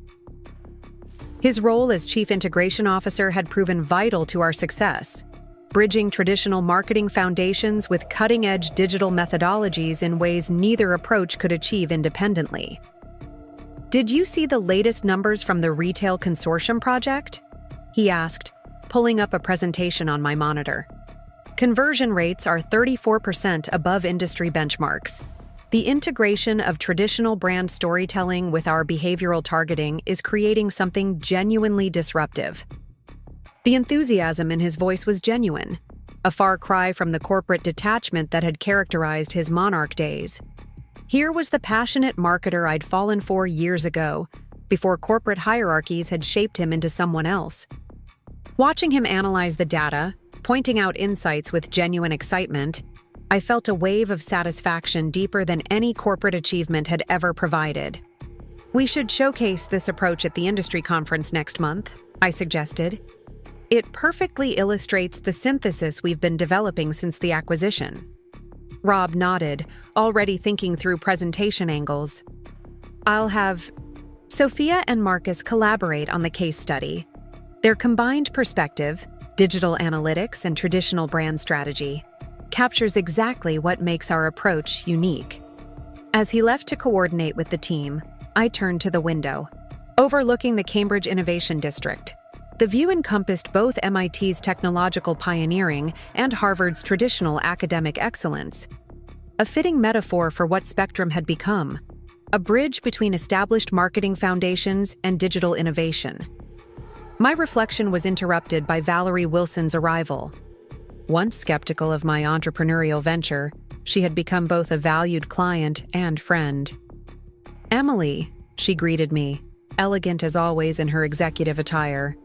His role as Chief Integration Officer had proven vital to our success, bridging traditional marketing foundations with cutting-edge digital methodologies in ways neither approach could achieve independently. Did you see the latest numbers from the Retail Consortium project? He asked, pulling up a presentation on my monitor. Conversion rates are 34% above industry benchmarks. The integration of traditional brand storytelling with our behavioral targeting is creating something genuinely disruptive. The enthusiasm in his voice was genuine, a far cry from the corporate detachment that had characterized his Monarch days. Here was the passionate marketer I'd fallen for years ago, before corporate hierarchies had shaped him into someone else. Watching him analyze the data, pointing out insights with genuine excitement, I felt a wave of satisfaction deeper than any corporate achievement had ever provided. We should showcase this approach at the industry conference next month, I suggested. It perfectly illustrates the synthesis we've been developing since the acquisition. Rob nodded, already thinking through presentation angles. I'll have Sophia and Marcus collaborate on the case study. Their combined perspective, digital analytics and traditional brand strategy, captures exactly what makes our approach unique. As he left to coordinate with the team, I turned to the window, overlooking the Cambridge Innovation District. The view encompassed both MIT's technological pioneering and Harvard's traditional academic excellence, a fitting metaphor for what Spectrum had become, a bridge between established marketing foundations and digital innovation. My reflection was interrupted by Valerie Wilson's arrival. Once skeptical of my entrepreneurial venture, she had become both a valued client and friend. Emily, she greeted me, elegant as always in her executive attire.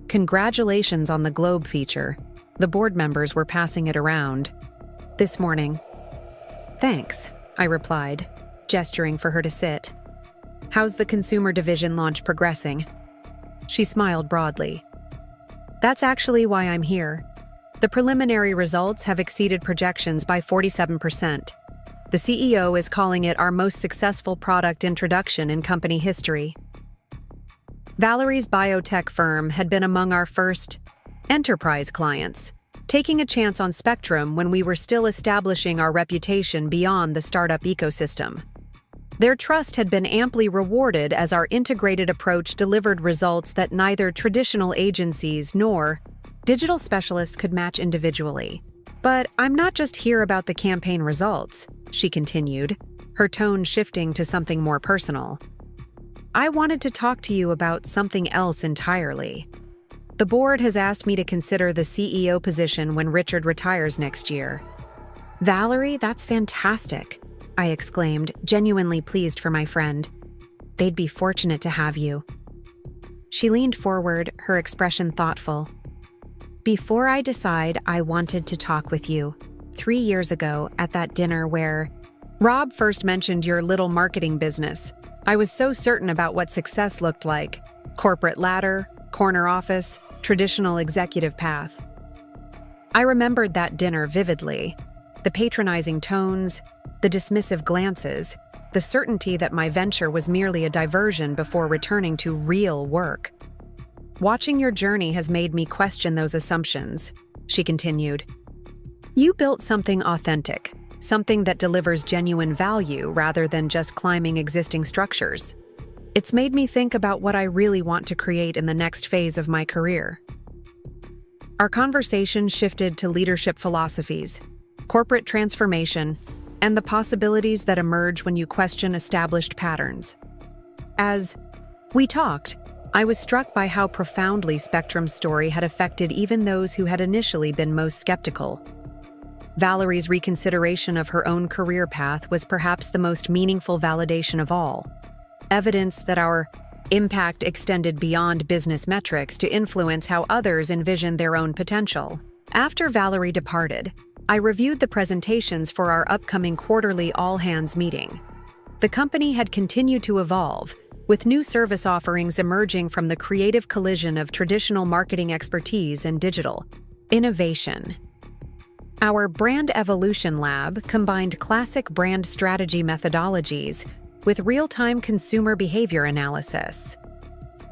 Congratulations on the Globe feature. The board members were passing it around this morning. Thanks, I replied, gesturing for her to sit. How's the consumer division launch progressing? She smiled broadly. That's actually why I'm here. The preliminary results have exceeded projections by 47%. The CEO is calling it our most successful product introduction in company history. Valerie's biotech firm had been among our first enterprise clients, taking a chance on Spectrum when we were still establishing our reputation beyond the startup ecosystem. Their trust had been amply rewarded as our integrated approach delivered results that neither traditional agencies nor digital specialists could match individually. "But I'm not just here about the campaign results," she continued, her tone shifting to something more personal. "I wanted to talk to you about something else entirely. The board has asked me to consider the CEO position when Richard retires next year." "Valerie, that's fantastic," I exclaimed, genuinely pleased for my friend. "They'd be fortunate to have you." She leaned forward, her expression thoughtful. "Before I decide, I wanted to talk with you. 3 years ago, at that dinner where Rob first mentioned your little marketing business, I was so certain about what success looked like. Corporate ladder, corner office, traditional executive path. I remembered that dinner vividly. The patronizing tones, the dismissive glances, the certainty that my venture was merely a diversion before returning to real work. Watching your journey has made me question those assumptions," she continued. "You built something authentic, something that delivers genuine value rather than just climbing existing structures. It's made me think about what I really want to create in the next phase of my career." Our conversation shifted to leadership philosophies, corporate transformation, and the possibilities that emerge when you question established patterns. As we talked, I was struck by how profoundly Spectrum's story had affected even those who had initially been most skeptical. Valerie's reconsideration of her own career path was perhaps the most meaningful validation of all, evidence that our impact extended beyond business metrics to influence how others envisioned their own potential. After Valerie departed, I reviewed the presentations for our upcoming quarterly all-hands meeting. The company had continued to evolve, with new service offerings emerging from the creative collision of traditional marketing expertise and digital innovation. Our Brand Evolution Lab combined classic brand strategy methodologies with real-time consumer behavior analysis.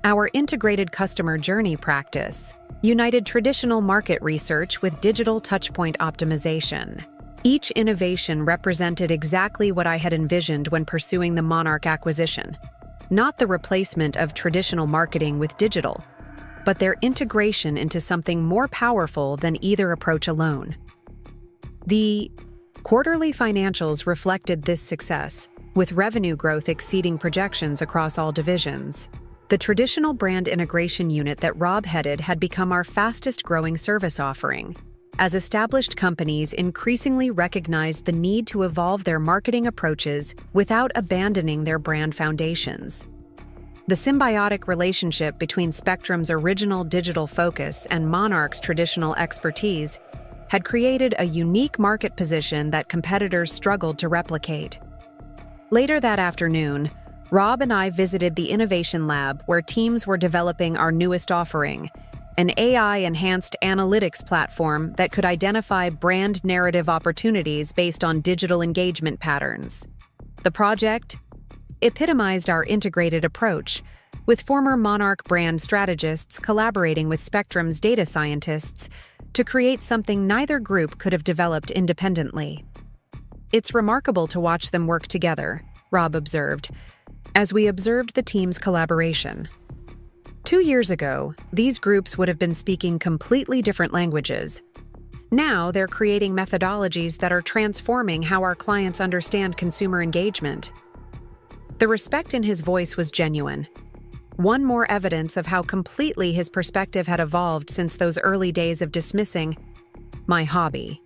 Our integrated customer journey practice united traditional market research with digital touchpoint optimization. Each innovation represented exactly what I had envisioned when pursuing the Monarch acquisition. Not the replacement of traditional marketing with digital, but their integration into something more powerful than either approach alone. The quarterly financials reflected this success, with revenue growth exceeding projections across all divisions. The traditional brand integration unit that Rob headed had become our fastest-growing service offering, as established companies increasingly recognized the need to evolve their marketing approaches without abandoning their brand foundations. The symbiotic relationship between Spectrum's original digital focus and Monarch's traditional expertise had created a unique market position that competitors struggled to replicate. Later that afternoon, Rob and I visited the Innovation Lab where teams were developing our newest offering, an AI-enhanced analytics platform that could identify brand narrative opportunities based on digital engagement patterns. The project epitomized our integrated approach, with former Monarch brand strategists collaborating with Spectrum's data scientists to create something neither group could have developed independently. "It's remarkable to watch them work together," Rob observed, as we observed the team's collaboration. 2 years ago, these groups would have been speaking completely different languages. Now they're creating methodologies that are transforming how our clients understand consumer engagement. The respect in his voice was genuine. One more evidence of how completely his perspective had evolved since those early days of dismissing my hobby.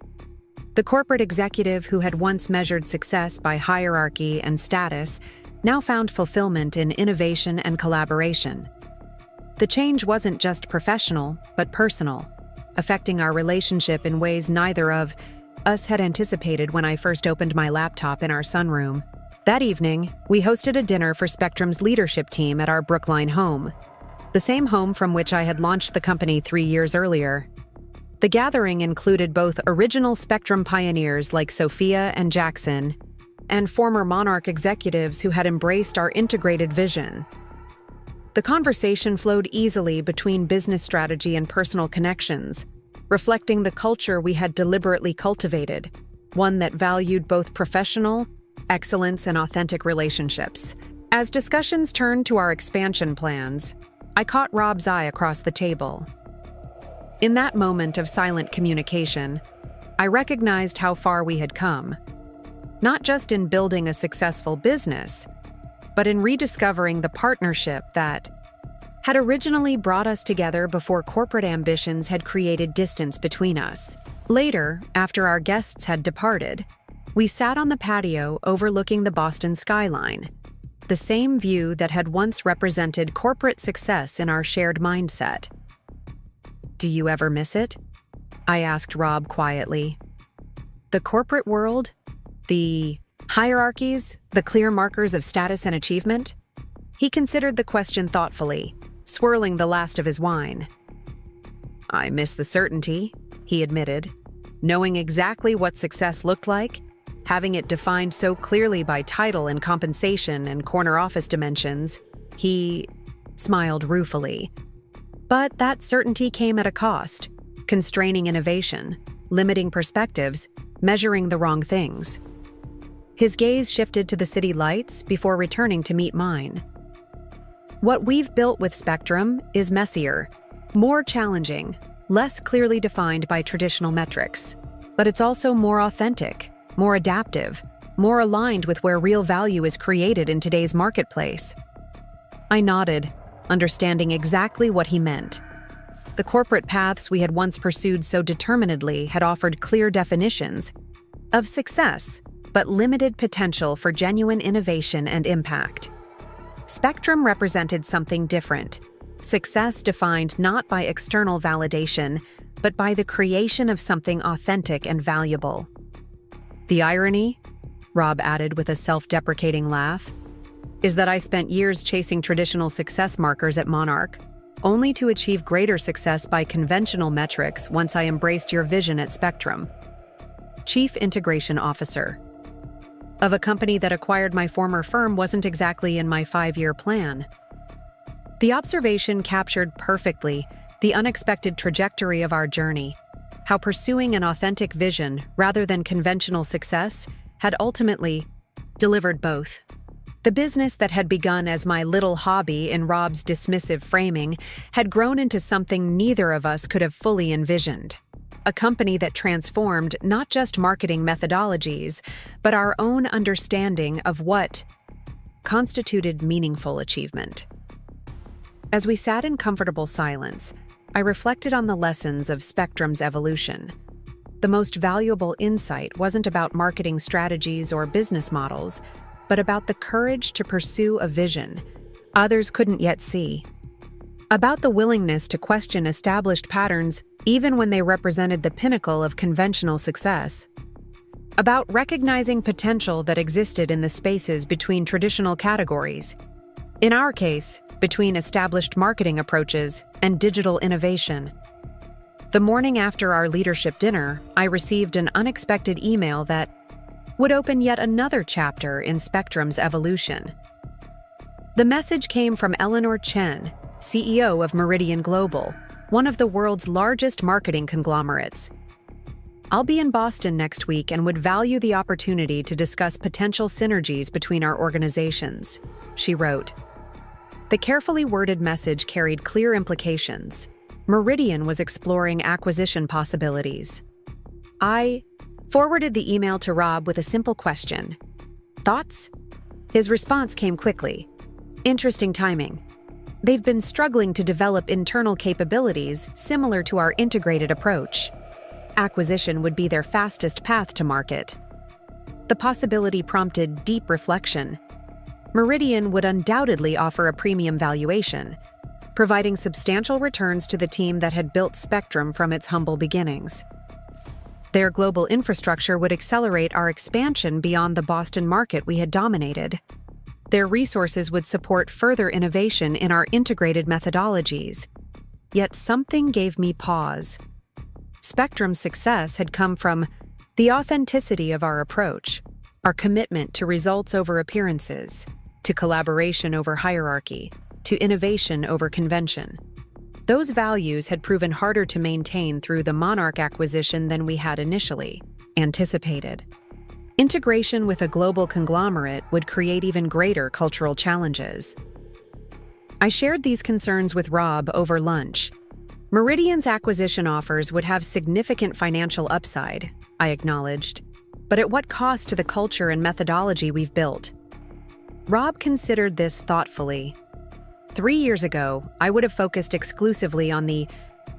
The corporate executive who had once measured success by hierarchy and status now found fulfillment in innovation and collaboration. The change wasn't just professional, but personal, affecting our relationship in ways neither of us had anticipated when I first opened my laptop in our sunroom. That evening, we hosted a dinner for Spectrum's leadership team at our Brookline home, the same home from which I had launched the company 3 years earlier. The gathering included both original Spectrum pioneers like Sophia and Jackson, and former Monarch executives who had embraced our integrated vision. The conversation flowed easily between business strategy and personal connections, reflecting the culture we had deliberately cultivated, one that valued both professional excellence and authentic relationships. As discussions turned to our expansion plans, I caught Rob's eye across the table. In that moment of silent communication, I recognized how far we had come, not just in building a successful business, but in rediscovering the partnership that had originally brought us together before corporate ambitions had created distance between us. Later, after our guests had departed, we sat on the patio overlooking the Boston skyline, the same view that had once represented corporate success in our shared mindset. "Do you ever miss it?" I asked Rob quietly. "The corporate world? The hierarchies? The clear markers of status and achievement?" He considered the question thoughtfully, swirling the last of his wine. "I miss the certainty," he admitted. Knowing exactly what success looked like, having it defined so clearly by title and compensation and corner office dimensions, he smiled ruefully. But that certainty came at a cost, constraining innovation, limiting perspectives, measuring the wrong things. His gaze shifted to the city lights before returning to meet mine. "What we've built with Spectrum is messier, more challenging, less clearly defined by traditional metrics. But it's also more authentic, more adaptive, more aligned with where real value is created in today's marketplace." I nodded, understanding exactly what he meant. The corporate paths we had once pursued so determinedly had offered clear definitions of success, but limited potential for genuine innovation and impact. Spectrum represented something different, success defined not by external validation, but by the creation of something authentic and valuable. "The irony," Rob added with a self-deprecating laugh, "is that I spent years chasing traditional success markers at Monarch, only to achieve greater success by conventional metrics once I embraced your vision at Spectrum." Chief Integration Officer of a company that acquired my former firm wasn't exactly in my 5-year plan. The observation captured perfectly the unexpected trajectory of our journey, how pursuing an authentic vision rather than conventional success had ultimately delivered both. The business that had begun as my little hobby in Rob's dismissive framing had grown into something neither of us could have fully envisioned. A company that transformed not just marketing methodologies, but our own understanding of what constituted meaningful achievement. As we sat in comfortable silence, I reflected on the lessons of Spectrum's evolution. The most valuable insight wasn't about marketing strategies or business models, but about the courage to pursue a vision others couldn't yet see. About the willingness to question established patterns even when they represented the pinnacle of conventional success. About recognizing potential that existed in the spaces between traditional categories. In our case, between established marketing approaches and digital innovation. The morning after our leadership dinner, I received an unexpected email that would open yet another chapter in Spectrum's evolution. The message came from Eleanor Chen, CEO of Henderson Global, one of the world's largest marketing conglomerates. "I'll be in Boston next week and would value the opportunity to discuss potential synergies between our organizations," she wrote. The carefully worded message carried clear implications. Meridian was exploring acquisition possibilities. I forwarded the email to Rob with a simple question. "Thoughts?" His response came quickly. "Interesting timing. They've been struggling to develop internal capabilities similar to our integrated approach. Acquisition would be their fastest path to market." The possibility prompted deep reflection. Meridian would undoubtedly offer a premium valuation, providing substantial returns to the team that had built Spectrum from its humble beginnings. Their global infrastructure would accelerate our expansion beyond the Boston market we had dominated. Their resources would support further innovation in our integrated methodologies. Yet something gave me pause. Spectrum's success had come from the authenticity of our approach, our commitment to results over appearances, to collaboration over hierarchy, to innovation over convention. Those values had proven harder to maintain through the Monarch acquisition than we had initially anticipated. Integration with a global conglomerate would create even greater cultural challenges. I shared these concerns with Rob over lunch. Meridian's acquisition offers would have significant financial upside, I acknowledged, but at what cost to the culture and methodology we've built? Rob considered this thoughtfully. 3 years ago, I would have focused exclusively on the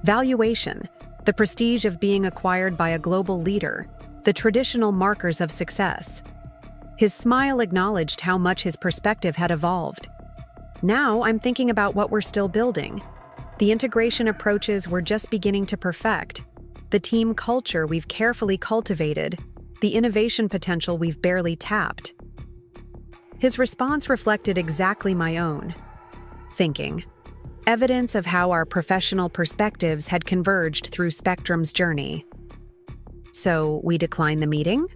valuation, the prestige of being acquired by a global leader, the traditional markers of success. His smile acknowledged how much his perspective had evolved. Now I'm thinking about what we're still building. The integration approaches we're just beginning to perfect, the team culture we've carefully cultivated, the innovation potential we've barely tapped. His response reflected exactly my own thinking, evidence of how our professional perspectives had converged through Spectrum's journey. So, we declined the meeting?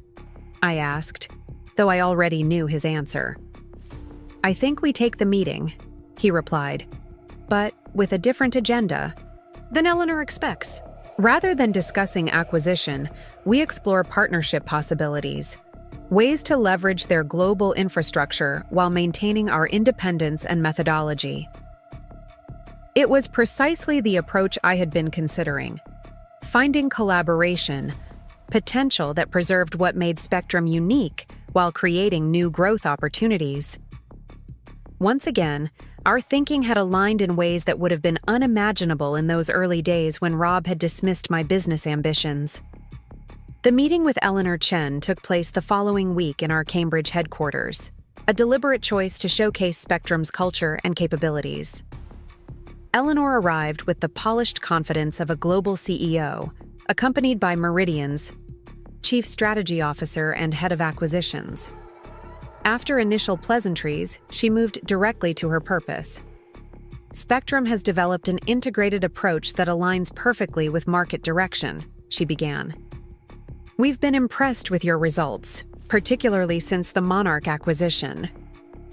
I asked, though I already knew his answer. I think we take the meeting, he replied, but with a different agenda than Eleanor expects. Rather than discussing acquisition, we explore partnership possibilities, ways to leverage their global infrastructure while maintaining our independence and methodology. It was precisely the approach I had been considering, finding collaboration, potential that preserved what made Spectrum unique while creating new growth opportunities. Once again, our thinking had aligned in ways that would have been unimaginable in those early days when Rob had dismissed my business ambitions. The meeting with Eleanor Chen took place the following week in our Cambridge headquarters, a deliberate choice to showcase Spectrum's culture and capabilities. Eleanor arrived with the polished confidence of a global CEO, accompanied by Meridian's Chief Strategy Officer and Head of Acquisitions. After initial pleasantries, she moved directly to her purpose. Spectrum has developed an integrated approach that aligns perfectly with market direction, she began. We've been impressed with your results, particularly since the Monarch acquisition.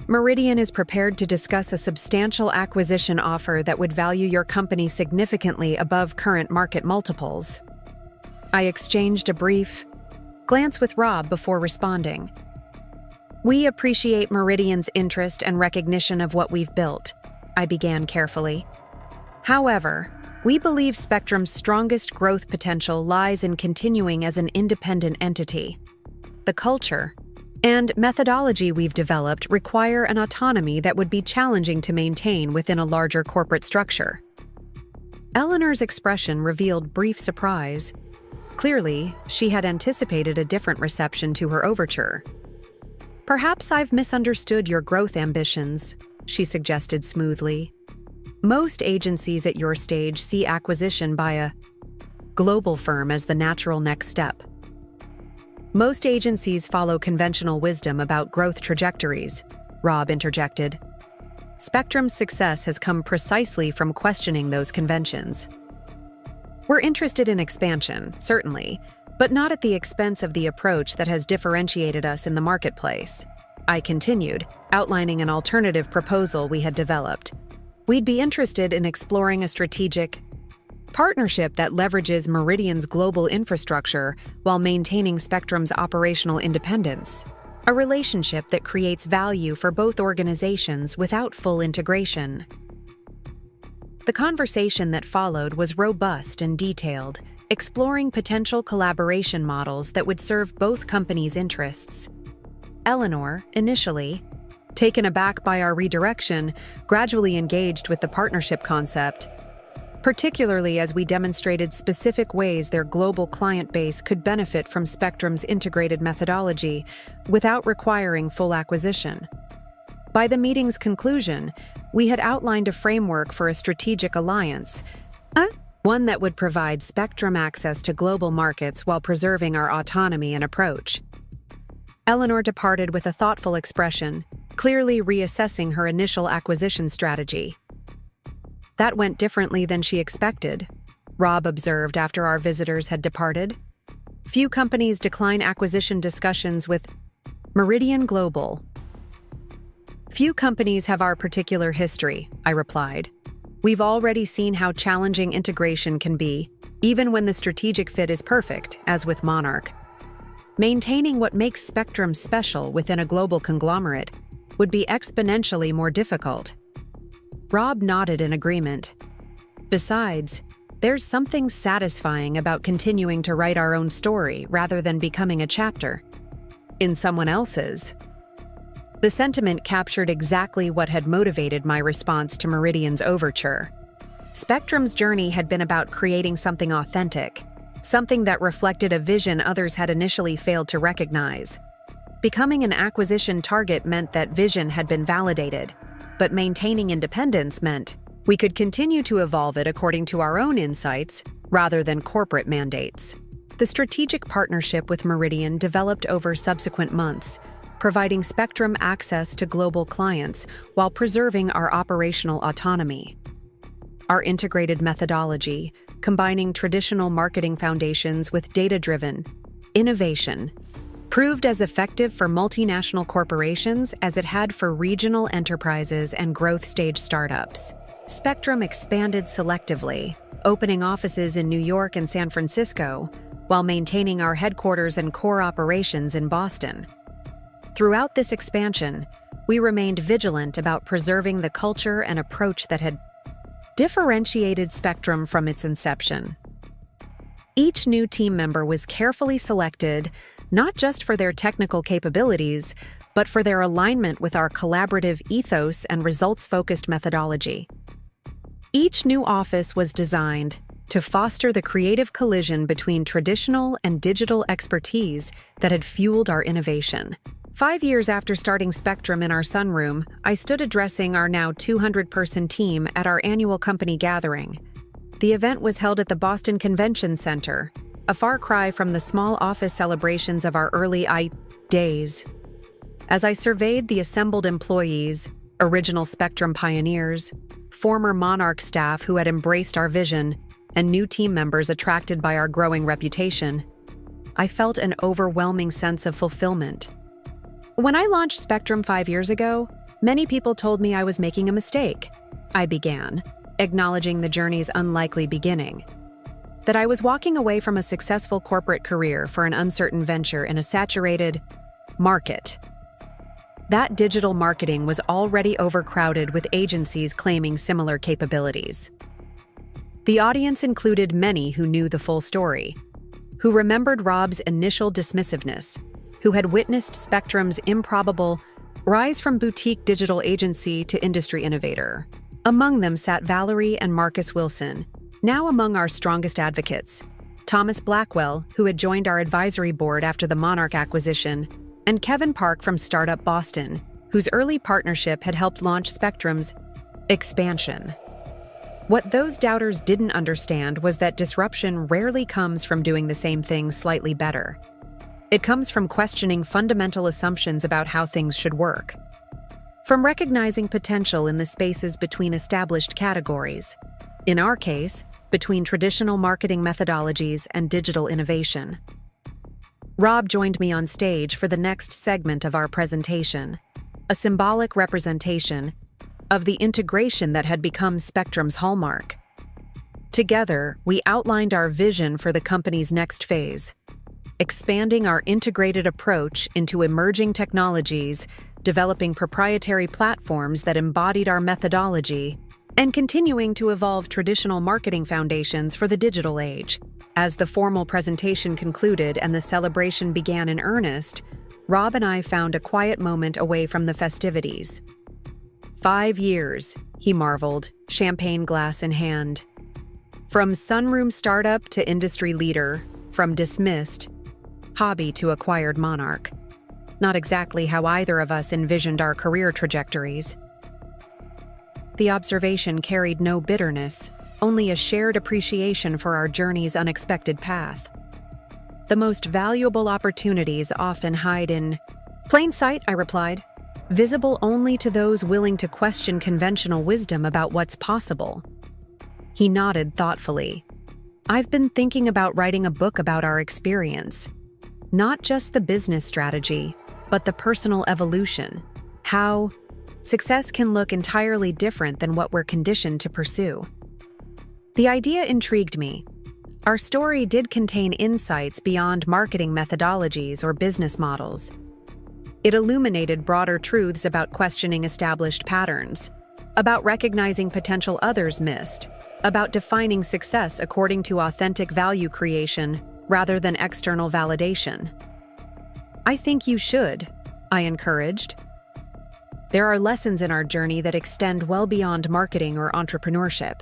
Meridian is prepared to discuss a substantial acquisition offer that would value your company significantly above current market multiples. I exchanged a brief glance with Rob before responding. We appreciate Meridian's interest and recognition of what we've built, I began carefully. However, we believe Spectrum's strongest growth potential lies in continuing as an independent entity. The culture and methodology we've developed require an autonomy that would be challenging to maintain within a larger corporate structure. Eleanor's expression revealed brief surprise. Clearly, she had anticipated a different reception to her overture. Perhaps I've misunderstood your growth ambitions, she suggested smoothly. Most agencies at your stage see acquisition by a global firm as the natural next step. Most agencies follow conventional wisdom about growth trajectories, Rob interjected. Spectrum's success has come precisely from questioning those conventions. We're interested in expansion, certainly, but not at the expense of the approach that has differentiated us in the marketplace. I continued, outlining an alternative proposal we had developed. We'd be interested in exploring a strategic partnership that leverages Meridian's global infrastructure while maintaining Spectrum's operational independence. A relationship that creates value for both organizations without full integration. The conversation that followed was robust and detailed, exploring potential collaboration models that would serve both companies' interests. Eleanor, initially, taken aback by our redirection, gradually engaged with the partnership concept, particularly as we demonstrated specific ways their global client base could benefit from Spectrum's integrated methodology without requiring full acquisition. By the meeting's conclusion, we had outlined a framework for a strategic alliance, one that would provide Spectrum access to global markets while preserving our autonomy and approach. Eleanor departed with a thoughtful expression, clearly reassessing her initial acquisition strategy. That went differently than she expected, Rob observed after our visitors had departed. Few companies decline acquisition discussions with Meridian Global. Few companies have our particular history, I replied. We've already seen how challenging integration can be, even when the strategic fit is perfect, as with Monarch. Maintaining what makes Spectrum special within a global conglomerate would be exponentially more difficult. Rob nodded in agreement. Besides, there's something satisfying about continuing to write our own story rather than becoming a chapter in someone else's. The sentiment captured exactly what had motivated my response to Meridian's overture. Spectrum's journey had been about creating something authentic, something that reflected a vision others had initially failed to recognize. Becoming an acquisition target meant that vision had been validated, but maintaining independence meant we could continue to evolve it according to our own insights rather than corporate mandates. The strategic partnership with Meridian developed over subsequent months, providing Spectrum access to global clients while preserving our operational autonomy. Our integrated methodology, combining traditional marketing foundations with data-driven innovation, proved as effective for multinational corporations as it had for regional enterprises and growth-stage startups. Spectrum expanded selectively, opening offices in New York and San Francisco, while maintaining our headquarters and core operations in Boston. Throughout this expansion, we remained vigilant about preserving the culture and approach that had differentiated Spectrum from its inception. Each new team member was carefully selected, not just for their technical capabilities, but for their alignment with our collaborative ethos and results-focused methodology. Each new office was designed to foster the creative collision between traditional and digital expertise that had fueled our innovation. 5 years after starting Spectrum in our sunroom, I stood addressing our now 200-person team at our annual company gathering. The event was held at the Boston Convention Center, a far cry from the small office celebrations of our early days. As I surveyed the assembled employees, original Spectrum pioneers, former Monarch staff who had embraced our vision, and new team members attracted by our growing reputation, I felt an overwhelming sense of fulfillment. When I launched Spectrum 5 years ago, many people told me I was making a mistake. I began, acknowledging the journey's unlikely beginning. That I was walking away from a successful corporate career for an uncertain venture in a saturated market. That digital marketing was already overcrowded with agencies claiming similar capabilities. The audience included many who knew the full story, who remembered Rob's initial dismissiveness, who had witnessed Spectrum's improbable rise from boutique digital agency to industry innovator. Among them sat Valerie and Marcus Wilson, now among our strongest advocates, Thomas Blackwell, who had joined our advisory board after the Monarch acquisition, and Kevin Park from Startup Boston, whose early partnership had helped launch Spectrum's expansion. What those doubters didn't understand was that disruption rarely comes from doing the same thing slightly better. It comes from questioning fundamental assumptions about how things should work. From recognizing potential in the spaces between established categories, in our case, between traditional marketing methodologies and digital innovation. Rob joined me on stage for the next segment of our presentation, a symbolic representation of the integration that had become Spectrum's hallmark. Together, we outlined our vision for the company's next phase, expanding our integrated approach into emerging technologies, developing proprietary platforms that embodied our methodology, and continuing to evolve traditional marketing foundations for the digital age. As the formal presentation concluded and the celebration began in earnest, Rob and I found a quiet moment away from the festivities. 5 years, he marveled, champagne glass in hand. From sunroom startup to industry leader, from dismissed hobby to acquired monarch. Not exactly how either of us envisioned our career trajectories. The observation carried no bitterness, only a shared appreciation for our journey's unexpected path. The most valuable opportunities often hide in plain sight, I replied, visible only to those willing to question conventional wisdom about what's possible. He nodded thoughtfully. I've been thinking about writing a book about our experience. Not just the business strategy, but the personal evolution. How success can look entirely different than what we're conditioned to pursue. The idea intrigued me. Our story did contain insights beyond marketing methodologies or business models. It illuminated broader truths about questioning established patterns, about recognizing potential others missed, about defining success according to authentic value creation rather than external validation. "I think you should," I encouraged. There are lessons in our journey that extend well beyond marketing or entrepreneurship.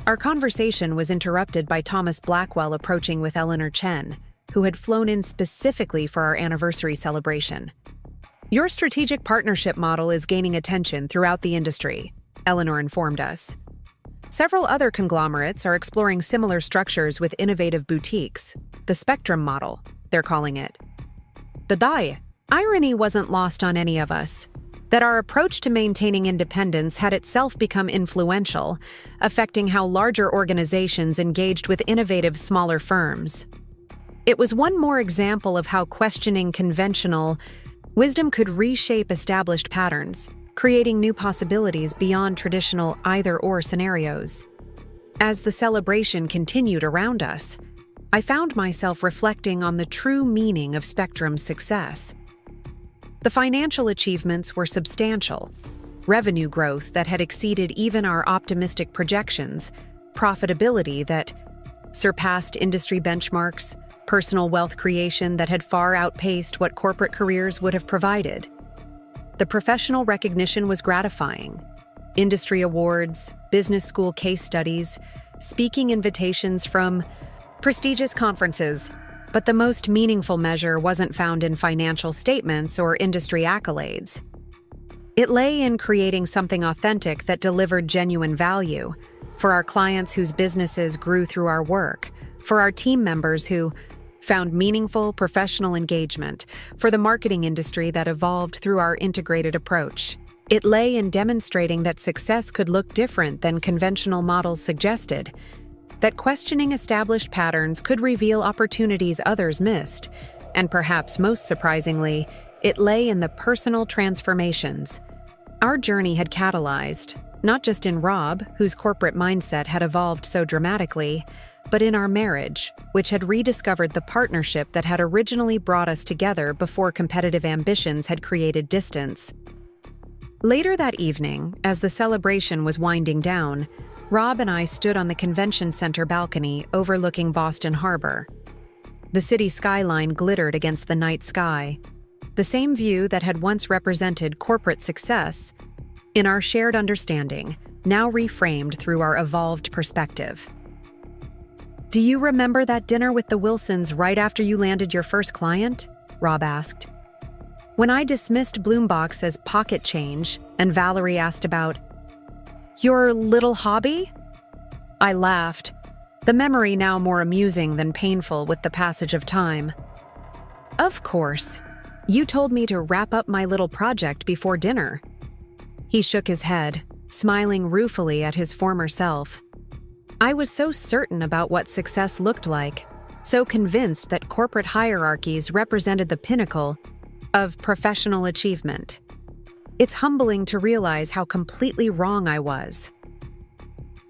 Our conversation was interrupted by Thomas Blackwell approaching with Eleanor Chen, who had flown in specifically for our anniversary celebration. "Your strategic partnership model is gaining attention throughout the industry," Eleanor informed us. "Several other conglomerates are exploring similar structures with innovative boutiques, the Spectrum model, they're calling it." The irony wasn't lost on any of us, that our approach to maintaining independence had itself become influential, affecting how larger organizations engaged with innovative smaller firms. It was one more example of how questioning conventional wisdom could reshape established patterns, creating new possibilities beyond traditional either-or scenarios. As the celebration continued around us, I found myself reflecting on the true meaning of Spectrum's success. The financial achievements were substantial. Revenue growth that had exceeded even our optimistic projections, profitability that surpassed industry benchmarks, personal wealth creation that had far outpaced what corporate careers would have provided. The professional recognition was gratifying. Industry awards, business school case studies, speaking invitations from prestigious conferences. But the most meaningful measure wasn't found in financial statements or industry accolades. It lay in creating something authentic that delivered genuine value for our clients whose businesses grew through our work, for our team members who found meaningful professional engagement, for the marketing industry that evolved through our integrated approach. It lay in demonstrating that success could look different than conventional models suggested, that questioning established patterns could reveal opportunities others missed, and perhaps most surprisingly, it lay in the personal transformations our journey had catalyzed, not just in Rob, whose corporate mindset had evolved so dramatically, but in our marriage, which had rediscovered the partnership that had originally brought us together before competitive ambitions had created distance. Later that evening, as the celebration was winding down, Rob and I stood on the convention center balcony overlooking Boston Harbor. The city skyline glittered against the night sky, the same view that had once represented corporate success, in our shared understanding, now reframed through our evolved perspective. "Do you remember that dinner with the Wilsons right after you landed your first client?" Rob asked. When I dismissed Bloombox as pocket change, and Valerie asked about your little hobby? I laughed, the memory now more amusing than painful with the passage of time. "Of course. You told me to wrap up my little project before dinner." He shook his head, smiling ruefully at his former self. I was so certain about what success looked like, so convinced that corporate hierarchies represented the pinnacle of professional achievement. It's humbling to realize how completely wrong I was.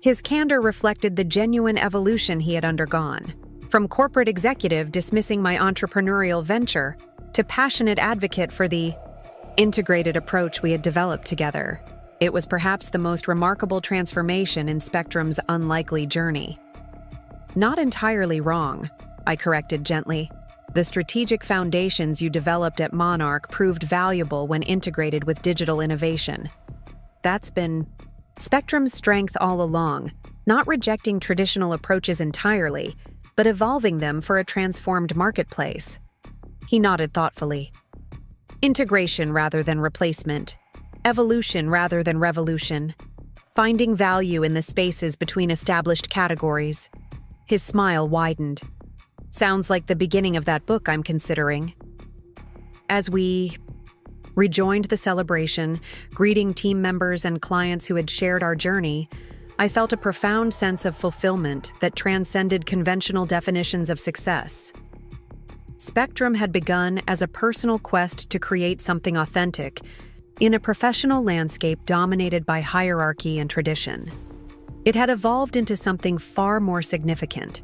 His candor reflected the genuine evolution he had undergone, from corporate executive dismissing my entrepreneurial venture to passionate advocate for the integrated approach we had developed together. It was perhaps the most remarkable transformation in Spectrum's unlikely journey. "Not entirely wrong," I corrected gently. "The strategic foundations you developed at Monarch proved valuable when integrated with digital innovation. That's been Spectrum's strength all along, not rejecting traditional approaches entirely, but evolving them for a transformed marketplace." He nodded thoughtfully. "Integration rather than replacement. Evolution rather than revolution. Finding value in the spaces between established categories." His smile widened. "Sounds like the beginning of that book I'm considering." As we rejoined the celebration, greeting team members and clients who had shared our journey, I felt a profound sense of fulfillment that transcended conventional definitions of success. Spectrum had begun as a personal quest to create something authentic, in a professional landscape dominated by hierarchy and tradition. It had evolved into something far more significant.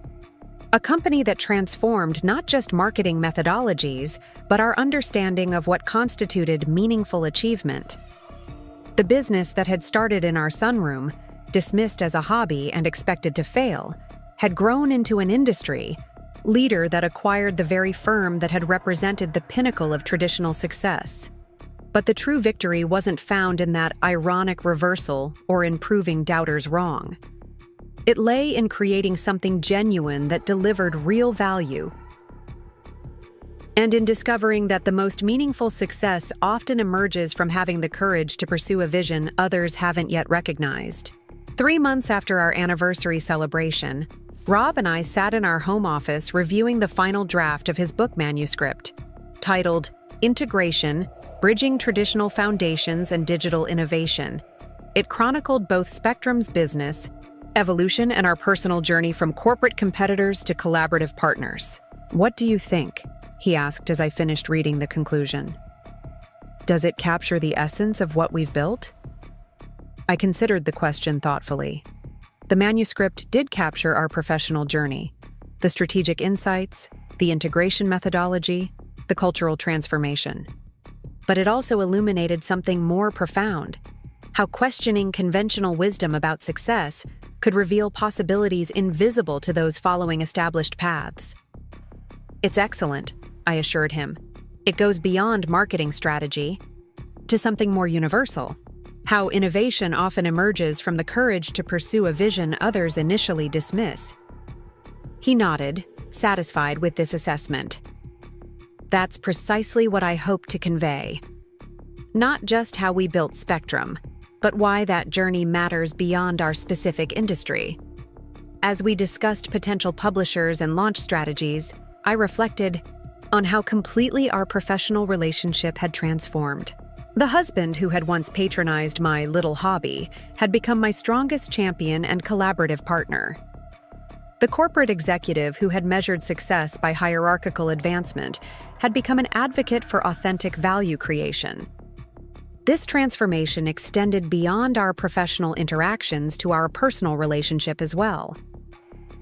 A company that transformed not just marketing methodologies, but our understanding of what constituted meaningful achievement. The business that had started in our sunroom, dismissed as a hobby and expected to fail, had grown into an industry leader that acquired the very firm that had represented the pinnacle of traditional success. But the true victory wasn't found in that ironic reversal or in proving doubters wrong. It lay in creating something genuine that delivered real value, and in discovering that the most meaningful success often emerges from having the courage to pursue a vision others haven't yet recognized. 3 months after our anniversary celebration, Rob and I sat in our home office reviewing the final draft of his book manuscript, titled Integration: Bridging Traditional Foundations and Digital Innovation. It chronicled both Spectrum's business evolution and our personal journey from corporate competitors to collaborative partners. "What do you think?" he asked as I finished reading the conclusion. "Does it capture the essence of what we've built?" I considered the question thoughtfully. The manuscript did capture our professional journey, the strategic insights, the integration methodology, the cultural transformation. But it also illuminated something more profound: how questioning conventional wisdom about success could reveal possibilities invisible to those following established paths. "It's excellent," I assured him. "It goes beyond marketing strategy to something more universal. How innovation often emerges from the courage to pursue a vision others initially dismiss." He nodded, satisfied with this assessment. "That's precisely what I hope to convey. Not just how we built Spectrum, but why that journey matters beyond our specific industry." As we discussed potential publishers and launch strategies, I reflected on how completely our professional relationship had transformed. The husband who had once patronized my little hobby had become my strongest champion and collaborative partner. The corporate executive who had measured success by hierarchical advancement had become an advocate for authentic value creation. This transformation extended beyond our professional interactions to our personal relationship as well.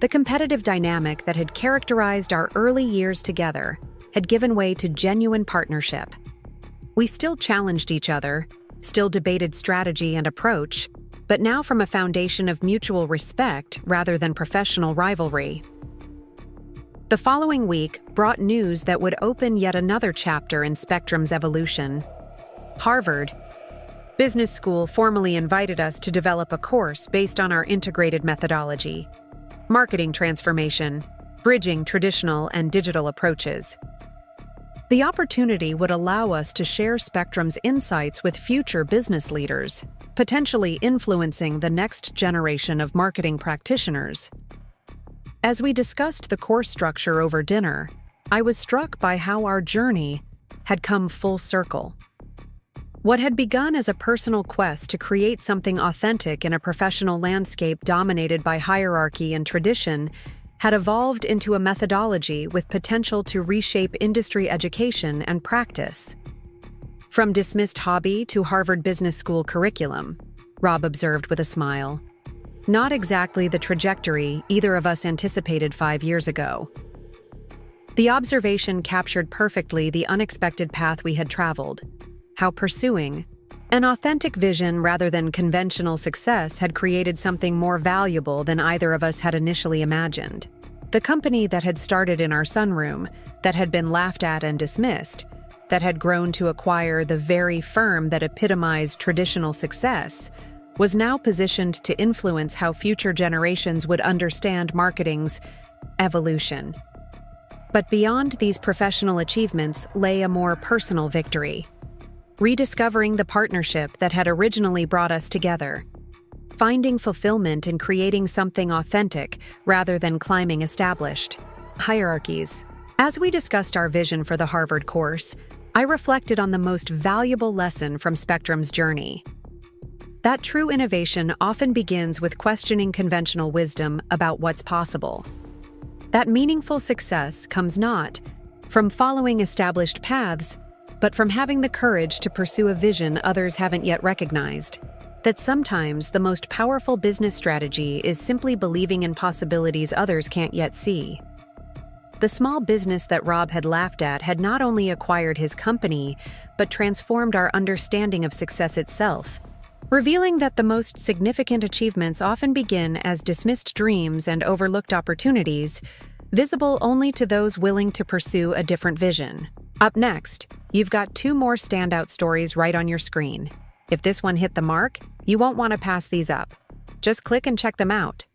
The competitive dynamic that had characterized our early years together had given way to genuine partnership. We still challenged each other, still debated strategy and approach, but now from a foundation of mutual respect rather than professional rivalry. The following week brought news that would open yet another chapter in Spectrum's evolution. Harvard Business School formally invited us to develop a course based on our integrated methodology: marketing transformation, bridging traditional and digital approaches. The opportunity would allow us to share Spectrum's insights with future business leaders, potentially influencing the next generation of marketing practitioners. As we discussed the course structure over dinner, I was struck by how our journey had come full circle. What had begun as a personal quest to create something authentic in a professional landscape dominated by hierarchy and tradition had evolved into a methodology with potential to reshape industry education and practice. "From dismissed hobby to Harvard Business School curriculum," Rob observed with a smile. "Not exactly the trajectory either of us anticipated 5 years ago." The observation captured perfectly the unexpected path we had traveled: how pursuing an authentic vision rather than conventional success had created something more valuable than either of us had initially imagined. The company that had started in our sunroom, that had been laughed at and dismissed, that had grown to acquire the very firm that epitomized traditional success, was now positioned to influence how future generations would understand marketing's evolution. But beyond these professional achievements lay a more personal victory: rediscovering the partnership that had originally brought us together, finding fulfillment in creating something authentic rather than climbing established hierarchies. As we discussed our vision for the Harvard course, I reflected on the most valuable lesson from Spectrum's journey: that true innovation often begins with questioning conventional wisdom about what's possible. That meaningful success comes not from following established paths, but from having the courage to pursue a vision others haven't yet recognized. That sometimes the most powerful business strategy is simply believing in possibilities others can't yet see. The small business that Rob had laughed at had not only acquired his company, but transformed our understanding of success itself, revealing that the most significant achievements often begin as dismissed dreams and overlooked opportunities, visible only to those willing to pursue a different vision. Up next, you've got 2 more standout stories right on your screen. If this one hit the mark, you won't want to pass these up. Just click and check them out.